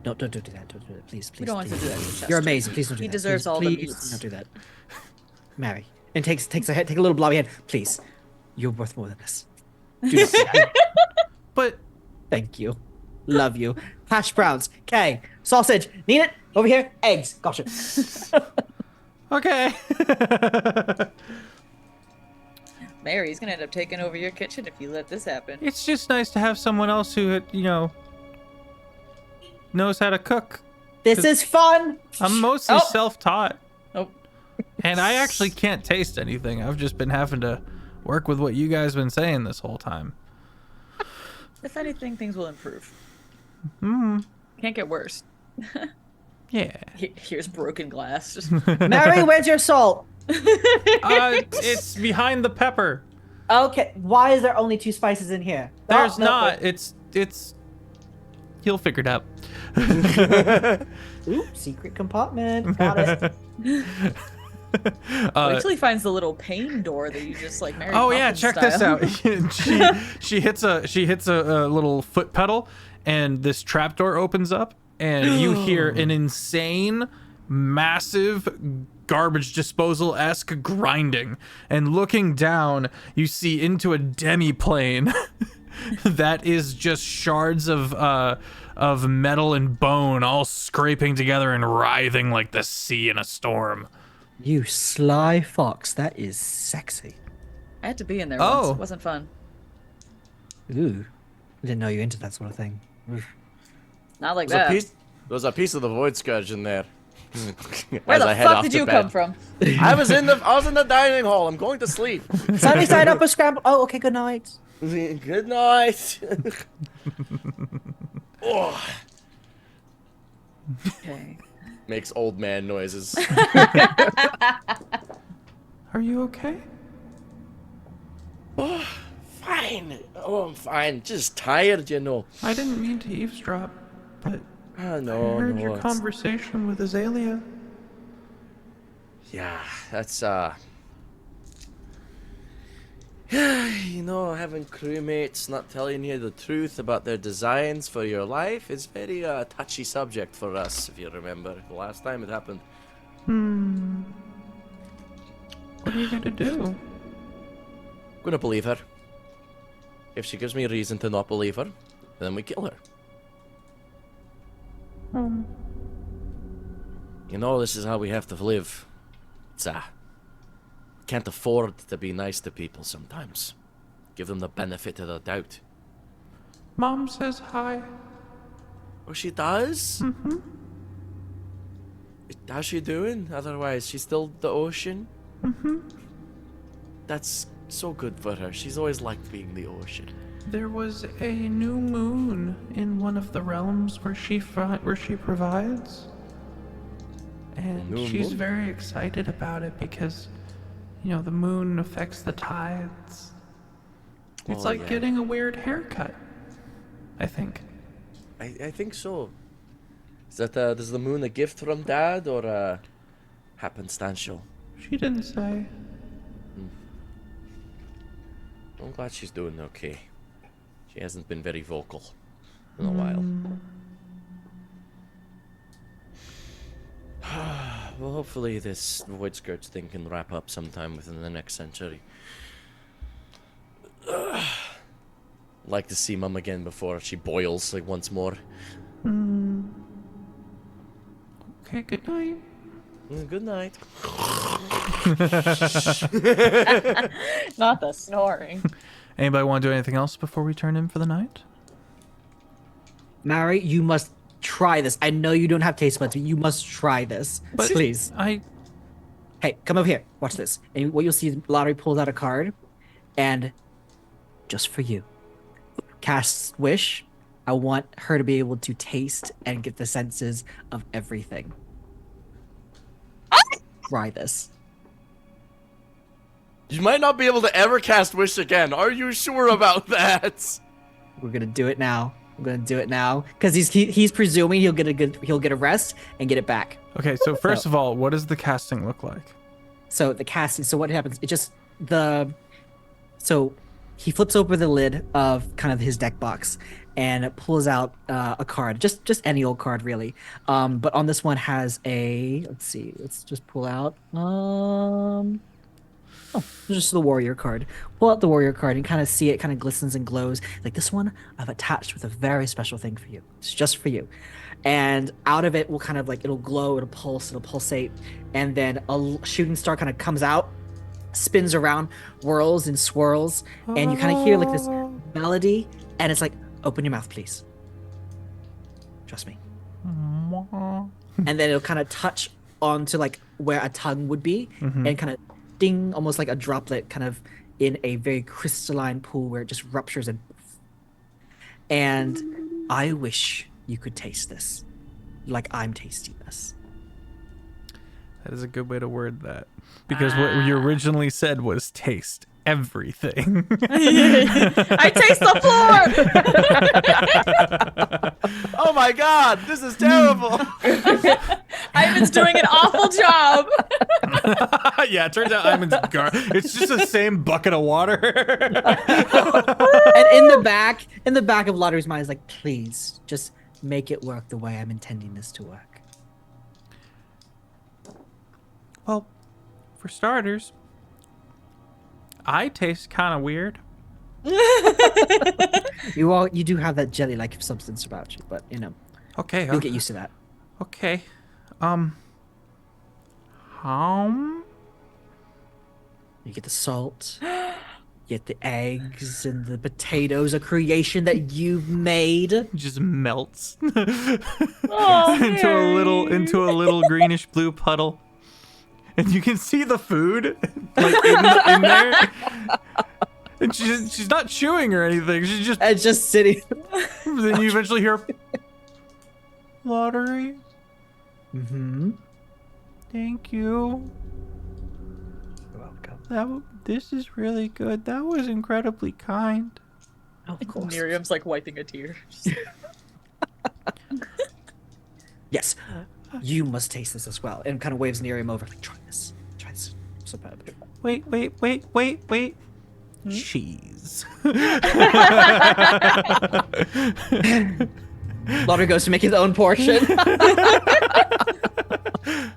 Speaker 5: No, don't do that. Don't do it. Please, please.
Speaker 2: we don't want to
Speaker 5: please.
Speaker 2: do that to Chester.
Speaker 5: You're amazing. Please don't do
Speaker 2: He
Speaker 5: that.
Speaker 2: deserves
Speaker 5: Please,
Speaker 2: all the
Speaker 5: please
Speaker 2: meats.
Speaker 5: Don't do that. Mary. And take a little blobby hand. Please. You're worth more than this. Do not do that.
Speaker 1: But
Speaker 5: Thank you. Love you. Hash browns. Okay. Sausage. Need it? Over here. Eggs. Gotcha.
Speaker 1: okay.
Speaker 2: Mary's gonna end up taking over your kitchen if you let this happen.
Speaker 1: It's just nice to have someone else who, knows how to cook.
Speaker 5: This is fun.
Speaker 1: I'm mostly
Speaker 2: Oh.
Speaker 1: self-taught.
Speaker 2: Oh,
Speaker 1: And I actually can't taste anything. I've just been having to work with what you guys been saying this whole time.
Speaker 2: if anything, things will improve.
Speaker 1: Hmm.
Speaker 2: Can't get worse.
Speaker 1: Yeah.
Speaker 2: Here's broken glass. Just...
Speaker 5: Mary, where's your salt?
Speaker 1: It's behind the pepper.
Speaker 5: Okay. Why is there only 2 spices in here?
Speaker 1: There's
Speaker 5: No.
Speaker 1: not. It's. He'll figure it out.
Speaker 5: Ooh, secret compartment. Got it.
Speaker 2: Wait till he finds the little pane door that you just like Mary
Speaker 1: Oh yeah,
Speaker 2: Poppins
Speaker 1: check
Speaker 2: style.
Speaker 1: this out. she hits a little foot pedal, and this trapdoor opens up, and you hear an insane, massive garbage disposal-esque grinding. And looking down, you see into a demi-plane that is just shards of metal and bone all scraping together and writhing like the sea in a storm.
Speaker 5: You sly fox. That is sexy.
Speaker 2: I had to be in there
Speaker 1: Oh.
Speaker 2: once. It wasn't fun.
Speaker 5: Ooh. I didn't know you into that sort of thing. Oof.
Speaker 2: Not like
Speaker 4: There's
Speaker 2: that.
Speaker 4: a there's a piece of the void scourge in there.
Speaker 2: Where
Speaker 4: As
Speaker 2: the
Speaker 4: I head
Speaker 2: fuck
Speaker 4: off
Speaker 2: did
Speaker 4: to
Speaker 2: you
Speaker 4: bed.
Speaker 2: come from?
Speaker 4: I was in the dining hall. I'm going to sleep.
Speaker 5: Sunny side up or scramble. Oh, okay. Good night.
Speaker 4: Good night. Oh,
Speaker 2: Okay.
Speaker 4: makes old man noises.
Speaker 1: Are you okay?
Speaker 4: Oh, fine. Oh, I'm fine. Just tired, you know.
Speaker 1: I didn't mean to eavesdrop, but
Speaker 4: Oh,
Speaker 1: I
Speaker 4: no,
Speaker 1: heard
Speaker 4: no.
Speaker 1: your
Speaker 4: it's-
Speaker 1: conversation with Azalea.
Speaker 4: Yeah, that's having crewmates not telling you the truth about their designs for your life is very touchy subject for us, if you remember the last time it happened.
Speaker 1: What are you gonna do?
Speaker 4: I'm gonna believe her. If she gives me a reason to not believe her, then we kill her. You know, this is how we have to live. It's can't afford to be nice to people sometimes. Give them the benefit of the doubt.
Speaker 1: Mom says hi.
Speaker 4: Oh, she does? Mm-hmm. How's she doing? Otherwise, she's still the ocean? Mm-hmm. That's so good for her. She's always liked being the ocean.
Speaker 1: There was a new moon in one of the realms where she provides, and
Speaker 4: New
Speaker 1: she's
Speaker 4: moon?
Speaker 1: very excited about it because, the moon affects the tides. It's
Speaker 4: Oh,
Speaker 1: like
Speaker 4: yeah.
Speaker 1: getting a weird haircut, I think.
Speaker 4: I think so. Is is the moon a gift from Dad or happenstantial?
Speaker 1: She didn't say.
Speaker 4: I'm glad she's doing okay. She hasn't been very vocal in a while. Well, hopefully this Void Scourge thing can wrap up sometime within the next century. Like to see Mum again before she boils like once more.
Speaker 1: Okay, good night.
Speaker 4: Good night.
Speaker 2: Not the snoring.
Speaker 1: Anybody want to do anything else before we turn in for the night?
Speaker 5: Mary, you must try this. I know you don't have taste buds, but you must try this.
Speaker 1: But
Speaker 5: Please. Hey, come over here. Watch this. And what you'll see is Lottery pulls out a card, and just for you, casts Wish. I want her to be able to taste and get the senses of everything. Try this.
Speaker 4: You might not be able to ever cast Wish again. Are you sure about that?
Speaker 5: We're gonna do it now. I'm gonna do it now because he's presuming he'll get a rest and get it back.
Speaker 1: Okay, so first of all, what does the casting look like?
Speaker 5: So the casting. So what happens? It just So he flips over the lid of kind of his deck box and pulls out a card, just any old card really. But on this one has a. Let's see. Let's just pull out. Just the warrior card. Pull out the warrior card and kind of see it kind of glistens and glows. Like this one I've attached with a very special thing for you. It's just for you. And out of it will kind of like, it'll glow, it'll pulse, it'll pulsate. And then a shooting star kind of comes out, spins around, whirls and swirls. And you kind of hear like this melody. And it's like, open your mouth, please. Trust me. And then it'll kind of touch onto like where a tongue would be and kind of ding, almost like a droplet kind of in a very crystalline pool where it just ruptures and I wish you could taste this like I'm tasting this.
Speaker 1: That is a good way to word that. Because what you originally said was taste everything.
Speaker 2: I taste the floor.
Speaker 4: Oh my god, this is terrible.
Speaker 2: Ivan's doing an awful job.
Speaker 1: Yeah, it turns out it's just the same bucket of water.
Speaker 5: And in the back of Lottery's mind is like, please just make it work the way I'm intending this to work.
Speaker 1: Well, for starters, I taste kind of weird.
Speaker 5: You do have that jelly-like substance about you, but you know,
Speaker 1: Okay.
Speaker 5: you'll get used to that.
Speaker 1: Okay.
Speaker 5: You get the salt, you get the eggs and the potatoes, a creation that you've made.
Speaker 1: Just melts
Speaker 2: Oh,
Speaker 1: into a little greenish blue puddle, and you can see the food like in there. And she's not chewing or anything. She's just.
Speaker 5: It's just sitting.
Speaker 1: Then you eventually hear Lottery.
Speaker 5: Mm-hmm.
Speaker 1: Thank you.
Speaker 5: You're welcome.
Speaker 1: This is really good. That was incredibly kind.
Speaker 5: Of course.
Speaker 2: Miriam's like wiping a tear.
Speaker 5: Yes, you must taste this as well. And kind of waves Miriam over, like, try this. Try this. Superb.
Speaker 1: Wait. Cheese.
Speaker 5: Lottery goes to make his own portion.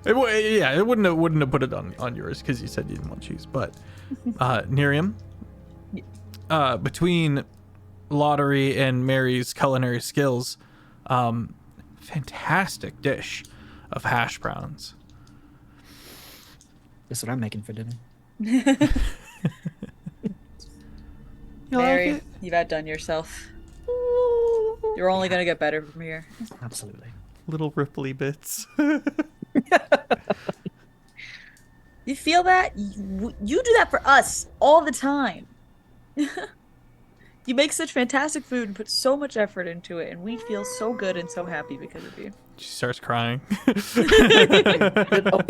Speaker 1: It wouldn't have put it on yours because you said you didn't want cheese. But Nerium, between Lottery and Mary's culinary skills, fantastic dish of hash browns.
Speaker 5: That's what I'm making for dinner.
Speaker 1: You
Speaker 2: Mary,
Speaker 1: like it?
Speaker 2: you've outdone yourself. You're only gonna get better from here.
Speaker 5: Absolutely.
Speaker 1: Little ripply bits.
Speaker 2: You feel that? You do that for us all the time. You make such fantastic food and put so much effort into it, and we feel so good and so happy because of you.
Speaker 1: She starts crying.
Speaker 5: Away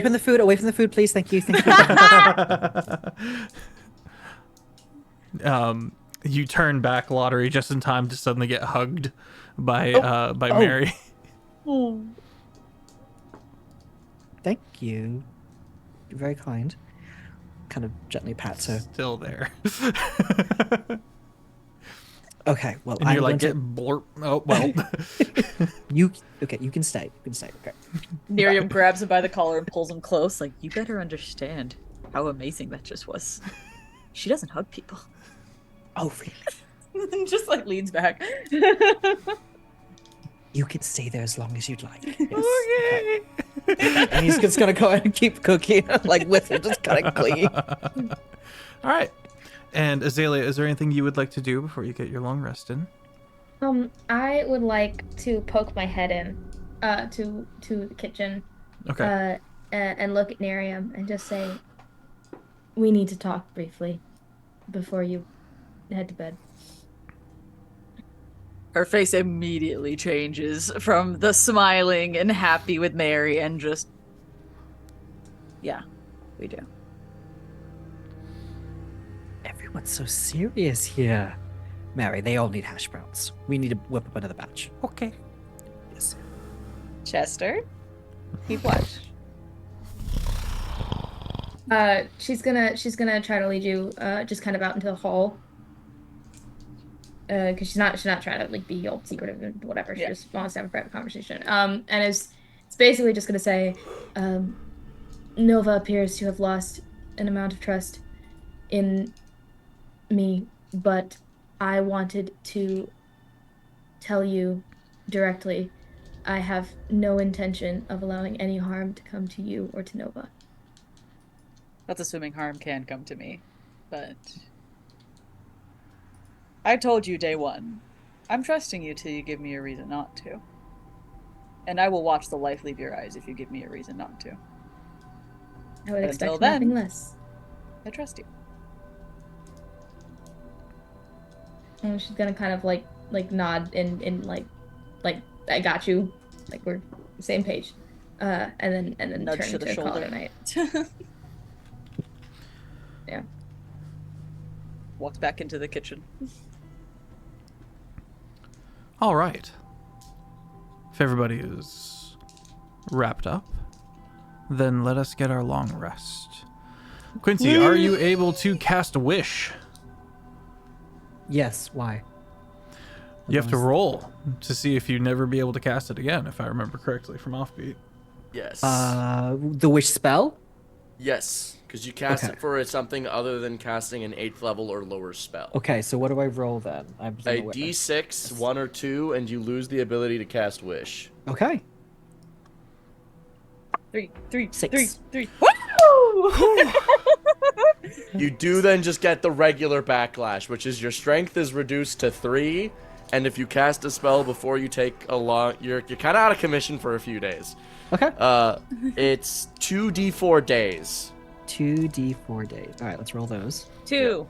Speaker 5: from the food, please. Thank you.
Speaker 1: You turn back, Lottery, just in time to suddenly get hugged by Mary.
Speaker 2: Oh.
Speaker 5: Thank you. You're very kind. Kind of gently pats her.
Speaker 1: Still there.
Speaker 5: Okay, well,
Speaker 1: And
Speaker 5: I'm
Speaker 1: you're like,
Speaker 5: going
Speaker 1: get blurp. Oh, well.
Speaker 5: you can stay. You can stay. Okay.
Speaker 2: Miriam grabs him by the collar and pulls him close. Like, you better understand how amazing that just was. She doesn't hug people.
Speaker 5: Oh, really?
Speaker 2: And just like leans back.
Speaker 5: You can stay there as long as you'd like. Yes.
Speaker 1: Okay.
Speaker 5: Okay. And he's just gonna go ahead and keep cooking, like with her, just kind of clinging.
Speaker 1: All right. And Azalea, is there anything you would like to do before you get your long rest in?
Speaker 3: I would like to poke my head in, to the kitchen,
Speaker 1: Okay.
Speaker 3: and look at Nerium and just say, "We need to talk briefly, before you head to bed."
Speaker 2: Her face immediately changes from the smiling and happy with Mary and just, yeah, we do.
Speaker 5: Everyone's so serious here. Mary, they all need hash browns. We need to whip up another batch.
Speaker 1: Okay.
Speaker 5: Yes.
Speaker 2: Chester, keep watch.
Speaker 3: She's gonna try to lead you, just kind of out into the hall. Because she's not trying to like be all secretive and whatever. She just wants to have a private conversation. And it's basically just gonna say, Nova appears to have lost an amount of trust in me, but I wanted to tell you directly, I have no intention of allowing any harm to come to you or to Nova.
Speaker 2: That's assuming harm can come to me, but I told you day one, I'm trusting you till you give me a reason not to. And I will watch the life leave your eyes if you give me a reason not to.
Speaker 3: I would
Speaker 2: But
Speaker 3: expect
Speaker 2: until
Speaker 3: nothing
Speaker 2: then-
Speaker 3: less.
Speaker 2: I trust you.
Speaker 3: And she's gonna kind of like nod in like I got you, like we're same page, and then
Speaker 2: Nudge
Speaker 3: turn
Speaker 2: to the
Speaker 3: to call it
Speaker 2: shoulder.
Speaker 3: a night. Yeah.
Speaker 2: Walks back into the kitchen.
Speaker 1: All right. If everybody is wrapped up, then let us get our long rest. Quincy, are you able to cast a wish?
Speaker 5: Yes. Why?
Speaker 1: You have to roll to see if you never be able to cast it again, if I remember correctly from Offbeat.
Speaker 4: Yes.
Speaker 5: The wish spell.
Speaker 4: Yes, because you cast
Speaker 5: Okay.
Speaker 4: it for something other than casting an 8th level or lower spell.
Speaker 5: Okay, so what do I roll then? I'm
Speaker 4: A D6, 1 or 2, and you lose the ability to cast Wish.
Speaker 5: Okay.
Speaker 2: Three.
Speaker 5: 6.
Speaker 2: Woo!
Speaker 4: You do then just get the regular backlash, which is your strength is reduced to 3, and if you cast a spell before you take a long, you're kind of out of commission for a few days.
Speaker 5: Okay.
Speaker 4: It's 2d4 days.
Speaker 5: 2d4 days. All right, let's roll those.
Speaker 2: 2.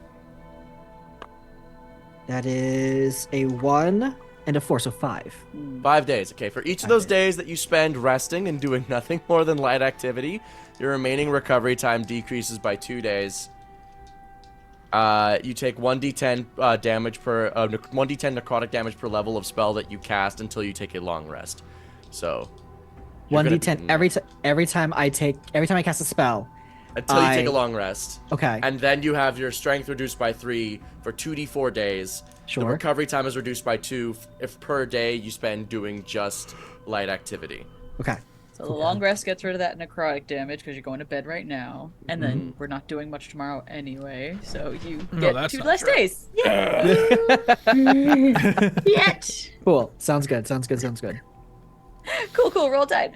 Speaker 5: That is a 1 and a 4, so 5.
Speaker 4: 5 days. Okay, for each of
Speaker 5: 5
Speaker 4: those
Speaker 5: days.
Speaker 4: days that you spend resting and doing nothing more than light activity, your remaining recovery time decreases by 2 days. You take 1d10 damage per 1d10 necrotic damage per level of spell that you cast until you take a long rest. So you're gonna
Speaker 5: 1d10
Speaker 4: be-
Speaker 5: every time I cast a spell.
Speaker 4: until you take a long rest.
Speaker 5: Okay.
Speaker 4: And then you have your strength reduced by 3 for 2d4 days.
Speaker 5: Sure.
Speaker 4: The recovery time is reduced by 2 if per day you spend doing just light activity.
Speaker 5: Okay.
Speaker 2: So the long rest gets rid of that necrotic damage because you're going to bed right now, and then we're not doing much tomorrow anyway. So you get
Speaker 1: that's
Speaker 2: 2
Speaker 1: not
Speaker 2: less
Speaker 1: true.
Speaker 2: days.
Speaker 3: Yet.
Speaker 5: Cool. Sounds good.
Speaker 2: Cool. Roll Tide.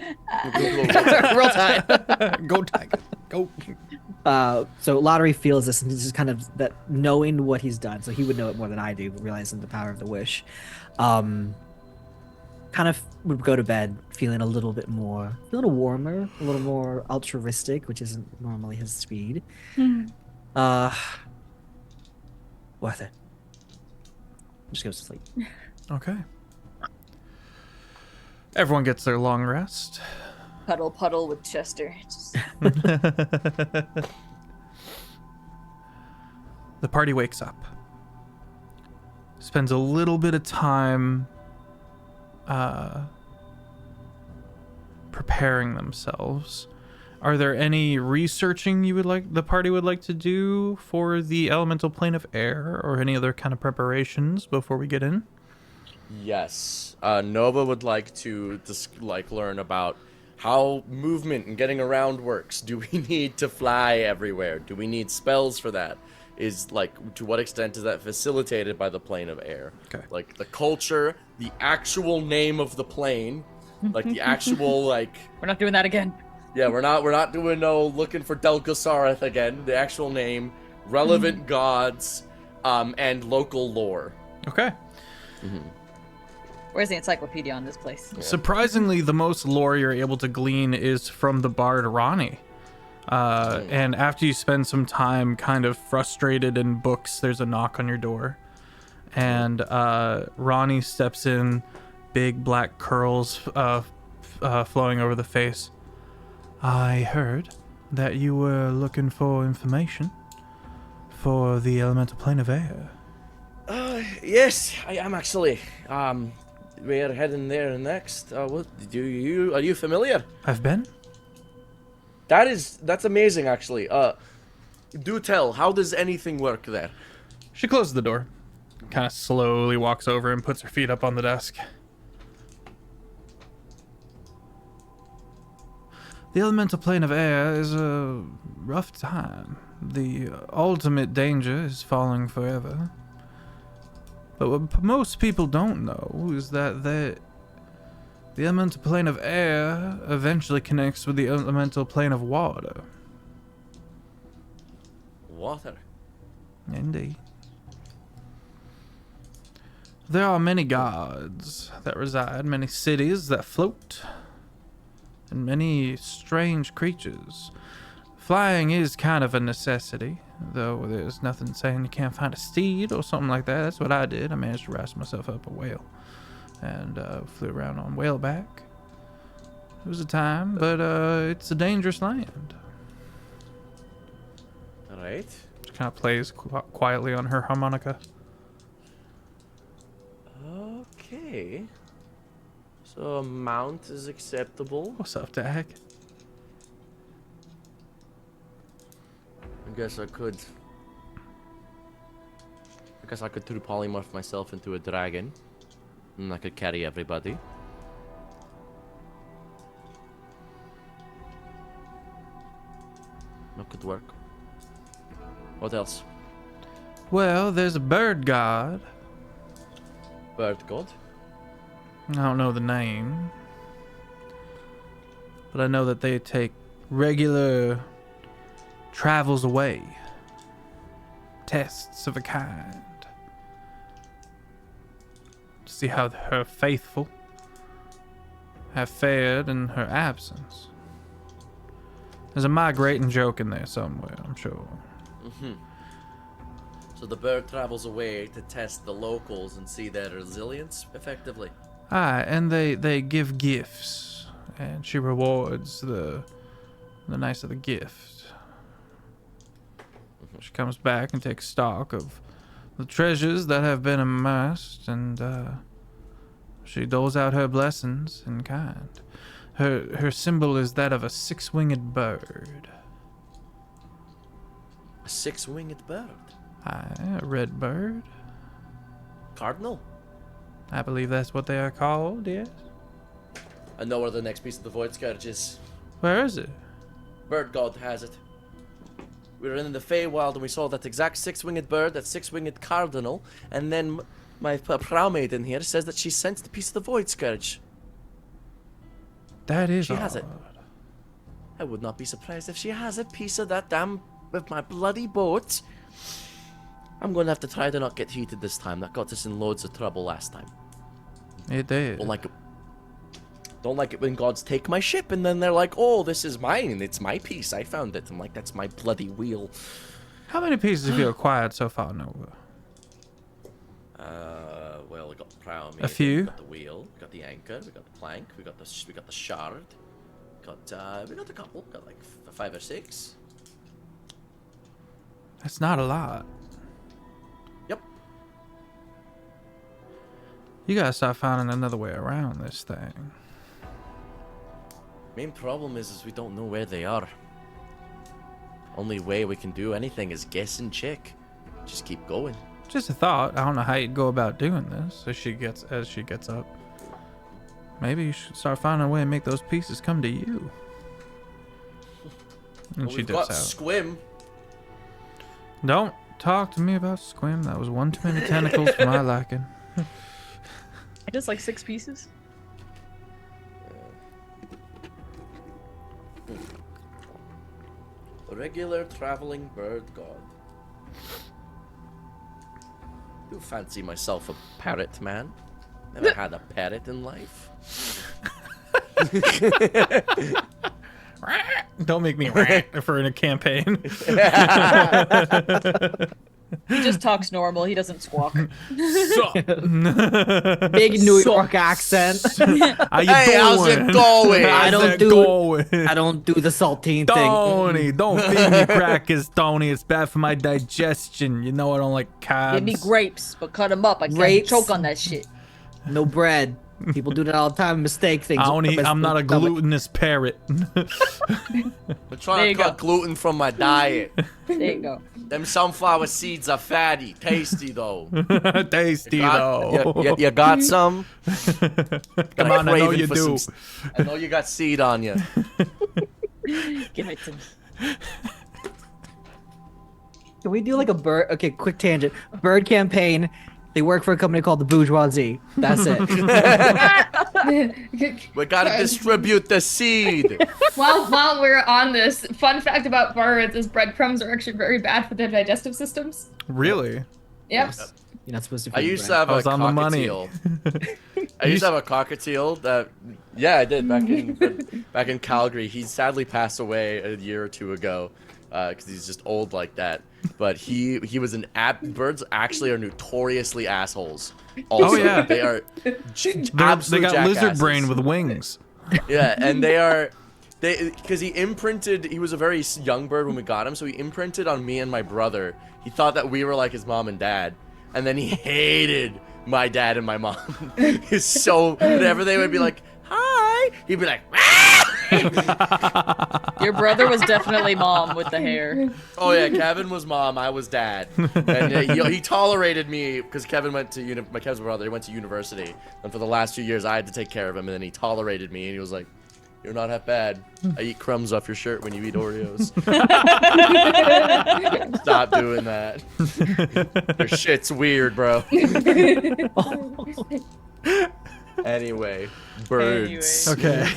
Speaker 5: Roll time.
Speaker 1: Go Tiger. Go.
Speaker 5: So Lottery feels this, and he's just kind of that knowing what he's done. So he would know it more than I do, realizing the power of the wish. Kind of would go to bed feeling a little warmer, a little more altruistic, which isn't normally his speed. Worth it. Just goes to sleep.
Speaker 1: Okay. Everyone gets their long rest.
Speaker 2: Puddle with Chester. Just-
Speaker 1: The party wakes up. spends a little bit of time preparing themselves. Are there any researching the party would like to do for the elemental plane of air, or any other kind of preparations before we get in?
Speaker 4: Yes. Nova would like to learn about how movement and getting around works. Do we need to fly everywhere? Do we need spells for that? To what extent is that facilitated by the plane of air?
Speaker 1: Okay.
Speaker 4: Like the culture, the actual name of the plane, like the actual
Speaker 2: We're not doing that again.
Speaker 4: Yeah, we're not doing no looking for Delgasareth again. The actual name, relevant gods, and local lore.
Speaker 1: Okay.
Speaker 2: Where's the encyclopedia on this place?
Speaker 1: Surprisingly, the most lore you're able to glean is from the bard Ronnie. And after you spend some time kind of frustrated in books, there's a knock on your door. And Ronnie steps in, big black curls flowing over the face. I heard that you were looking for information for the elemental plane of air.
Speaker 4: Yes, I am actually. We're heading there next. Are you familiar?
Speaker 1: I've been?
Speaker 4: That's amazing, actually. Do tell, how does anything work there?
Speaker 1: She closes the door, kind of slowly walks over and puts her feet up on the desk. The elemental plane of air is a rough time. The ultimate danger is falling forever. But what most people don't know is that the elemental plane of air eventually connects with the elemental plane of water.
Speaker 4: Water?
Speaker 1: Indeed. There are many gods that reside, many cities that float, and many strange creatures. Flying is kind of a necessity, though there's nothing saying you can't find a steed or something like that. That's what I did. I managed to rise myself up a whale and flew around on whaleback. It was a time, but it's a dangerous land.
Speaker 4: Alright.
Speaker 1: She kind of plays quietly on her harmonica.
Speaker 4: Okay. So a mount is acceptable.
Speaker 1: What's up, Dag?
Speaker 4: I guess I could true polymorph myself into a dragon. And I could carry everybody. That could work. What else?
Speaker 1: Well, there's a bird god.
Speaker 4: Bird god?
Speaker 1: I don't know the name, but I know that they take regular travels away. Tests of a kind. To see how her faithful have fared in her absence. There's a migrating joke in there somewhere, I'm sure.
Speaker 4: So the bird travels away to test the locals and see their resilience, effectively.
Speaker 1: Aye, and they give gifts, and she rewards the nicer the gift. She comes back and takes stock of the treasures that have been amassed, and she doles out her blessings in kind. Her symbol is that of a six-winged bird.
Speaker 4: A six-winged bird?
Speaker 1: Aye, a red bird.
Speaker 4: Cardinal?
Speaker 1: I believe that's what they are called, yes.
Speaker 4: I know where the next piece of the Void Scourge is.
Speaker 1: Where is it?
Speaker 4: Bird God has it. We were in the Feywild and we saw that exact six-winged bird, that six-winged cardinal, and then my prow maiden here says that she sensed a piece of the Void Scourge.
Speaker 1: That is
Speaker 4: She has it.
Speaker 1: odd.
Speaker 4: I would not be surprised if she has a piece of that damn with my bloody boat. I'm going to have to try to not get heated this time. That got us in loads of trouble last time.
Speaker 1: It did.
Speaker 4: Don't like it when gods take my ship and then they're like, oh, this is mine. It's my piece. I found it. I'm like, that's my bloody wheel.
Speaker 1: How many pieces have you acquired so far, Nova?
Speaker 4: Well, we got the prow.
Speaker 1: A few.
Speaker 4: We got the wheel. We got the anchor. We got the plank. We got the shard. We got a couple. We got like 5 or 6.
Speaker 1: That's not a lot.
Speaker 4: Yep.
Speaker 1: You gotta start finding another way around this thing.
Speaker 4: Main problem is we don't know where they are. Only way we can do anything is guess and check. Just keep going.
Speaker 1: Just a thought. I don't know how you'd go about doing this as she gets up. Maybe you should start finding a way to make those pieces come to you. And
Speaker 4: Well,
Speaker 1: she
Speaker 4: we've
Speaker 1: dips
Speaker 4: got
Speaker 1: out.
Speaker 4: Squim.
Speaker 1: Don't talk to me about Squim. That was one too many tentacles for my liking.
Speaker 2: Just like 6 pieces.
Speaker 4: A regular traveling bird god. Do fancy myself a parrot, man. Never had a parrot in life.
Speaker 1: Don't make me for in a campaign.
Speaker 2: He just talks normal. He doesn't squawk.
Speaker 1: So,
Speaker 5: Big New York accent.
Speaker 1: how you
Speaker 4: Hey,
Speaker 1: doing?
Speaker 4: how's it going?
Speaker 5: I don't
Speaker 1: How's it
Speaker 5: do-
Speaker 1: going?
Speaker 5: I don't do the saltine thing.
Speaker 1: Tony, don't feed me crackers, Tony. It's bad for my digestion. You know I don't like carbs.
Speaker 2: Give me grapes, but cut them up. I can't
Speaker 5: Grapes?
Speaker 2: choke on that shit.
Speaker 5: No bread. People do that all the time. Mistake things.
Speaker 1: I don't eat, I'm not a glutinous parrot.
Speaker 4: I'm
Speaker 2: There
Speaker 4: trying
Speaker 2: you
Speaker 4: to cut
Speaker 2: go.
Speaker 4: gluten from my diet.
Speaker 2: There you go.
Speaker 4: Them sunflower seeds are fatty, tasty though.
Speaker 1: Tasty though.
Speaker 4: You got some?
Speaker 1: Come on, I know you do.
Speaker 4: I know you got seed on you.
Speaker 2: Give it to me.
Speaker 5: Can we do like a bird? Okay, quick tangent. Bird campaign. They work for a company called the Bourgeoisie. That's it.
Speaker 4: We gotta distribute the seed.
Speaker 3: While we're on this, fun fact about birds is breadcrumbs are actually very bad for their digestive systems.
Speaker 1: Really?
Speaker 3: Yep.
Speaker 5: You're not supposed to.
Speaker 4: I
Speaker 5: feed
Speaker 4: used to
Speaker 5: bread.
Speaker 4: have
Speaker 1: I
Speaker 4: a
Speaker 1: was on the money.
Speaker 4: cockatiel. I used to have a cockatiel that, yeah, I did back in Calgary. He sadly passed away a year or two ago because he's just old like that. But he was an birds actually are notoriously assholes. Also,
Speaker 1: yeah.
Speaker 4: they are
Speaker 1: They
Speaker 4: absolute
Speaker 1: got lizard
Speaker 4: jackasses.
Speaker 1: brain with wings.
Speaker 4: Yeah, and because he was a very young bird when we got him, so he imprinted on me and my brother. He thought that we were like his mom and dad, and then he hated my dad and my mom. He's so, whenever they would be like, hi, he'd be like,
Speaker 2: Your brother was definitely mom with the hair.
Speaker 4: oh yeah, Kevin was mom, I was dad. And he tolerated me because Kevin went to, my Kevin's brother, he went to university. And for the last few years, I had to take care of him, and then he tolerated me, and he was like, you're not half bad. I eat crumbs off your shirt when you eat Oreos. Stop doing that. Your shit's weird, bro. Anyway, birds.
Speaker 1: Okay.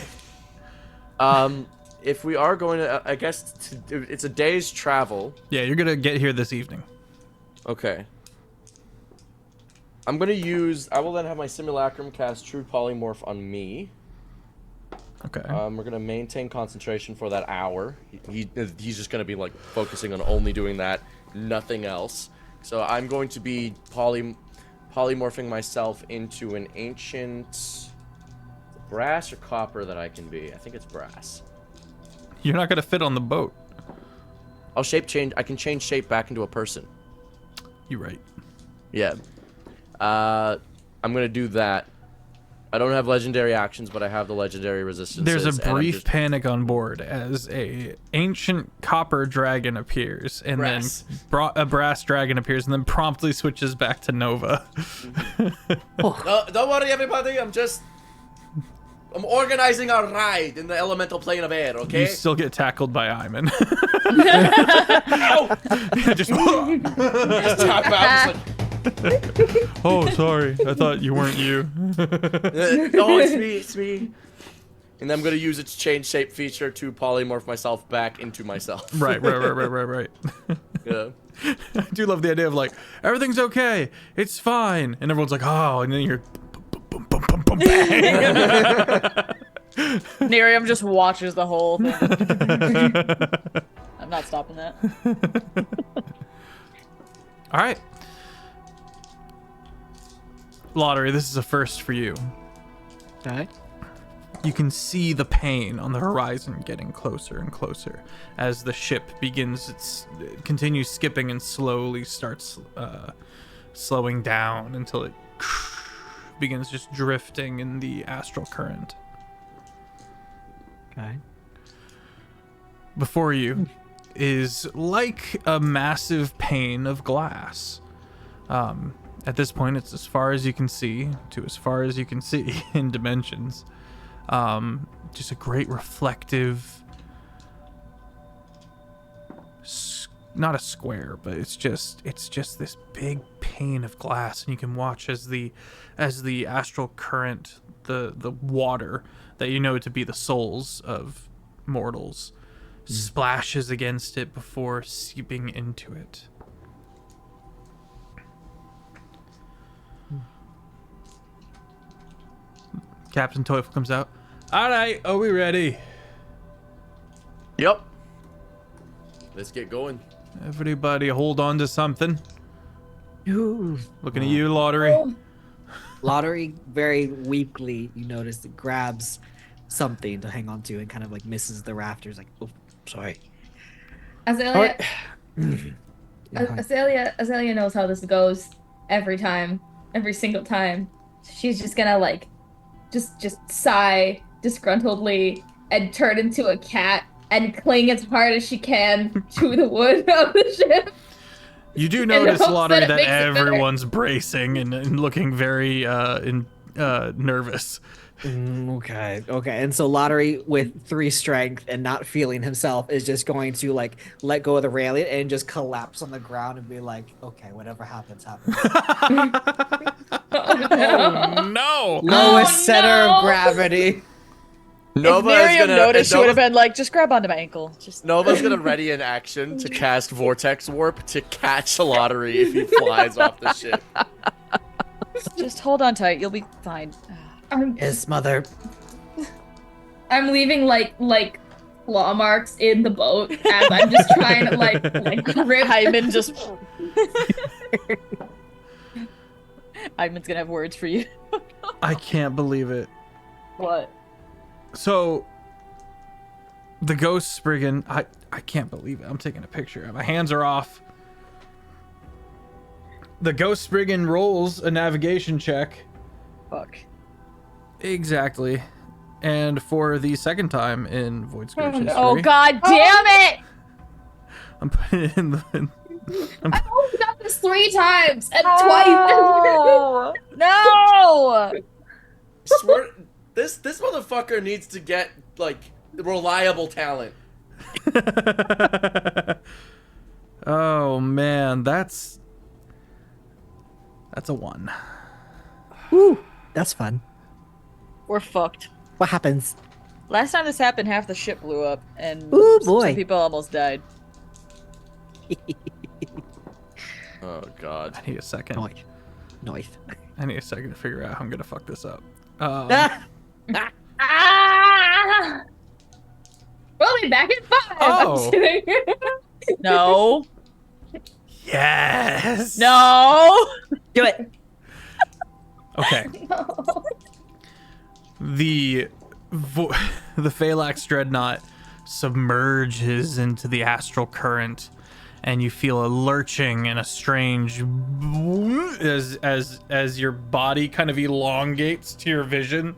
Speaker 4: If we are going to, I guess it's a day's travel.
Speaker 1: Yeah, you're gonna get here this evening.
Speaker 4: Okay. I'm gonna use. I will then have my simulacrum cast True Polymorph on me.
Speaker 1: Okay.
Speaker 4: We're gonna maintain concentration for that hour. He's just gonna be like focusing on only doing that, nothing else. So I'm going to be polymorphing myself into an ancient brass or copper that I can be. I think it's brass.
Speaker 1: You're not gonna fit on the boat.
Speaker 4: I'll shape change. I can change shape back into a person.
Speaker 1: You're right.
Speaker 4: Yeah. I'm gonna do that. I don't have legendary actions, but I have the legendary resistances.
Speaker 1: There's a
Speaker 4: and I'm
Speaker 1: brief
Speaker 4: just-
Speaker 1: panic on board as a ancient copper dragon appears, and
Speaker 4: Brass.
Speaker 1: then a brass dragon appears, and then promptly switches back to Nova.
Speaker 4: No, don't worry, everybody. I'm organizing our ride in the elemental plane of air. Okay.
Speaker 1: You still get tackled by Iman.
Speaker 4: Ow!
Speaker 1: Just,
Speaker 4: Just tap out.
Speaker 1: oh, sorry. I thought you weren't you.
Speaker 4: No, it's me. And I'm gonna use its change shape feature to polymorph myself back into myself.
Speaker 1: Right.
Speaker 4: Yeah.
Speaker 1: I do love the idea of like, everything's okay. It's fine. And everyone's like, oh, and then you're boom, boom, boom, boom, bang.
Speaker 2: Nerium just watches the whole thing. I'm not stopping that.
Speaker 1: All right. Lottery, this is a first for you.
Speaker 5: Okay.
Speaker 1: You can see the pain on the horizon getting closer and closer as the ship continues skipping and slowly starts slowing down until it begins just drifting in the astral current.
Speaker 5: Okay.
Speaker 1: Before you is like a massive pane of glass. At this point, it's as far as you can see to as far as you can see in dimensions. Just a great reflective, not a square, but it's just this big pane of glass, and you can watch as the astral current, the water that you know to be the souls of mortals, splashes against it before seeping into it. Captain Toyful comes out. All right, are we ready?
Speaker 4: Yep. Let's get going.
Speaker 1: Everybody hold on to something.
Speaker 5: Ooh.
Speaker 1: Looking at you, Lottery.
Speaker 5: Lottery very weakly, you notice, it grabs something to hang on to and kind of like misses the rafters. Like, oh, sorry.
Speaker 3: Azalea,
Speaker 5: Yeah,
Speaker 3: Azalea knows how this goes every time, every single time. She's just gonna like, just sigh disgruntledly and turn into a cat and cling as hard as she can to the wood of the ship.
Speaker 1: You do
Speaker 3: In
Speaker 1: notice,
Speaker 3: hopes
Speaker 1: Lottery,
Speaker 3: that it
Speaker 1: that
Speaker 3: makes it better.
Speaker 1: everyone's bracing and looking very nervous.
Speaker 5: Okay. And so Lottery, with 3 strength and not feeling himself, is just going to like let go of the railing and just collapse on the ground and be like, okay, whatever happens, happens.
Speaker 3: Oh,
Speaker 1: No!
Speaker 5: Lowest center
Speaker 3: no.
Speaker 5: of gravity.
Speaker 4: Nova
Speaker 2: if
Speaker 4: is
Speaker 2: Miriam
Speaker 4: gonna.
Speaker 2: noticed, she would have
Speaker 4: Nova-
Speaker 2: been like, just grab onto my ankle. Just
Speaker 4: Nova's gonna ready in action to cast Vortex Warp to catch Lottery if he flies off the ship.
Speaker 2: just hold on tight. You'll be fine.
Speaker 5: Yes, mother.
Speaker 3: I'm leaving like claw marks in the boat as I'm just trying to like rip.
Speaker 2: Hyman just. Hyman's gonna have words for you.
Speaker 1: I can't believe it.
Speaker 2: What?
Speaker 1: So, the ghost Spriggan, I can't believe it. I'm taking a picture. My hands are off. The ghost Spriggan rolls a navigation check.
Speaker 2: Fuck.
Speaker 1: Exactly. And for the second time in Void Scourge history,
Speaker 2: Oh god damn it!
Speaker 1: I'm putting it in the...
Speaker 3: I've only done this 3 times and twice.
Speaker 2: Oh, no!
Speaker 4: Swear, this motherfucker needs to get like reliable talent.
Speaker 1: Oh man, that's a 1.
Speaker 5: Woo, that's fun.
Speaker 2: We're fucked.
Speaker 5: What happens?
Speaker 2: Last time this happened, half the ship blew up, and
Speaker 5: Ooh, boy.
Speaker 2: some people almost died.
Speaker 4: Oh god.
Speaker 1: I need a second.
Speaker 5: Noise.
Speaker 1: I need a second to figure out how I'm gonna fuck this up.
Speaker 3: Ah! We'll be back in 5.
Speaker 1: Oh.
Speaker 3: I'm kidding.
Speaker 2: No.
Speaker 1: Yes.
Speaker 2: No!
Speaker 5: Do it.
Speaker 1: Okay. The Phalanx Dreadnought submerges into the astral current, and you feel a lurching and a strange as your body kind of elongates to your vision.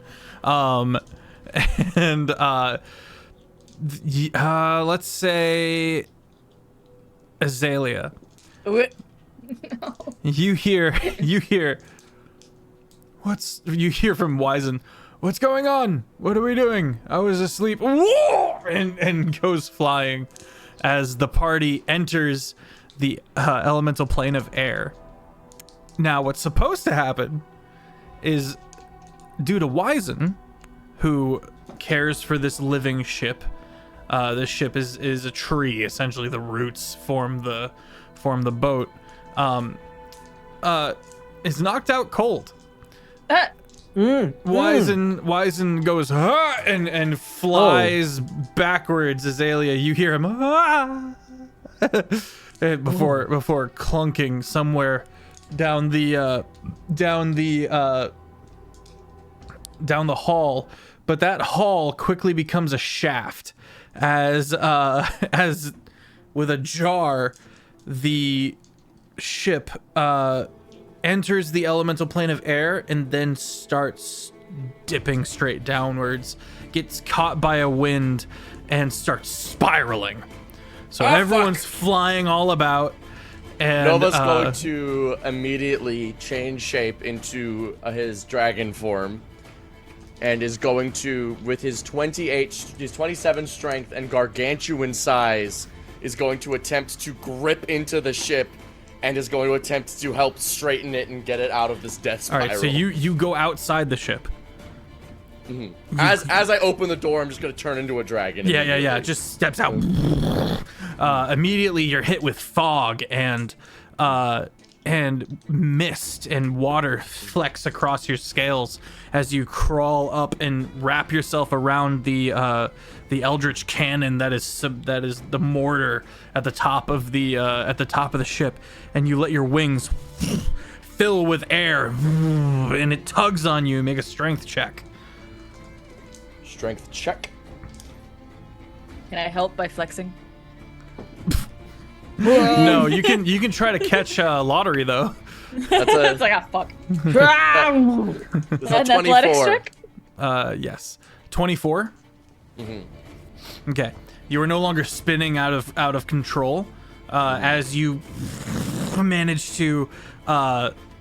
Speaker 1: Let's say Azalea. You hear from Wizen, what's going on? What are we doing? I was asleep. And goes flying as the party enters the elemental plane of air. Now, what's supposed to happen is, due to Wizen, who cares for this living ship, this ship is a tree. Essentially, the roots form the boat. Is knocked out cold. Wizen goes and flies backwards. Azalea, you hear him and before clunking somewhere down the hall. But that hall quickly becomes a shaft as with a jar the ship enters the elemental plane of air and then starts dipping straight downwards, gets caught by a wind, and starts spiraling. So everyone's flying all about. And
Speaker 4: Nova's going to immediately change shape into his dragon form, and is going to, with his 27 strength and gargantuan size, is going to attempt to grip into the ship, and is going to attempt to help straighten it and get it out of this death spiral.
Speaker 1: All right, so you go outside the ship.
Speaker 4: Mm-hmm. As I open the door, I'm just going to turn into a dragon.
Speaker 1: Yeah. Just steps out. Immediately, you're hit with fog and mist, and water flecks across your scales as you crawl up and wrap yourself around the eldritch cannon that is the mortar at the top of the ship, and you let your wings fill with air, and it tugs on you. Make a strength check.
Speaker 4: Strength check.
Speaker 2: Can I help by flexing?
Speaker 1: No, you can try to catch Lottery though.
Speaker 2: It's like, fuck.
Speaker 4: That's
Speaker 2: An
Speaker 4: a
Speaker 2: athletics
Speaker 4: 24.
Speaker 2: check?
Speaker 1: Yes. 24.
Speaker 4: Mm-hmm.
Speaker 1: Okay. You are no longer spinning out of control as you manage to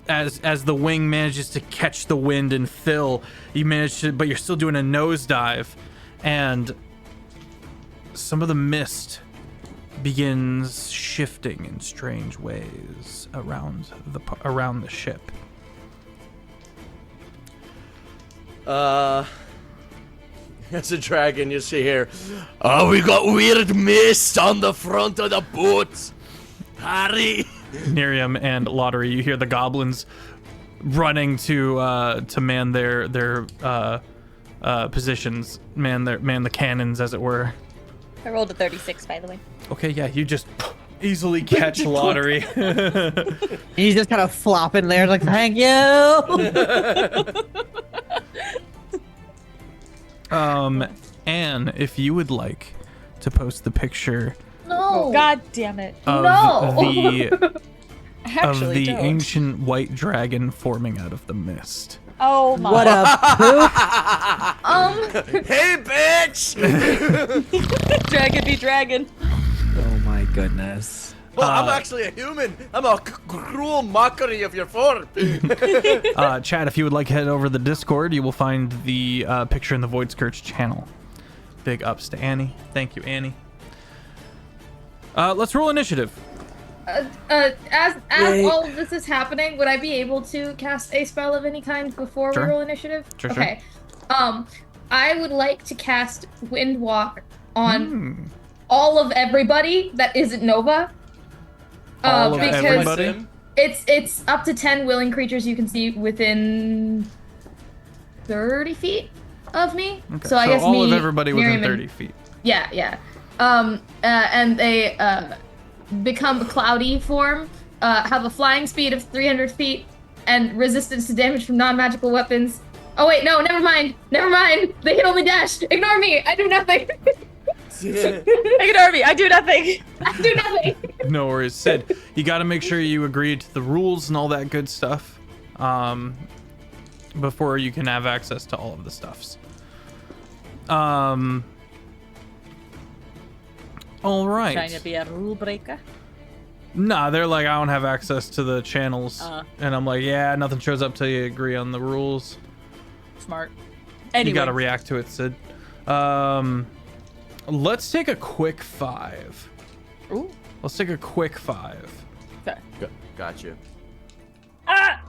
Speaker 1: as the wing manages to catch the wind and fill. You manage to, but you're still doing a nosedive, and some of the mist begins shifting in strange ways around the ship.
Speaker 4: As a dragon, you see here. Oh, we got weird mist on the front of the boat. Harry.
Speaker 1: Miriam and Lottery, you hear the goblins running to man their positions, man the cannons, as it were.
Speaker 2: I rolled a 36, by the way.
Speaker 1: Okay, yeah, you just easily catch Lottery.
Speaker 5: He's just kind of flopping there, like, thank you.
Speaker 1: Anne, if you would like to post the picture
Speaker 3: No.
Speaker 2: God damn it.
Speaker 1: of
Speaker 3: No.
Speaker 2: Actually, don't.
Speaker 1: ancient white dragon forming out of the mist.
Speaker 2: Oh my.
Speaker 5: What a poop.
Speaker 4: Hey, bitch!
Speaker 2: Dragon be dragon.
Speaker 5: Oh my goodness.
Speaker 4: Well, I'm actually a human. I'm a cruel mockery of your form.
Speaker 1: Chad, if you would like to head over to the Discord, you will find the picture in the Void Scourge channel. Big ups to Annie. Thank you, Annie. Let's roll initiative.
Speaker 3: As
Speaker 5: Yay.
Speaker 3: all of this is happening, would I be able to cast a spell of any kind before
Speaker 1: Sure.
Speaker 3: we roll initiative?
Speaker 1: Sure.
Speaker 3: Okay. I would like to cast Wind Walk on all of everybody that isn't Nova.
Speaker 1: All of
Speaker 3: because
Speaker 1: everybody?
Speaker 3: it's up to 10 willing creatures you can see within 30 feet of me.
Speaker 1: Okay,
Speaker 3: So I guess
Speaker 1: all
Speaker 3: me,
Speaker 1: of everybody within
Speaker 3: Miriam,
Speaker 1: 30 feet.
Speaker 3: Yeah. And they become a cloudy form, have a flying speed of 300 feet, and resistance to damage from non-magical weapons. Oh wait, no, never mind. They can only dash. Ignore me. I do nothing.
Speaker 2: Ignore me. I do nothing.
Speaker 3: I do nothing.
Speaker 1: No worries. Sid, you got to make sure you agree to the rules and all that good stuff before you can have access to all of the stuffs. All right.
Speaker 2: Trying to be a rule breaker.
Speaker 1: Nah, they're like, I don't have access to the channels. And I'm like, yeah, nothing shows up till you agree on the rules.
Speaker 2: Smart. Anyway.
Speaker 1: You got to react to it, Sid. Let's take a quick 5.
Speaker 2: Ooh.
Speaker 1: Let's take a quick 5.
Speaker 2: Okay.
Speaker 4: Got you.
Speaker 2: Ah!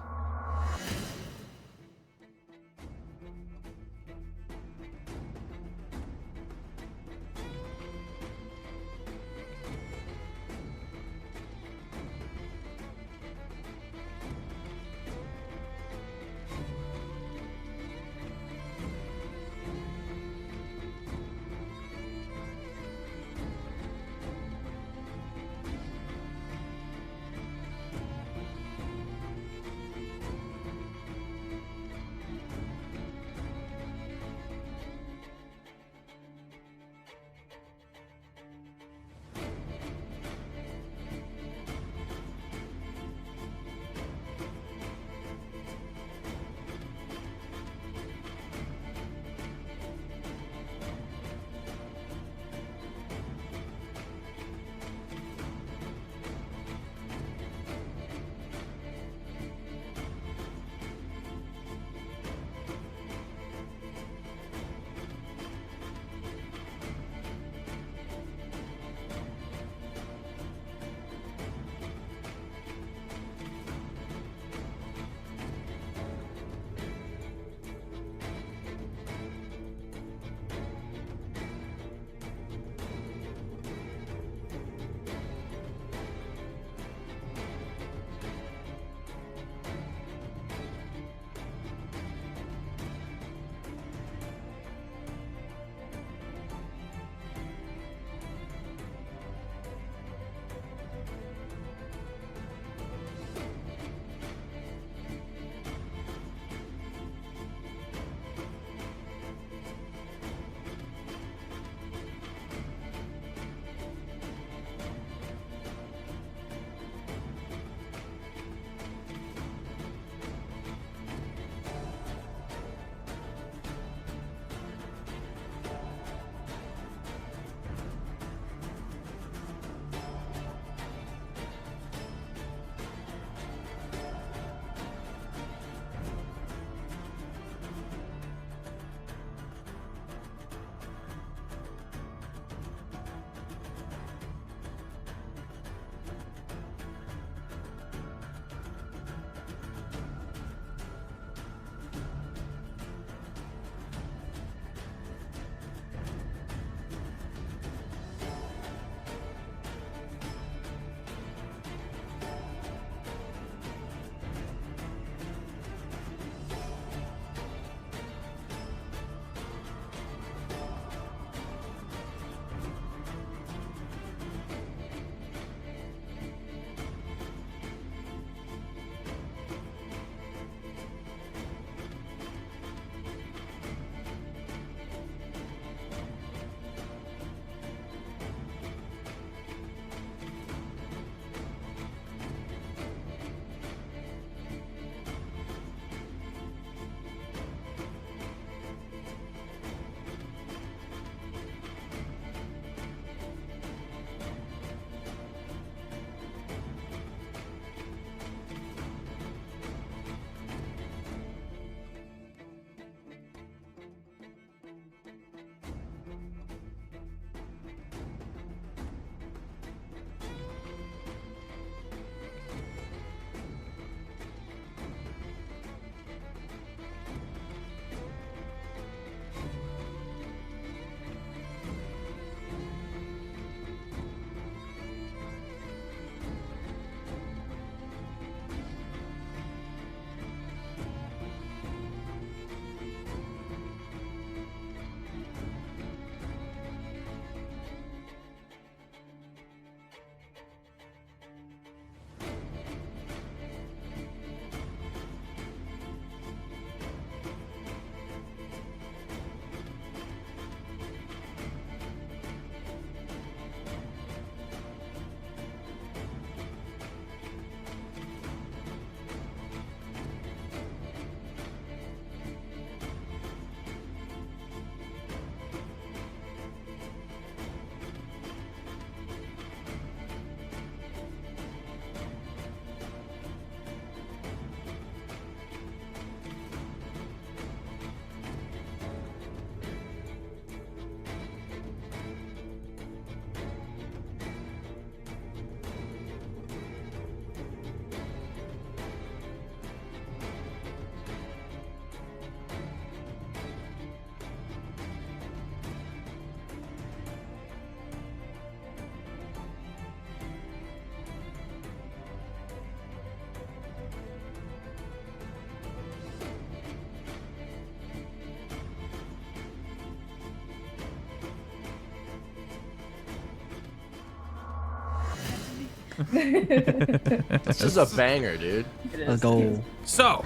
Speaker 4: This is a banger, dude.
Speaker 5: Let's go.
Speaker 1: So,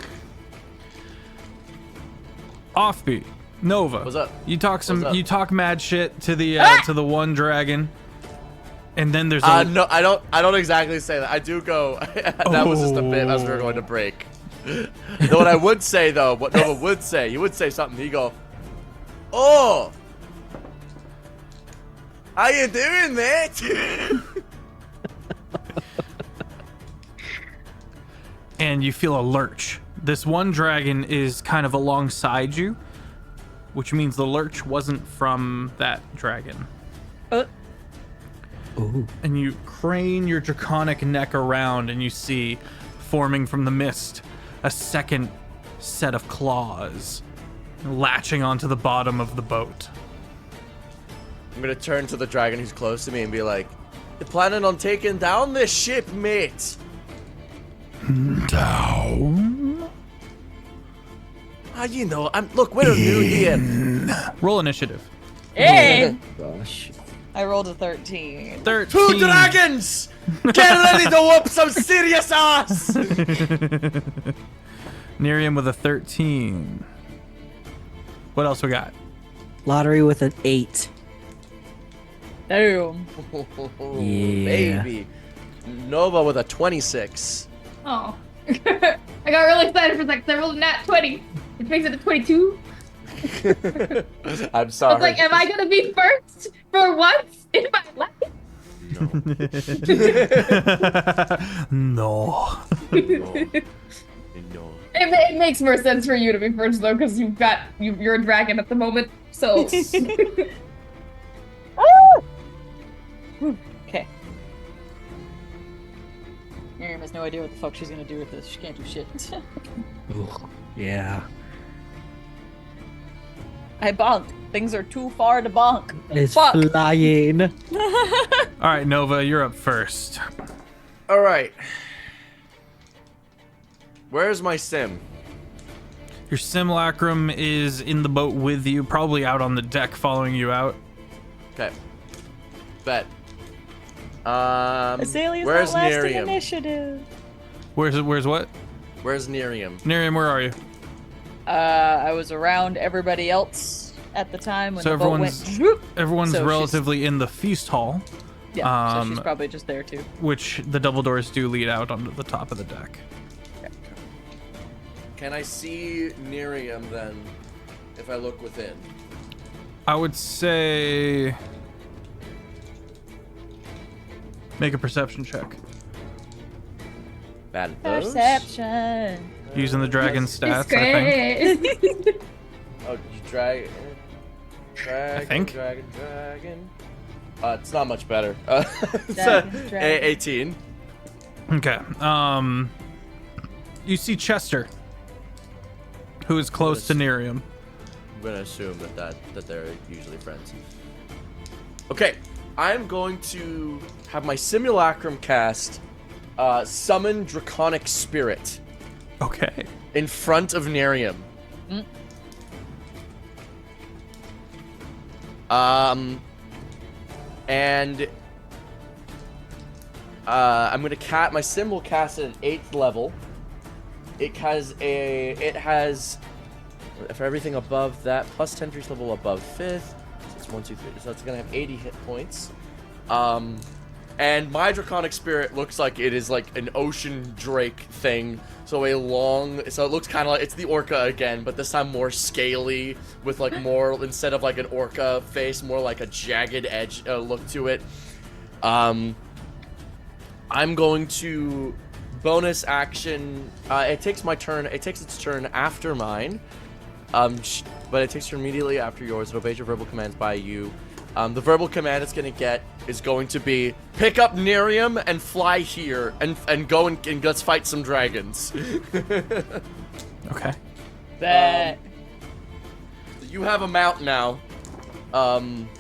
Speaker 1: Offbeat, Nova.
Speaker 4: What's up?
Speaker 1: You talk
Speaker 4: What's up?
Speaker 1: you talk mad shit to the to the one dragon, and then there's a
Speaker 4: No, I don't exactly say that. I do go. That was just a bit as we were going to break. Though what I would say though, what Nova would say, he would say something. He go, "Oh, how you doing, mate?"
Speaker 1: and you feel a lurch. This one dragon is kind of alongside you, which means the lurch wasn't from that dragon.
Speaker 5: Ooh.
Speaker 1: And you crane your draconic neck around and you see, forming from the mist, a second set of claws latching onto the bottom of the boat.
Speaker 4: I'm gonna turn to the dragon who's close to me and be like, "You planning on taking down this ship, mate?"
Speaker 1: Down?
Speaker 4: You know, look, we're new here.
Speaker 1: Roll initiative.
Speaker 2: Hey!
Speaker 5: Gosh.
Speaker 2: I rolled a 13.
Speaker 1: 13.
Speaker 4: 2 dragons! Get ready to whoop some serious ass!
Speaker 1: Nerium with a 13. What else we got?
Speaker 5: Lottery with an 8.
Speaker 2: Damn.
Speaker 5: Yeah.
Speaker 4: Baby. Nova with a 26.
Speaker 3: Oh. I got really excited for a second. I rolled a nat 20, which makes it a 22.
Speaker 4: I'm
Speaker 3: I
Speaker 4: sorry.
Speaker 3: was like, am I gonna be first for once in my life?
Speaker 1: No.
Speaker 4: No.
Speaker 3: It makes more sense for you to be first though, because you're a dragon at the moment. So
Speaker 2: Okay. Miriam has no idea what the fuck she's gonna do with this. She can't do shit.
Speaker 5: Ooh. Yeah.
Speaker 2: I bonk. Things are too far to bonk.
Speaker 5: It's
Speaker 2: Fuck.
Speaker 5: flying.
Speaker 1: All right, Nova, you're up first.
Speaker 4: All right. Where's my sim?
Speaker 1: Your simulacrum is in the boat with you, probably out on the deck following you out.
Speaker 4: Okay. Bet.
Speaker 2: Azalea's
Speaker 4: where's
Speaker 2: not lasting
Speaker 4: Nerium?
Speaker 2: initiative.
Speaker 1: Where's what?
Speaker 4: Where's Nerium?
Speaker 1: Nerium, where are you?
Speaker 2: I was around everybody else at the time when
Speaker 1: So
Speaker 2: the boat went.
Speaker 1: everyone's
Speaker 2: So she's-
Speaker 1: relatively in the feast hall,
Speaker 2: Yeah, so she's
Speaker 1: Um,
Speaker 2: probably just there too.
Speaker 1: which the double doors do lead out onto the top of the deck.
Speaker 4: Can I see Nerium then, if I look within?
Speaker 1: I would say make a perception check
Speaker 4: Bad at those?
Speaker 2: Perception.
Speaker 1: using the dragon
Speaker 3: it's
Speaker 1: stats. I think.
Speaker 3: great.
Speaker 4: Oh, you dragon. Dragon,
Speaker 1: think.
Speaker 4: Dragon. It's not much better. It's
Speaker 2: Dragon, dragon.
Speaker 4: 18.
Speaker 1: Okay. You see Chester, who is close to Nerium.
Speaker 4: I'm gonna assume that they're usually friends. Okay, I'm going to have my simulacrum cast summon Draconic Spirit
Speaker 1: Okay.
Speaker 4: in front of Nerium. And I'm gonna my sim will cast at an 8th level. It has for everything above that plus 10 for each level above 5th. So it's 1, 2, 3. So that's gonna have 80 hit points. And my Draconic Spirit looks like it is like an ocean drake thing. So it looks kind of like, it's the orca again, but this time more scaly with like more, instead of like an orca face, more like a jagged edge look to it. I'm going to bonus action, it takes its turn after mine. But it takes turn immediately after yours. It obeys your verbal commands by you. The verbal command it's going to get is going to be pick up Nerium and fly here and go and let's fight some dragons.
Speaker 1: Okay.
Speaker 2: Bet.
Speaker 4: You have a mount now.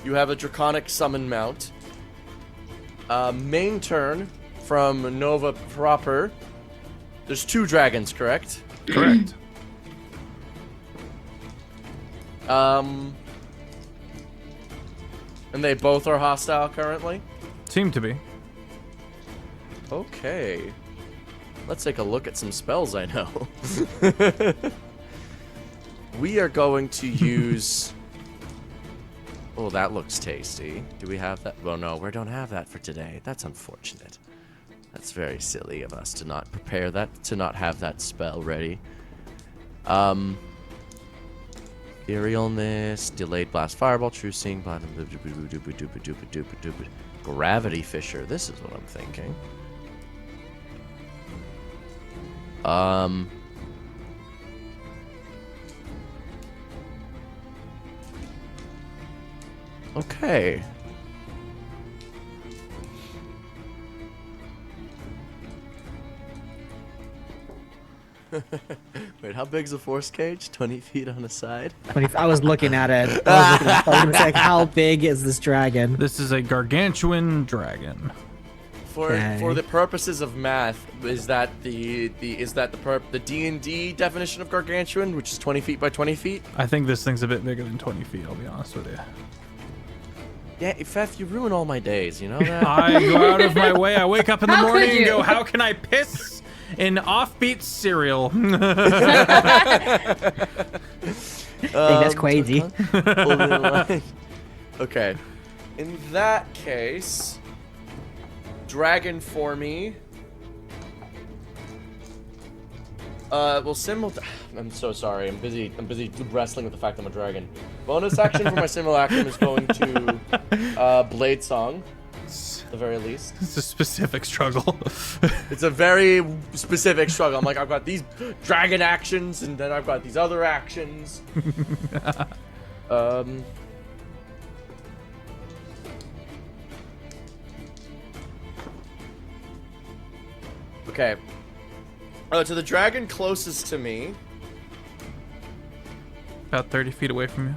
Speaker 4: You have a Draconic Summon mount. Main turn from Nova proper. There's 2 dragons, correct?
Speaker 1: Correct.
Speaker 4: And they both are hostile currently.
Speaker 1: Seem to be.
Speaker 4: Okay. Let's take a look at some spells I know. We are going to use... Oh, that looks tasty. Do we have that? Well, no, we don't have that for today. That's unfortunate. That's very silly of us to not prepare that, to not have that spell ready. Etherealness, Delayed Blast, Fireball, True Seeing, Gravity Fissure. This is what I'm thinking. Okay. Wait, how big's a force cage? 20 feet on the side?
Speaker 5: I was looking at it. I was gonna say, like, how big is this dragon?
Speaker 1: This is a gargantuan dragon.
Speaker 4: For the purposes of math, is that the D&D definition of gargantuan, which is 20 feet by 20 feet?
Speaker 1: I think this thing's a bit bigger than 20 feet, I'll be honest with you.
Speaker 4: Yeah, Feff, you ruin all my days, you know that?
Speaker 1: I go out of my way. I wake up in the
Speaker 3: How
Speaker 1: morning
Speaker 3: could
Speaker 1: and go,
Speaker 3: you?
Speaker 1: how can I piss in Offbeat cereal?
Speaker 5: I think that's crazy.
Speaker 4: Okay. In that case, dragon for me. I'm so sorry. I'm busy wrestling with the fact I'm a dragon. Bonus action for my simulacrum is going to Blade Song, at the very least.
Speaker 1: It's a specific struggle.
Speaker 4: It's a very specific struggle. I'm like, I've got these dragon actions, and then I've got these other actions. Okay. To the dragon closest to me.
Speaker 1: About 30 feet away from you.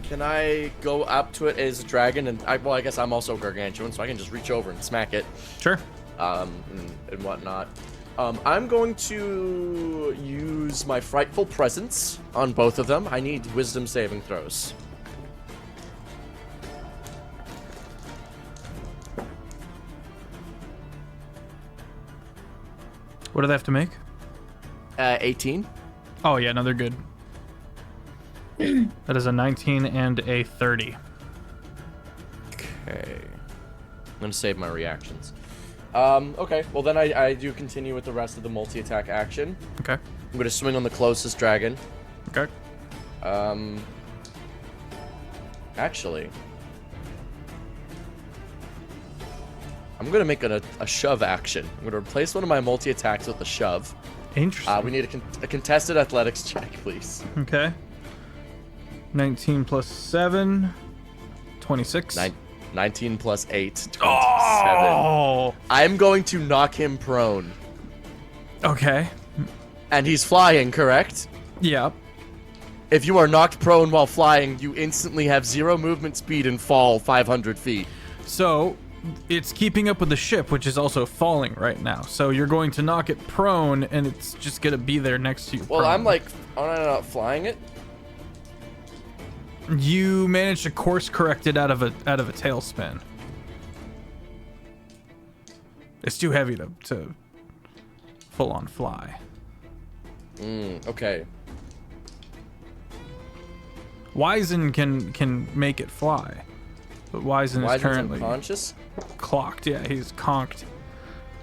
Speaker 4: Can I go up to it as a dragon? And I guess I'm also gargantuan, so I can just reach over and smack it.
Speaker 1: Sure.
Speaker 4: And whatnot. I'm going to use my Frightful Presence on both of them. I need wisdom saving throws.
Speaker 1: What do they have to make?
Speaker 4: 18.
Speaker 1: Oh, yeah, no, they're good. That is a 19 and a 30.
Speaker 4: Okay. I'm going to save my reactions. Okay. Well, then I do continue with the rest of the multi-attack action.
Speaker 1: Okay.
Speaker 4: I'm going to swing on the closest dragon.
Speaker 1: Okay.
Speaker 4: Actually, I'm going to make a shove action. I'm going to replace one of my multi-attacks with a shove.
Speaker 1: Interesting.
Speaker 4: We need a contested athletics check, please.
Speaker 1: Okay. 19 plus 7. 26.
Speaker 4: 19 plus 8. 27.
Speaker 1: Oh!
Speaker 4: I'm going to knock him prone.
Speaker 1: Okay.
Speaker 4: And he's flying, correct?
Speaker 1: Yeah.
Speaker 4: If you are knocked prone while flying, you instantly have 0 movement speed and fall 500 feet.
Speaker 1: So, it's keeping up with the ship, which is also falling right now. So you're going to knock it prone, and it's just going to be there next to you.
Speaker 4: Well,
Speaker 1: prone.
Speaker 4: I'm like, am I not flying it?
Speaker 1: You managed to course correct it out of a tailspin. It's too heavy to full on fly.
Speaker 4: Okay.
Speaker 1: Wizen can make it fly, but Wizen is currently
Speaker 4: unconscious.
Speaker 1: clocked. Yeah, he's conked.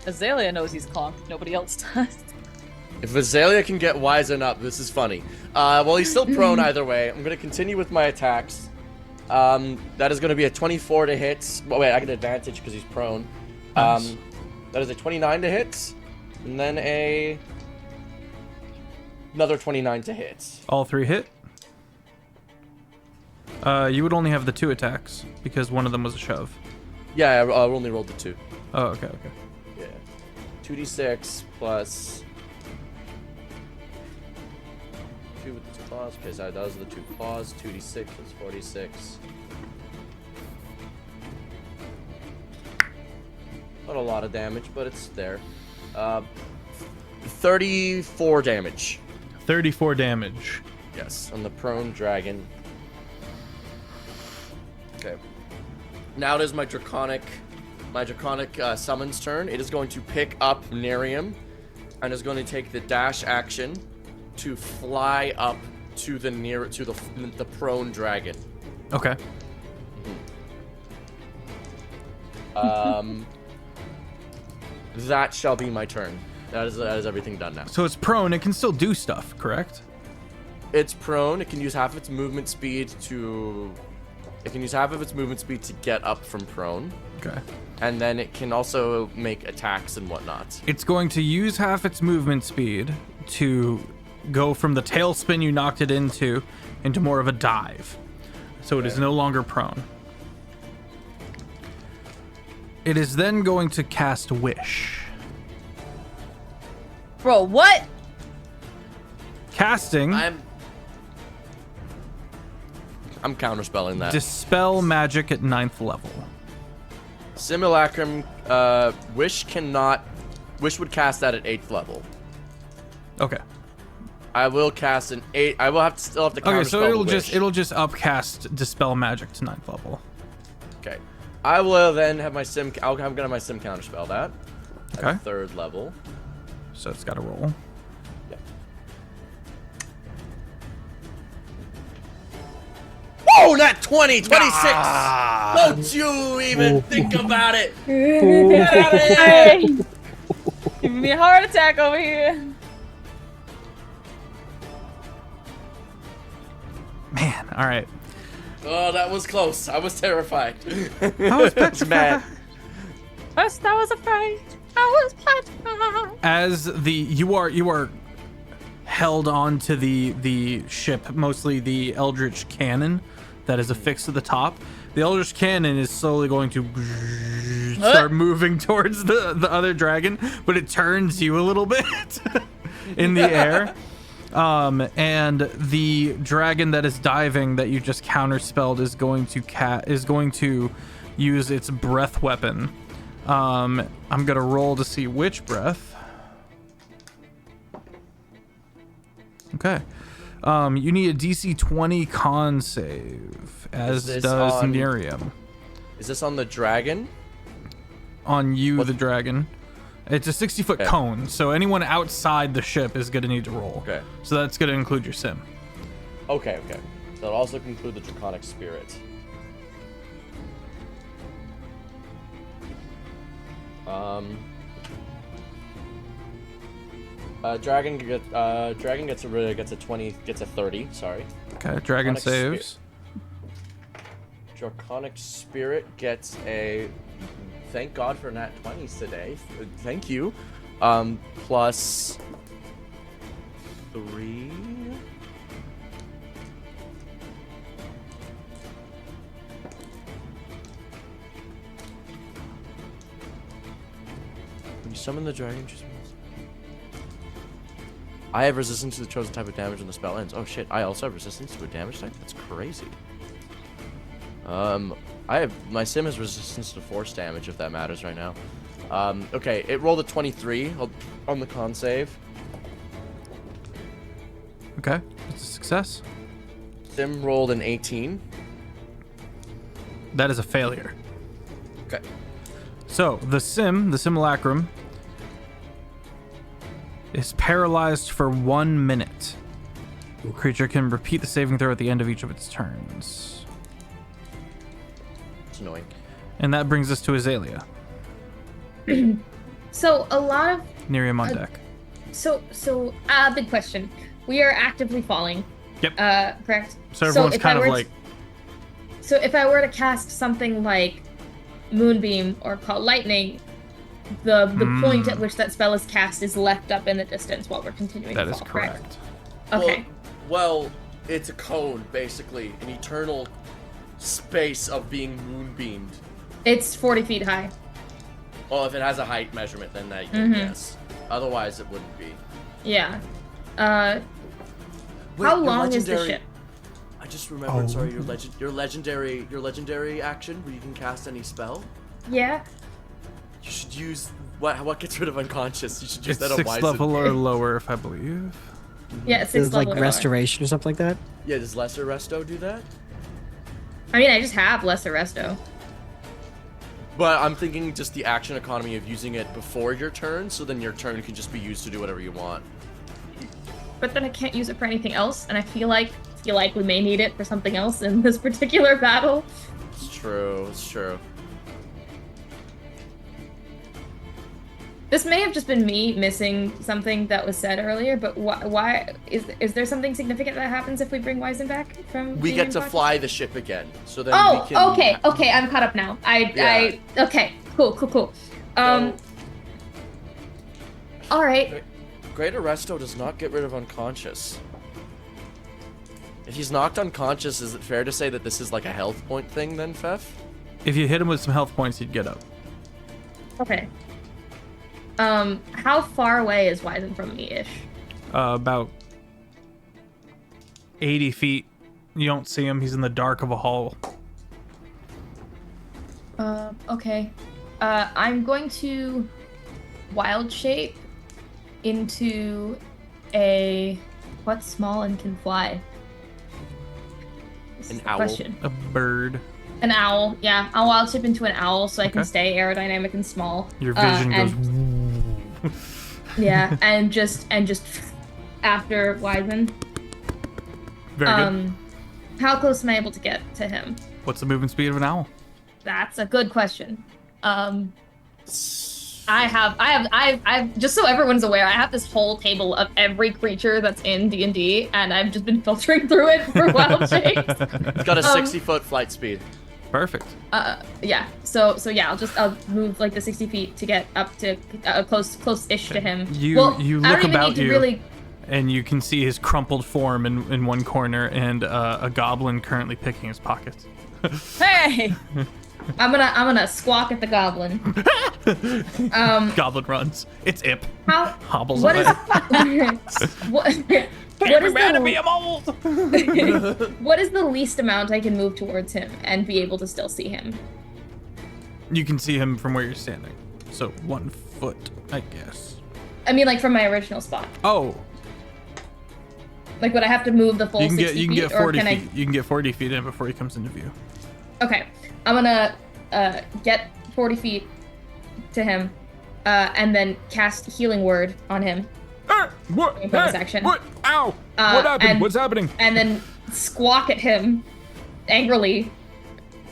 Speaker 2: Azalea knows he's conked. Nobody else does.
Speaker 4: If Azalea can get Wizen up, this is funny. Well, he's still prone either way. I'm going to continue with my attacks. That is going to be a 24 to hit. Well, wait, I get advantage because he's prone.
Speaker 1: Nice.
Speaker 4: That is a 29 to hit. And then another 29 to hit.
Speaker 1: All 3 hit. You would only have the 2 attacks because one of them was a shove.
Speaker 4: Yeah, I only rolled the 2.
Speaker 1: Oh, okay.
Speaker 4: Yeah. 2d6 plus... 2 with the claws. Okay, so those are the 2 claws. 2d6 is 46. Not a lot of damage, but it's there. 34 damage.
Speaker 1: 34 damage.
Speaker 4: Yes, on the prone dragon. Okay. Now it is my draconic my Draconic Summons turn, it is going to pick up Nerium and is going to take the dash action to fly up to the prone dragon.
Speaker 1: Okay.
Speaker 4: That shall be my turn. That is everything done now.
Speaker 1: So it's prone. It can still do stuff, correct?
Speaker 4: It's prone. It can use half its movement speed to. It can use half of its movement speed to get up from prone.
Speaker 1: Okay.
Speaker 4: And then it can also make attacks and whatnot.
Speaker 1: It's going to use half its movement speed to go from the tailspin you knocked it into more of a dive. So it is no longer prone. It is then going to cast Wish.
Speaker 2: Bro, what?
Speaker 1: Casting
Speaker 4: I'm counterspelling that.
Speaker 1: Dispel Magic at 9th level.
Speaker 4: Simulacrum, Wish would cast that at 8th level.
Speaker 1: Okay.
Speaker 4: I will cast an 8. I will still have to counterspell.
Speaker 1: Okay, so
Speaker 4: Wish.
Speaker 1: it'll just upcast Dispel Magic to 9th level.
Speaker 4: Okay. I will then have my sim. I'm gonna have my sim counterspell that.
Speaker 1: Okay.
Speaker 4: At 3rd level.
Speaker 1: So it's got to roll.
Speaker 4: Yeah. Oh, not 20, 26. Don't you even think about it.
Speaker 2: Get out of here! Giving me a heart attack over here.
Speaker 1: Man, all right.
Speaker 4: Oh, that was close. I was terrified.
Speaker 1: I was petrified.
Speaker 4: mad.
Speaker 2: First I was afraid. I was petrified.
Speaker 1: As you are held onto the ship, mostly the Eldritch Cannon that is affixed to the top. The Eldritch Cannon is slowly going to start moving towards the other dragon, but it turns you a little bit in the air. And the dragon that is diving that you just counterspelled is going to use its breath weapon. I'm gonna roll to see which breath. Okay. You need a DC 20 con save, as
Speaker 4: this
Speaker 1: does
Speaker 4: on-
Speaker 1: Nerium.
Speaker 4: Is this on the dragon?
Speaker 1: On you, the dragon. It's a 60-foot
Speaker 4: Okay.
Speaker 1: cone, so anyone outside the ship is gonna need to roll.
Speaker 4: Okay.
Speaker 1: So that's gonna include your sim.
Speaker 4: Okay. That'll also include the Draconic Spirit. Dragon gets a 20, gets a 30. Sorry.
Speaker 1: Okay, dragon
Speaker 4: Draconic
Speaker 1: saves.
Speaker 4: Draconic Spirit gets a. Thank God for nat 20s today. Thank you. Plus 3. When you summon the dragon, just. I have resistance to the chosen type of damage when the spell ends. Oh shit! I also have resistance to a damage type. That's crazy. My sim has resistance to force damage, if that matters right now. Okay, it rolled a 23 on the con save.
Speaker 1: Okay, it's a success.
Speaker 4: Sim rolled an 18.
Speaker 1: That is a failure.
Speaker 4: Okay.
Speaker 1: So the simulacrum, is paralyzed for 1 minute. The creature can repeat the saving throw at the end of each of its turns.
Speaker 4: It's annoying.
Speaker 1: And that brings us to Azalea.
Speaker 3: So a lot of
Speaker 1: Nerium on deck.
Speaker 3: big question. We are actively falling.
Speaker 1: Yep.
Speaker 3: Correct.
Speaker 1: So everyone's
Speaker 3: if
Speaker 1: kind
Speaker 3: I
Speaker 1: of
Speaker 3: were
Speaker 1: like...
Speaker 3: So if I were to cast something like Moonbeam or Call Lightning, the point at which that spell is cast is left up in the distance while we're continuing
Speaker 1: That
Speaker 3: to
Speaker 1: is
Speaker 3: fall,
Speaker 1: correct.
Speaker 3: Okay.
Speaker 4: Well, it's a cone, basically. An eternal space of being moonbeamed.
Speaker 3: It's 40 feet high.
Speaker 4: Well, if it has a height measurement, then that, yes. Otherwise, it wouldn't be.
Speaker 3: Yeah.
Speaker 4: Wait,
Speaker 3: How
Speaker 4: your
Speaker 3: long is the
Speaker 4: legendary-
Speaker 3: ship?
Speaker 4: I just remembered. Sorry, your legendary action where you can cast any spell.
Speaker 3: Yeah.
Speaker 4: You should use what gets rid of unconscious. You should use
Speaker 1: It's
Speaker 4: that on
Speaker 1: 6th
Speaker 4: Wise.
Speaker 1: level or lower, if I believe.
Speaker 3: Yeah, it's
Speaker 5: Is
Speaker 3: 6th
Speaker 5: it like
Speaker 3: level or lower.
Speaker 5: restoration or something like that?
Speaker 4: Yeah, does Lesser Resto do that?
Speaker 3: I mean, I just have Lesser Resto.
Speaker 4: But I'm thinking just the action economy of using it before your turn, so then your turn can just be used to do whatever you want.
Speaker 3: But then I can't use it for anything else, and I feel like we may need it for something else in this particular battle.
Speaker 4: It's true. It's true.
Speaker 3: This may have just been me missing something that was said earlier, but why is there something significant that happens if we bring Wizen back from?
Speaker 4: We
Speaker 3: being
Speaker 4: get to
Speaker 3: unconscious?
Speaker 4: fly the ship again, so then
Speaker 3: Oh,
Speaker 4: we can...
Speaker 3: okay, I'm caught up now. Okay, cool.
Speaker 4: So,
Speaker 3: All right.
Speaker 4: Great Arresto does not get rid of unconscious. If he's knocked unconscious, is it fair to say that this is like a health point thing then, Feff?
Speaker 1: If you hit him with some health points, he'd get up.
Speaker 3: Okay. How far away is Wizen from me-ish?
Speaker 1: About 80 feet. You don't see him. He's in the dark of a hall.
Speaker 3: Okay. I'm going to wild shape into what's small and can fly? This
Speaker 4: An
Speaker 3: is the
Speaker 4: owl.
Speaker 3: question.
Speaker 1: A bird.
Speaker 3: An owl, yeah. I'll wild shape into an owl so I can
Speaker 1: Okay.
Speaker 3: stay aerodynamic and small.
Speaker 1: Your vision goes.
Speaker 3: Yeah, and just after Wizen.
Speaker 1: Very good.
Speaker 3: How close am I able to get to him?
Speaker 1: What's the movement speed of an owl?
Speaker 3: That's a good question. I've just so everyone's aware, I have this whole table of every creature that's in D&D, and I've just been filtering through it for wild shapes.
Speaker 4: It's got a 60-foot flight speed.
Speaker 1: Perfect.
Speaker 3: Yeah. So yeah, I'll move like the 60 feet to get up to close-ish to him.
Speaker 1: You
Speaker 3: I don't
Speaker 1: look
Speaker 3: even
Speaker 1: about
Speaker 3: need to
Speaker 1: you,
Speaker 3: really...
Speaker 1: and you can see his crumpled form in one corner, and a goblin currently picking his pockets.
Speaker 2: Hey!
Speaker 3: I'm gonna squawk at the goblin.
Speaker 1: Goblin runs. It's Ip.
Speaker 3: How?
Speaker 1: Hobbles
Speaker 3: What
Speaker 1: away.
Speaker 3: is?
Speaker 1: Can't be mad at me, I'm old!
Speaker 3: What is the least amount I can move towards him and be able to still see him?
Speaker 1: You can see him from where you're standing. So 1 foot, I guess.
Speaker 3: I mean, like from my original spot.
Speaker 1: Oh,
Speaker 3: Like, would I have to move the full
Speaker 1: you can
Speaker 3: 60
Speaker 1: get
Speaker 3: feet,
Speaker 1: 40
Speaker 3: or can
Speaker 1: feet. You can get 40 feet in before he comes into view.
Speaker 3: Okay, I'm gonna get 40 feet to him, and then cast Healing Word on him.
Speaker 1: What?
Speaker 3: Bonus action.
Speaker 1: What? Ow! What happened?
Speaker 3: and-
Speaker 1: What's happening?
Speaker 3: And then squawk at him angrily,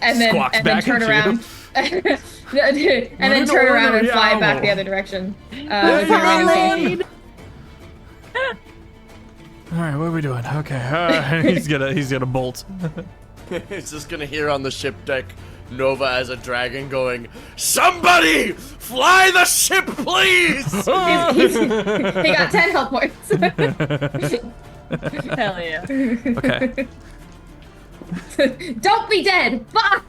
Speaker 3: and then
Speaker 1: Squawks back
Speaker 3: turn
Speaker 1: at you.
Speaker 3: around. and then
Speaker 1: an
Speaker 3: turn around and
Speaker 1: ornery
Speaker 3: fly back
Speaker 1: owl.
Speaker 3: the other direction.
Speaker 1: All right, what are we doing? Okay, he's gonna bolt.
Speaker 4: It's just gonna hear on the ship deck Nova as a dragon going, "Somebody fly the ship, please!"
Speaker 3: He got 10 health points.
Speaker 2: Hell yeah.
Speaker 1: Okay.
Speaker 3: Don't be dead. Bye.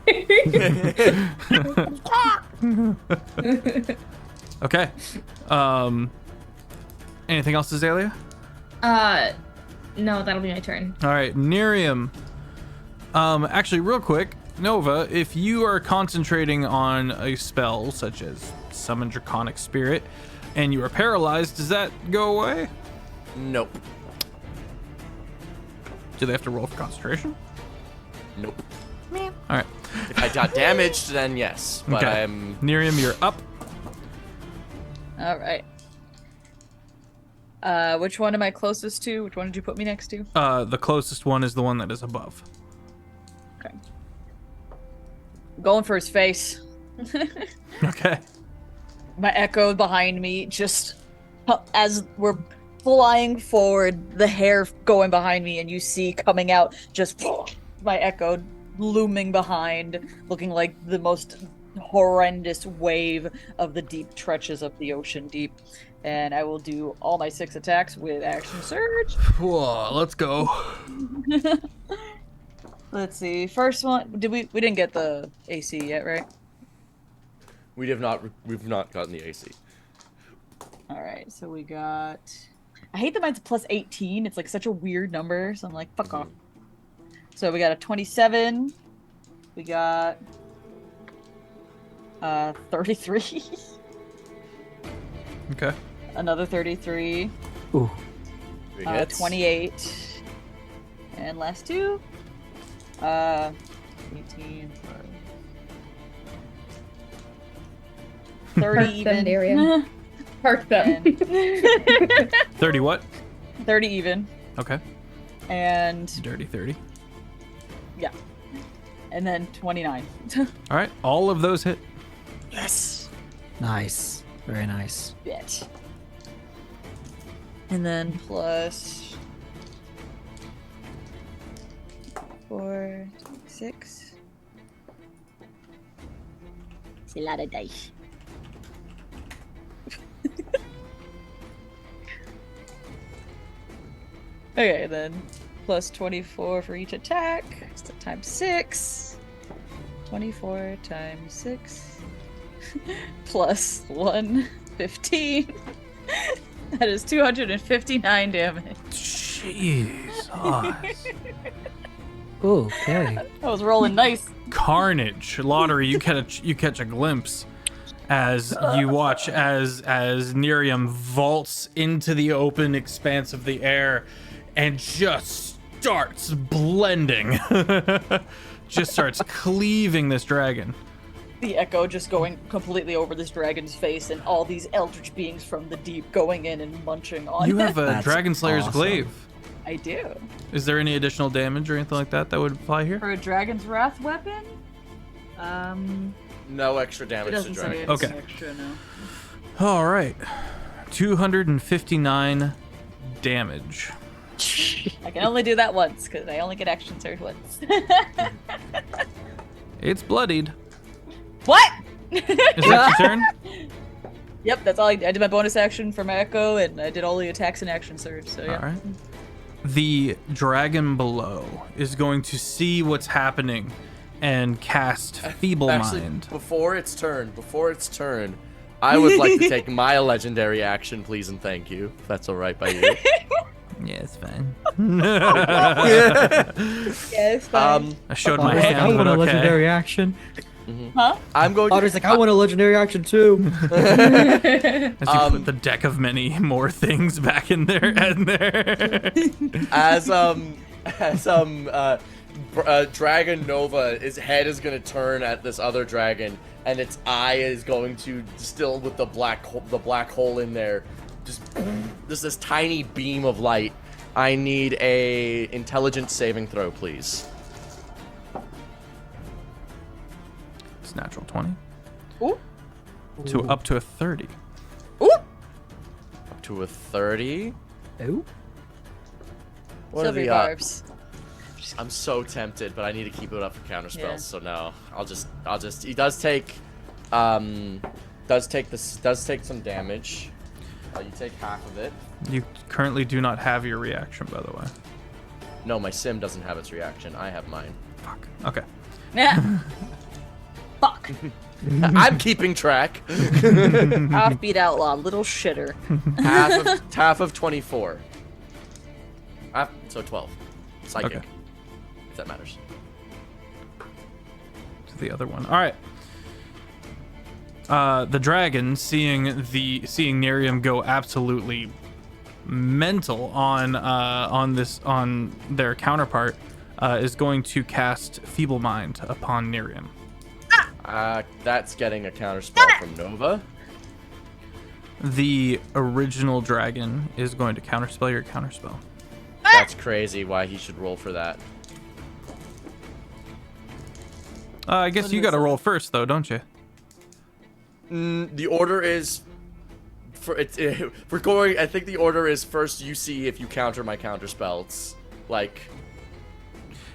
Speaker 1: Okay. Anything else, Azalea?
Speaker 3: No, that'll be my turn.
Speaker 1: All right, Nerium. Actually, real quick, Nova, if you are concentrating on a spell such as Summon Draconic Spirit, and you are paralyzed, does that go away?
Speaker 4: Nope.
Speaker 1: Do they have to roll for concentration?
Speaker 4: Nope.
Speaker 1: All right.
Speaker 4: If I got damaged, then yes. But
Speaker 1: Okay.
Speaker 4: I'm...
Speaker 1: Nerium, you're up.
Speaker 2: All right. Which one am I closest to? Which one did you put me next to?
Speaker 1: The closest one is the one that is above.
Speaker 2: Okay. Going for his face.
Speaker 1: Okay.
Speaker 2: My echo behind me, just as we're flying forward, the hair going behind me, and you see coming out just my echo looming behind, looking like the most horrendous wave of the deep trenches of the ocean deep. And I will do all my 6 attacks with action surge.
Speaker 1: Whoa, let's go.
Speaker 2: Let's see. First one, we didn't get the AC yet, right?
Speaker 4: We've not gotten the AC.
Speaker 2: All right, so we got. I hate that mine's plus 18. It's like such a weird number, so I'm like, fuck off. So we got a 27. We got 33.
Speaker 1: Okay.
Speaker 2: Another 33.
Speaker 5: Ooh.
Speaker 4: 3 hits.
Speaker 2: 28. And last 2. 18. 30
Speaker 3: Hurt them,
Speaker 2: even.
Speaker 3: Darian. Hurt them.
Speaker 1: 30 what?
Speaker 2: 30 even.
Speaker 1: Okay.
Speaker 2: And
Speaker 1: Dirty 30.
Speaker 2: yeah. And then 29.
Speaker 1: All right. All of those hit.
Speaker 2: Yes.
Speaker 5: Nice. Very nice.
Speaker 2: Bit. And then plus 4, 6. It's a lot of dice. Okay, then plus 24 for each attack. So times 6. 24 times 6. Plus 1, 15. That is 259 damage.
Speaker 1: Jeez.
Speaker 5: Ooh, okay.
Speaker 2: I was rolling nice.
Speaker 1: Carnage. Lottery, you catch a glimpse as you watch as Nerium vaults into the open expanse of the air and just starts blending. Just starts cleaving this dragon.
Speaker 2: The echo just going completely over this dragon's face, and all these eldritch beings from the deep going in and munching on
Speaker 1: You
Speaker 2: it.
Speaker 1: have a
Speaker 5: That's
Speaker 1: Dragon Slayer's
Speaker 5: awesome.
Speaker 1: Glaive.
Speaker 2: I do.
Speaker 1: Is there any additional damage or anything like that that would apply here?
Speaker 2: For a dragon's wrath weapon?
Speaker 4: No extra
Speaker 2: It
Speaker 4: damage to
Speaker 2: doesn't say
Speaker 4: dragon.
Speaker 2: anything
Speaker 1: Okay.
Speaker 2: extra, no.
Speaker 1: All right. 259 damage.
Speaker 2: I can only do that once, because I only get action surge once.
Speaker 1: It's bloodied.
Speaker 2: What?
Speaker 1: Is that your turn?
Speaker 2: Yep, that's all I did my bonus action for my echo, and I did all the attacks and action surge, so yeah.
Speaker 1: All right. The dragon below is going to see what's happening and cast Feeble
Speaker 4: Actually,
Speaker 1: Mind.
Speaker 4: before its turn, I would like to take my legendary action, please and thank you. If that's all right by you.
Speaker 1: Yeah, it's fine.
Speaker 2: Yeah, it's fine.
Speaker 1: I showed
Speaker 5: Otter's
Speaker 1: my
Speaker 5: like, I
Speaker 1: hand, but
Speaker 5: want a
Speaker 1: okay.
Speaker 5: legendary action.
Speaker 2: Huh?
Speaker 4: I'm going
Speaker 5: Otter's like, I want a legendary action too.
Speaker 1: As you put the deck of many more things back in there and there.
Speaker 4: Dragon Nova, his head is gonna turn at this other dragon, and its eye is going to, still with the black hole in there, just this tiny beam of light. I need a intelligence saving throw, please.
Speaker 1: It's natural 20.
Speaker 2: Ooh.
Speaker 1: To up to a 30.
Speaker 2: Ooh!
Speaker 4: Up to a 30.
Speaker 5: Ooh.
Speaker 4: What are
Speaker 2: Silver
Speaker 4: the
Speaker 2: barbs.
Speaker 4: I'm so tempted, but I need to keep it up for counter spells.
Speaker 2: Yeah.
Speaker 4: So no, I'll just. He does take some damage. You take half of it.
Speaker 1: You currently do not have your reaction, by the way.
Speaker 4: No, my sim doesn't have its reaction. I have mine.
Speaker 1: Fuck. Okay.
Speaker 2: Yeah. Fuck.
Speaker 4: I'm keeping track.
Speaker 2: Offbeat Outlaw, little shitter.
Speaker 4: half of 24. So 12. Psychic.
Speaker 1: Okay.
Speaker 4: If that matters.
Speaker 1: To the other one. All right. The dragon, seeing Nerium go absolutely mental on their counterpart, is going to cast Feeble Mind upon Nerium.
Speaker 4: That's getting a counter spell from Nova.
Speaker 1: The original dragon is going to counterspell your counterspell.
Speaker 4: That's crazy. Why he should roll for that?
Speaker 1: I guess you got to roll first, though, don't you?
Speaker 4: The order is. We're going. I think the order is first. You see if you counter my counter spell. It's like.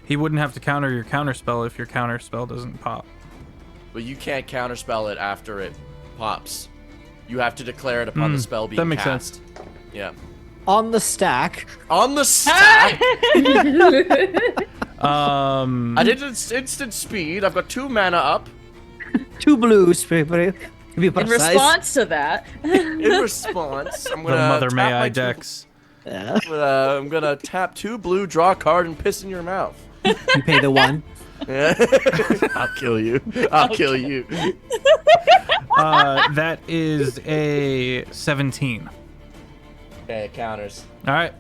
Speaker 1: He wouldn't have to counter your counterspell if your counterspell doesn't pop.
Speaker 4: But you can't counterspell it after it pops. You have to declare it upon the spell being
Speaker 1: that makes
Speaker 4: cast.
Speaker 1: sense.
Speaker 4: Yeah.
Speaker 5: On the stack.
Speaker 4: On the stack.
Speaker 1: Um,
Speaker 4: I did instant speed. I've got 2 mana up.
Speaker 5: 2 blues, to be
Speaker 2: In
Speaker 5: precise.
Speaker 2: response to that,
Speaker 4: In response, I'm
Speaker 1: the
Speaker 4: gonna
Speaker 1: Mother
Speaker 4: tap
Speaker 1: May
Speaker 4: my
Speaker 1: I
Speaker 4: 2
Speaker 1: dex.
Speaker 5: Yeah.
Speaker 4: I'm gonna tap 2 blue, draw a card, and piss in your mouth.
Speaker 5: You pay the 1.
Speaker 4: I'll kill you. I'll kill you.
Speaker 1: That is a 17.
Speaker 4: Okay, it counters.
Speaker 1: All right.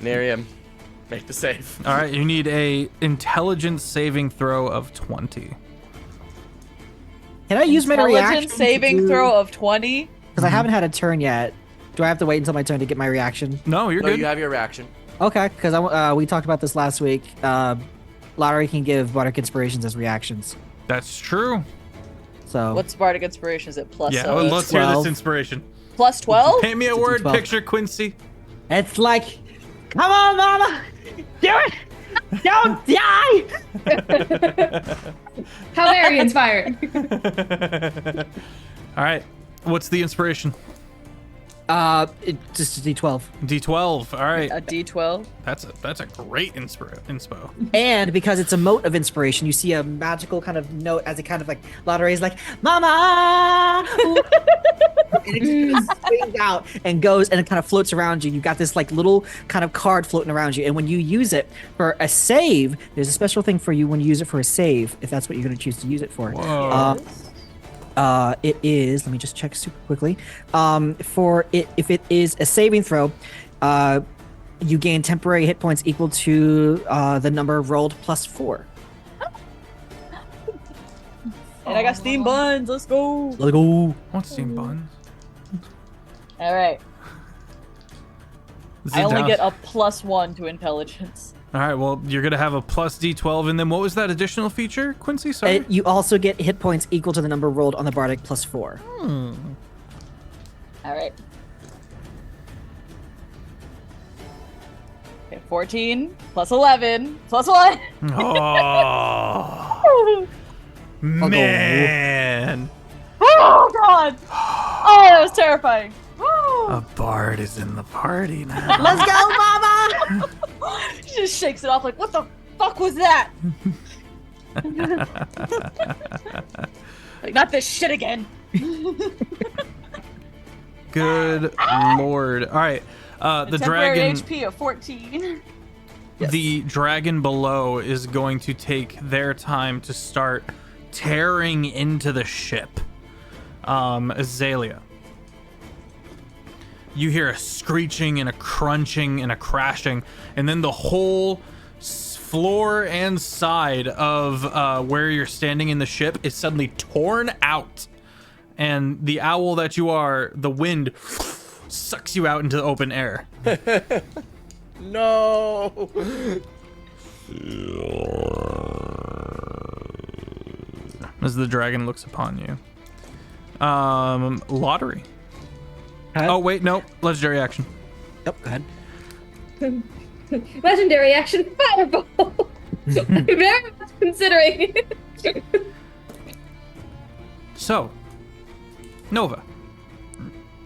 Speaker 4: Nerium, make the save.
Speaker 1: All right. You need a intelligence saving throw of 20.
Speaker 5: Can I use my reaction?
Speaker 2: Intelligence saving throw of 20.
Speaker 5: Because I haven't had a turn yet. Do I have to wait until my turn to get my reaction?
Speaker 1: No, you're
Speaker 4: No,
Speaker 1: good.
Speaker 4: you have your reaction.
Speaker 5: Okay, because we talked about this last week. Lottery can give Bardic Inspirations as reactions.
Speaker 1: That's true.
Speaker 5: So
Speaker 2: What's Bardic Inspiration? Is it plus?
Speaker 1: Yeah, let's hear this
Speaker 5: 12.
Speaker 1: inspiration.
Speaker 2: Plus 12?
Speaker 1: Paint me a
Speaker 5: It's a
Speaker 1: word
Speaker 5: D12.
Speaker 1: picture, Quincy.
Speaker 5: it's like, come on, mama, do it! Don't die!
Speaker 3: How very inspiring.
Speaker 1: All right. What's the inspiration?
Speaker 5: Just a D12.
Speaker 1: D12. All right.
Speaker 2: A D12.
Speaker 1: That's a great inspo.
Speaker 5: And because it's a mote of inspiration, you see a magical kind of note as it kind of like Lottery is like, Mama! And it just swings out and goes and it kind of floats around you. You got this like little kind of card floating around you. And when you use it for a save, there's a special thing for you when you use it for a save, if that's what you're going to choose to use it for.
Speaker 1: Whoa.
Speaker 5: It is, let me just check super quickly. If it is a saving throw, you gain temporary hit points equal to the number rolled plus 4.
Speaker 2: And I got steam buns. Let's go.
Speaker 5: Let's go.
Speaker 1: What's steam buns?
Speaker 2: All right.
Speaker 1: Is
Speaker 2: I
Speaker 1: it
Speaker 2: only
Speaker 1: down?
Speaker 2: get a +1 to intelligence.
Speaker 1: All right. Well, you're gonna have a plus D12, and then what was that additional feature, Quincy? Sorry.
Speaker 5: You also get hit points equal to the number rolled on the Bardic plus 4.
Speaker 2: All right. Okay, 14 plus 11 plus 1.
Speaker 1: Oh man,
Speaker 2: Oh God! Oh, that was terrifying.
Speaker 1: a bard is in the party now.
Speaker 5: Let's go, Mama!
Speaker 2: She just shakes it off like, what the fuck was that? Like, not this shit again.
Speaker 1: Good lord. All right. The
Speaker 2: Temporary
Speaker 1: dragon.
Speaker 2: HP of 14.
Speaker 1: The dragon below is going to take their time to start tearing into the ship. Azalea. You hear a screeching and a crunching and a crashing, and then the whole floor and side of where you're standing in the ship is suddenly torn out. And the owl that you are, the wind sucks you out into the open air.
Speaker 4: No.
Speaker 1: As the dragon looks upon you. Lottery. Oh, wait, no. Legendary action.
Speaker 5: Yep, go ahead.
Speaker 3: Legendary action fireball. I'm very much considering it.
Speaker 1: So, Nova,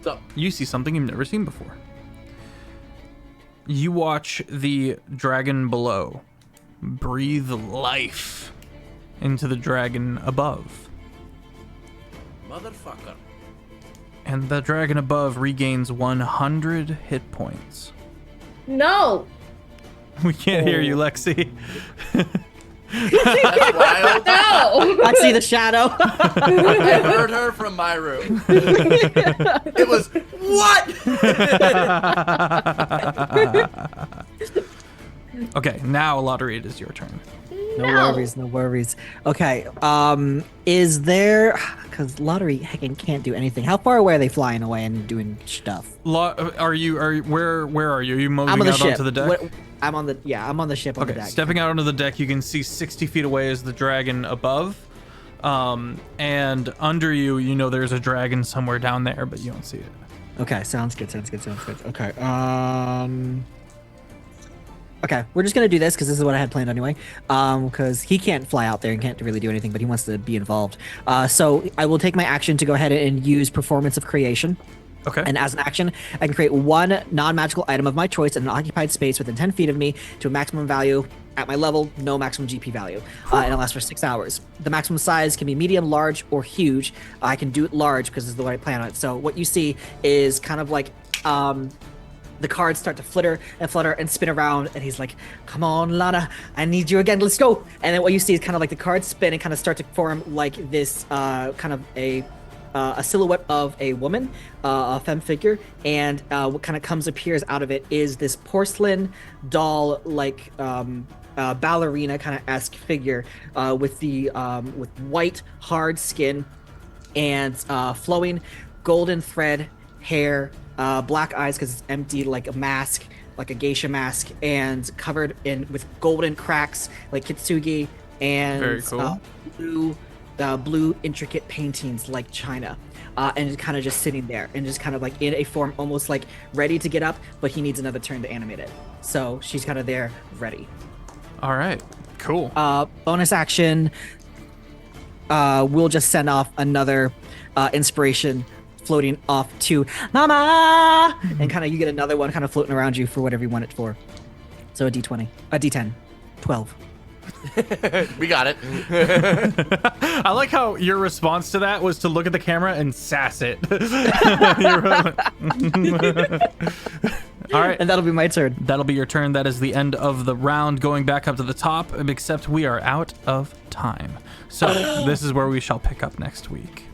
Speaker 4: So,
Speaker 1: you see something you've never seen before. You watch the dragon below breathe life into the dragon above.
Speaker 4: motherfucker.
Speaker 1: And the dragon above regains 100 hit points.
Speaker 3: No.
Speaker 1: We can't hear you, Lexi.
Speaker 4: That's wild.
Speaker 3: No.
Speaker 5: I see the shadow.
Speaker 4: I heard her from my room. It was what?
Speaker 1: Okay, now Lottery, it is your turn.
Speaker 5: No worries. Okay, is there, because Lottery heckin' can't do anything. How far away are they flying away and doing stuff?
Speaker 1: Where are you? Are you moving
Speaker 5: I'm on the
Speaker 1: out
Speaker 5: ship.
Speaker 1: onto the deck?
Speaker 5: I'm on the ship on the
Speaker 1: Okay,
Speaker 5: deck.
Speaker 1: stepping out onto the deck, you can see 60 feet away is the dragon above. And under you, you know there's a dragon somewhere down there, but you don't see it.
Speaker 5: Okay, sounds good. Okay, okay, we're just gonna do this because this is what I had planned anyway. Because he can't fly out there and can't really do anything, but he wants to be involved. So I will take my action to go ahead and use Performance of Creation.
Speaker 1: Okay.
Speaker 5: And as an action, I can create one non-magical item of my choice in an occupied space within 10 feet of me to a maximum value at my level, no maximum GP value. And it lasts for 6 hours. The maximum size can be medium, large, or huge. I can do it large because this is the way I plan on it. So what you see is kind of like the cards start to flutter and spin around, and he's like, "Come on, Lana, I need you again. Let's go!" And then what you see is kind of like the cards spin and kind of start to form like this kind of a silhouette of a woman, a femme figure, and what kind of appears out of it is this porcelain doll, like ballerina kind of esque figure with the with white hard skin, and flowing golden thread hair, black eyes because it's empty like a mask, like a geisha mask, and covered in with golden cracks like kitsugi, and
Speaker 1: Very cool.
Speaker 5: Blue intricate paintings like china. And kind of just sitting there and just kind of like in a form almost like ready to get up, but he needs another turn to animate it. So she's kind of there ready.
Speaker 1: All right. Cool.
Speaker 5: Bonus action, we'll just send off another inspiration floating off to Mama! And kind of you get another one kind of floating around you for whatever you want it for. So a D10, 12.
Speaker 4: We got it.
Speaker 1: I like how your response to that was to look at the camera and sass it. All right.
Speaker 5: And that'll be my turn.
Speaker 1: That'll be your turn. That is the end of the round. Going back up to the top, except we are out of time. So this is where we shall pick up next week.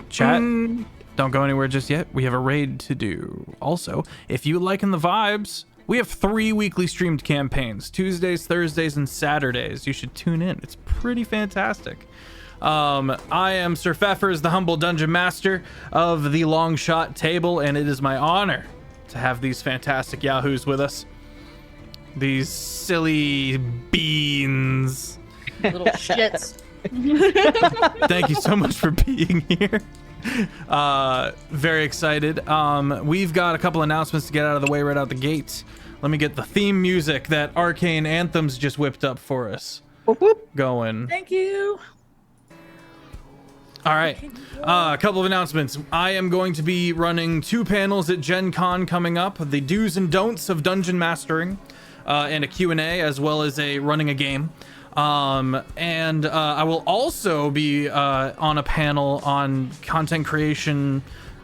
Speaker 1: Chat, don't go anywhere just yet. We have a raid to do. Also, if you liking the vibes, we have 3 weekly streamed campaigns, Tuesdays, Thursdays, and Saturdays. You should tune in. It's pretty fantastic. I am SirFeffers, the humble dungeon master of the long shot table, and it is my honor to have these fantastic yahoos with us. These silly beans.
Speaker 2: Little shits.
Speaker 1: Thank you so much for being here. Very excited. We've got a couple announcements to get out of the way right out the gate. Let me get the theme music that Arcane Anthems just whipped up for us going.
Speaker 2: Thank you.
Speaker 1: All right. A couple of announcements. I am going to be running 2 panels at Gen Con coming up, the do's and don'ts of dungeon mastering, and a Q&A, as well as running a game. And I will also be on a panel on content creation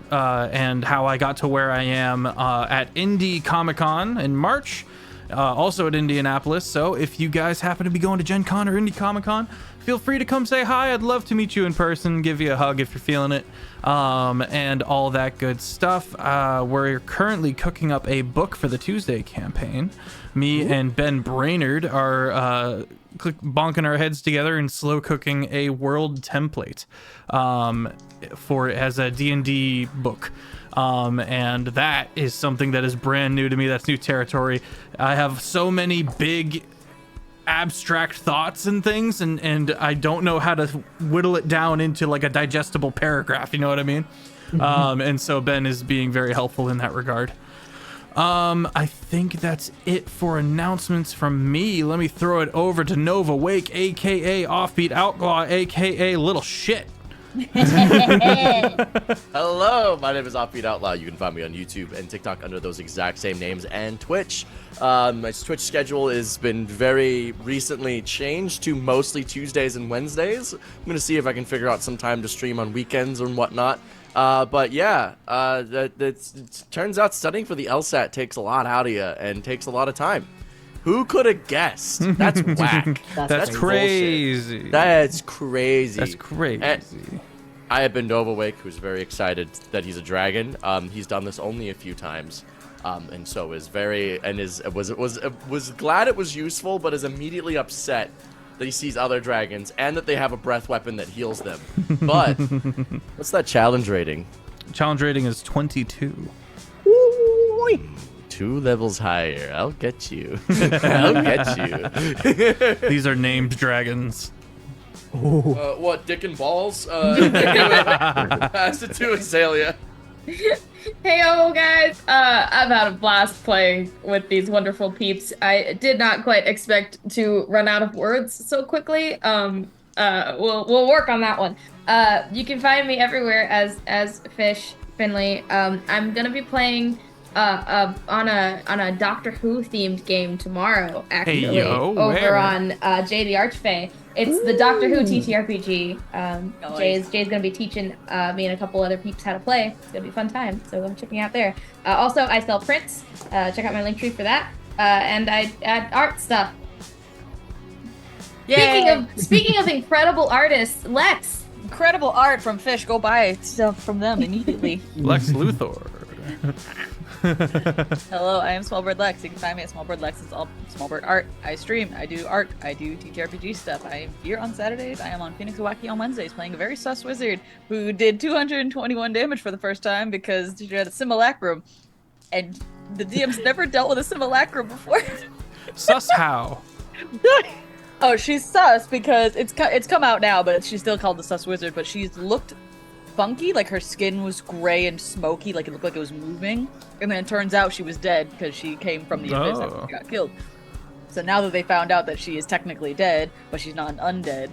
Speaker 1: and how I got to where I am at Indie Comic-Con in March, also at Indianapolis. So if you guys happen to be going to Gen Con or Indie Comic-Con, feel free to come say hi. I'd love to meet you in person, give you a hug if you're feeling it, and all that good stuff. We're currently cooking up a book for the Tuesday campaign. Me and Ben Brainerd are bonking our heads together and slow cooking a world template for as a D&D book. And that is something that is brand new to me. That's new territory. I have so many big abstract thoughts and things, and I don't know how to whittle it down into like a digestible paragraph, you know what I mean? And so Ben is being very helpful in that regard. I think that's it for announcements from me. Let me throw it over to Nova Wake, aka Offbeat Outlaw, aka Little Shit.
Speaker 4: Hello, my name is Offbeat Outlaw. You can find me on YouTube and TikTok under those exact same names, and Twitch. My Twitch schedule has been very recently changed to mostly Tuesdays and Wednesdays. I'm gonna see if I can figure out some time to stream on weekends and whatnot. But yeah, it turns out studying for the LSAT takes a lot out of you and takes a lot of time. Who could have guessed? That's whack.
Speaker 1: That's crazy.
Speaker 4: Bullshit. That's crazy.
Speaker 1: That's crazy.
Speaker 4: And I have been Nova Wake, who's very excited that he's a dragon. He's done this only a few times, and so is very was glad it was useful, but is immediately upset that he sees other dragons and that they have a breath weapon that heals them. But what's that challenge rating?
Speaker 1: Challenge rating is 22.
Speaker 4: 2 levels higher. I'll get you. I'll get you.
Speaker 1: These are named dragons.
Speaker 4: What, dick and balls? Pass it to Azalea.
Speaker 3: Heyo guys, I've had a blast playing with these wonderful peeps. I did not quite expect to run out of words so quickly. We'll work on that one. You can find me everywhere as Fish Finley. I'm gonna be playing on a Doctor Who themed game tomorrow, actually,
Speaker 1: Hey, yo,
Speaker 3: over
Speaker 1: where?
Speaker 3: on Jay the Archfey. It's the Doctor Who TTRPG. Jay's gonna be teaching me and a couple other peeps how to play. It's gonna be a fun time, so I'm checking out there. Also, I sell prints. Check out my link tree for that. And I add art stuff. Speaking of incredible artists, Lex.
Speaker 2: Incredible art from Fish. Go buy stuff from them immediately.
Speaker 1: Lex Luthor.
Speaker 2: Hello, I am SmolBirdLex. You can find me at SmolBirdLex. It's all SmolBird art. I stream. I do art. I do TTRPG stuff. I am here on Saturdays. I am on Phoenix Wacky on Wednesdays playing a very sus wizard who did 221 damage for the first time because she had a simulacrum. And the DM's never dealt with a simulacrum before.
Speaker 1: Sus how?
Speaker 2: Oh, she's sus because it's come out now, but she's still called the sus wizard. But she's looked funky, like her skin was gray and smoky, like it looked like it was moving. And then it turns out she was dead because she came from the abyss after she got killed. So now that they found out that she is technically dead, but she's not an undead,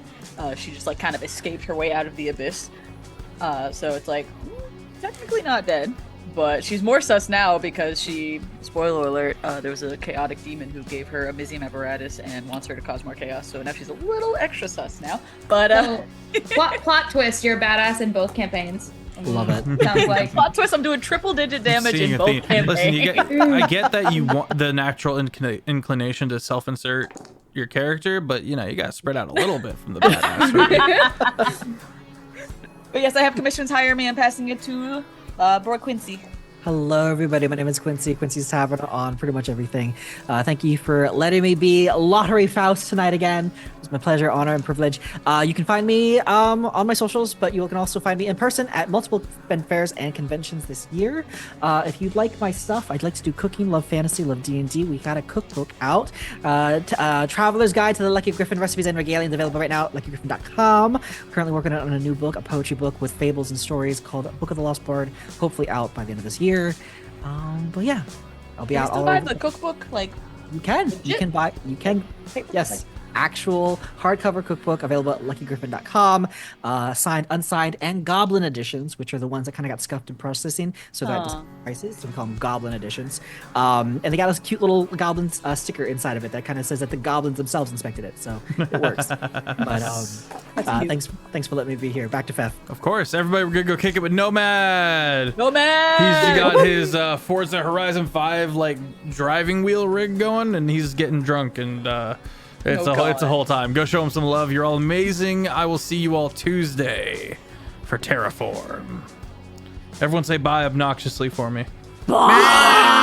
Speaker 2: she just like kind of escaped her way out of the abyss. So it's like technically not dead. But she's more sus now because she, spoiler alert, there was a chaotic demon who gave her a Mizium apparatus and wants her to cause more chaos. So now she's a little extra sus now. But
Speaker 3: plot twist, you're badass in both campaigns.
Speaker 5: Love it.
Speaker 3: Sounds like
Speaker 2: plot twist, I'm doing triple digit damage in both campaigns.
Speaker 1: Listen, I get that you want the natural inclination to self-insert your character, but you know, you gotta spread out a little bit from the badass. Right?
Speaker 2: But yes, I have commissions hire me. I'm passing it to Bro Quincy.
Speaker 5: Hello, everybody. My name is Quincy. Quincy's Tavern on pretty much everything. Thank you for letting me be Lottery Faust tonight again. It's my pleasure, honor, and privilege. You can find me on my socials, but you can also find me in person at multiple fairs and conventions this year. If you'd like my stuff, I'd like to do cooking, love fantasy, love D&D. We got a cookbook out. Traveler's Guide to the Lucky Griffin Recipes and Regalians available right now at luckygriffin.com. Currently working on a new book, a poetry book with fables and stories called Book of the Lost Bard, hopefully out by the end of this year. But yeah, I'll be out all
Speaker 2: buy
Speaker 5: over
Speaker 2: the cookbook, like
Speaker 5: you can yes, actual hardcover cookbook available at luckygriffin.com. Signed, unsigned, and goblin editions, which are the ones that kind of got scuffed in processing, so that just prices, so we call them goblin editions. And they got a cute little goblin sticker inside of it that kind of says that the goblins themselves inspected it, so it works. But thanks for letting me be here. Back to Feff.
Speaker 1: Of course, everybody, we're gonna go kick it with Nomad.
Speaker 2: Nomad.
Speaker 1: He's got his Forza Horizon 5 like driving wheel rig going, and he's getting drunk and. It's a whole time. Go show him some love. You're all amazing. I will see you all Tuesday for Terraform. Everyone say bye obnoxiously for me.
Speaker 5: Bye!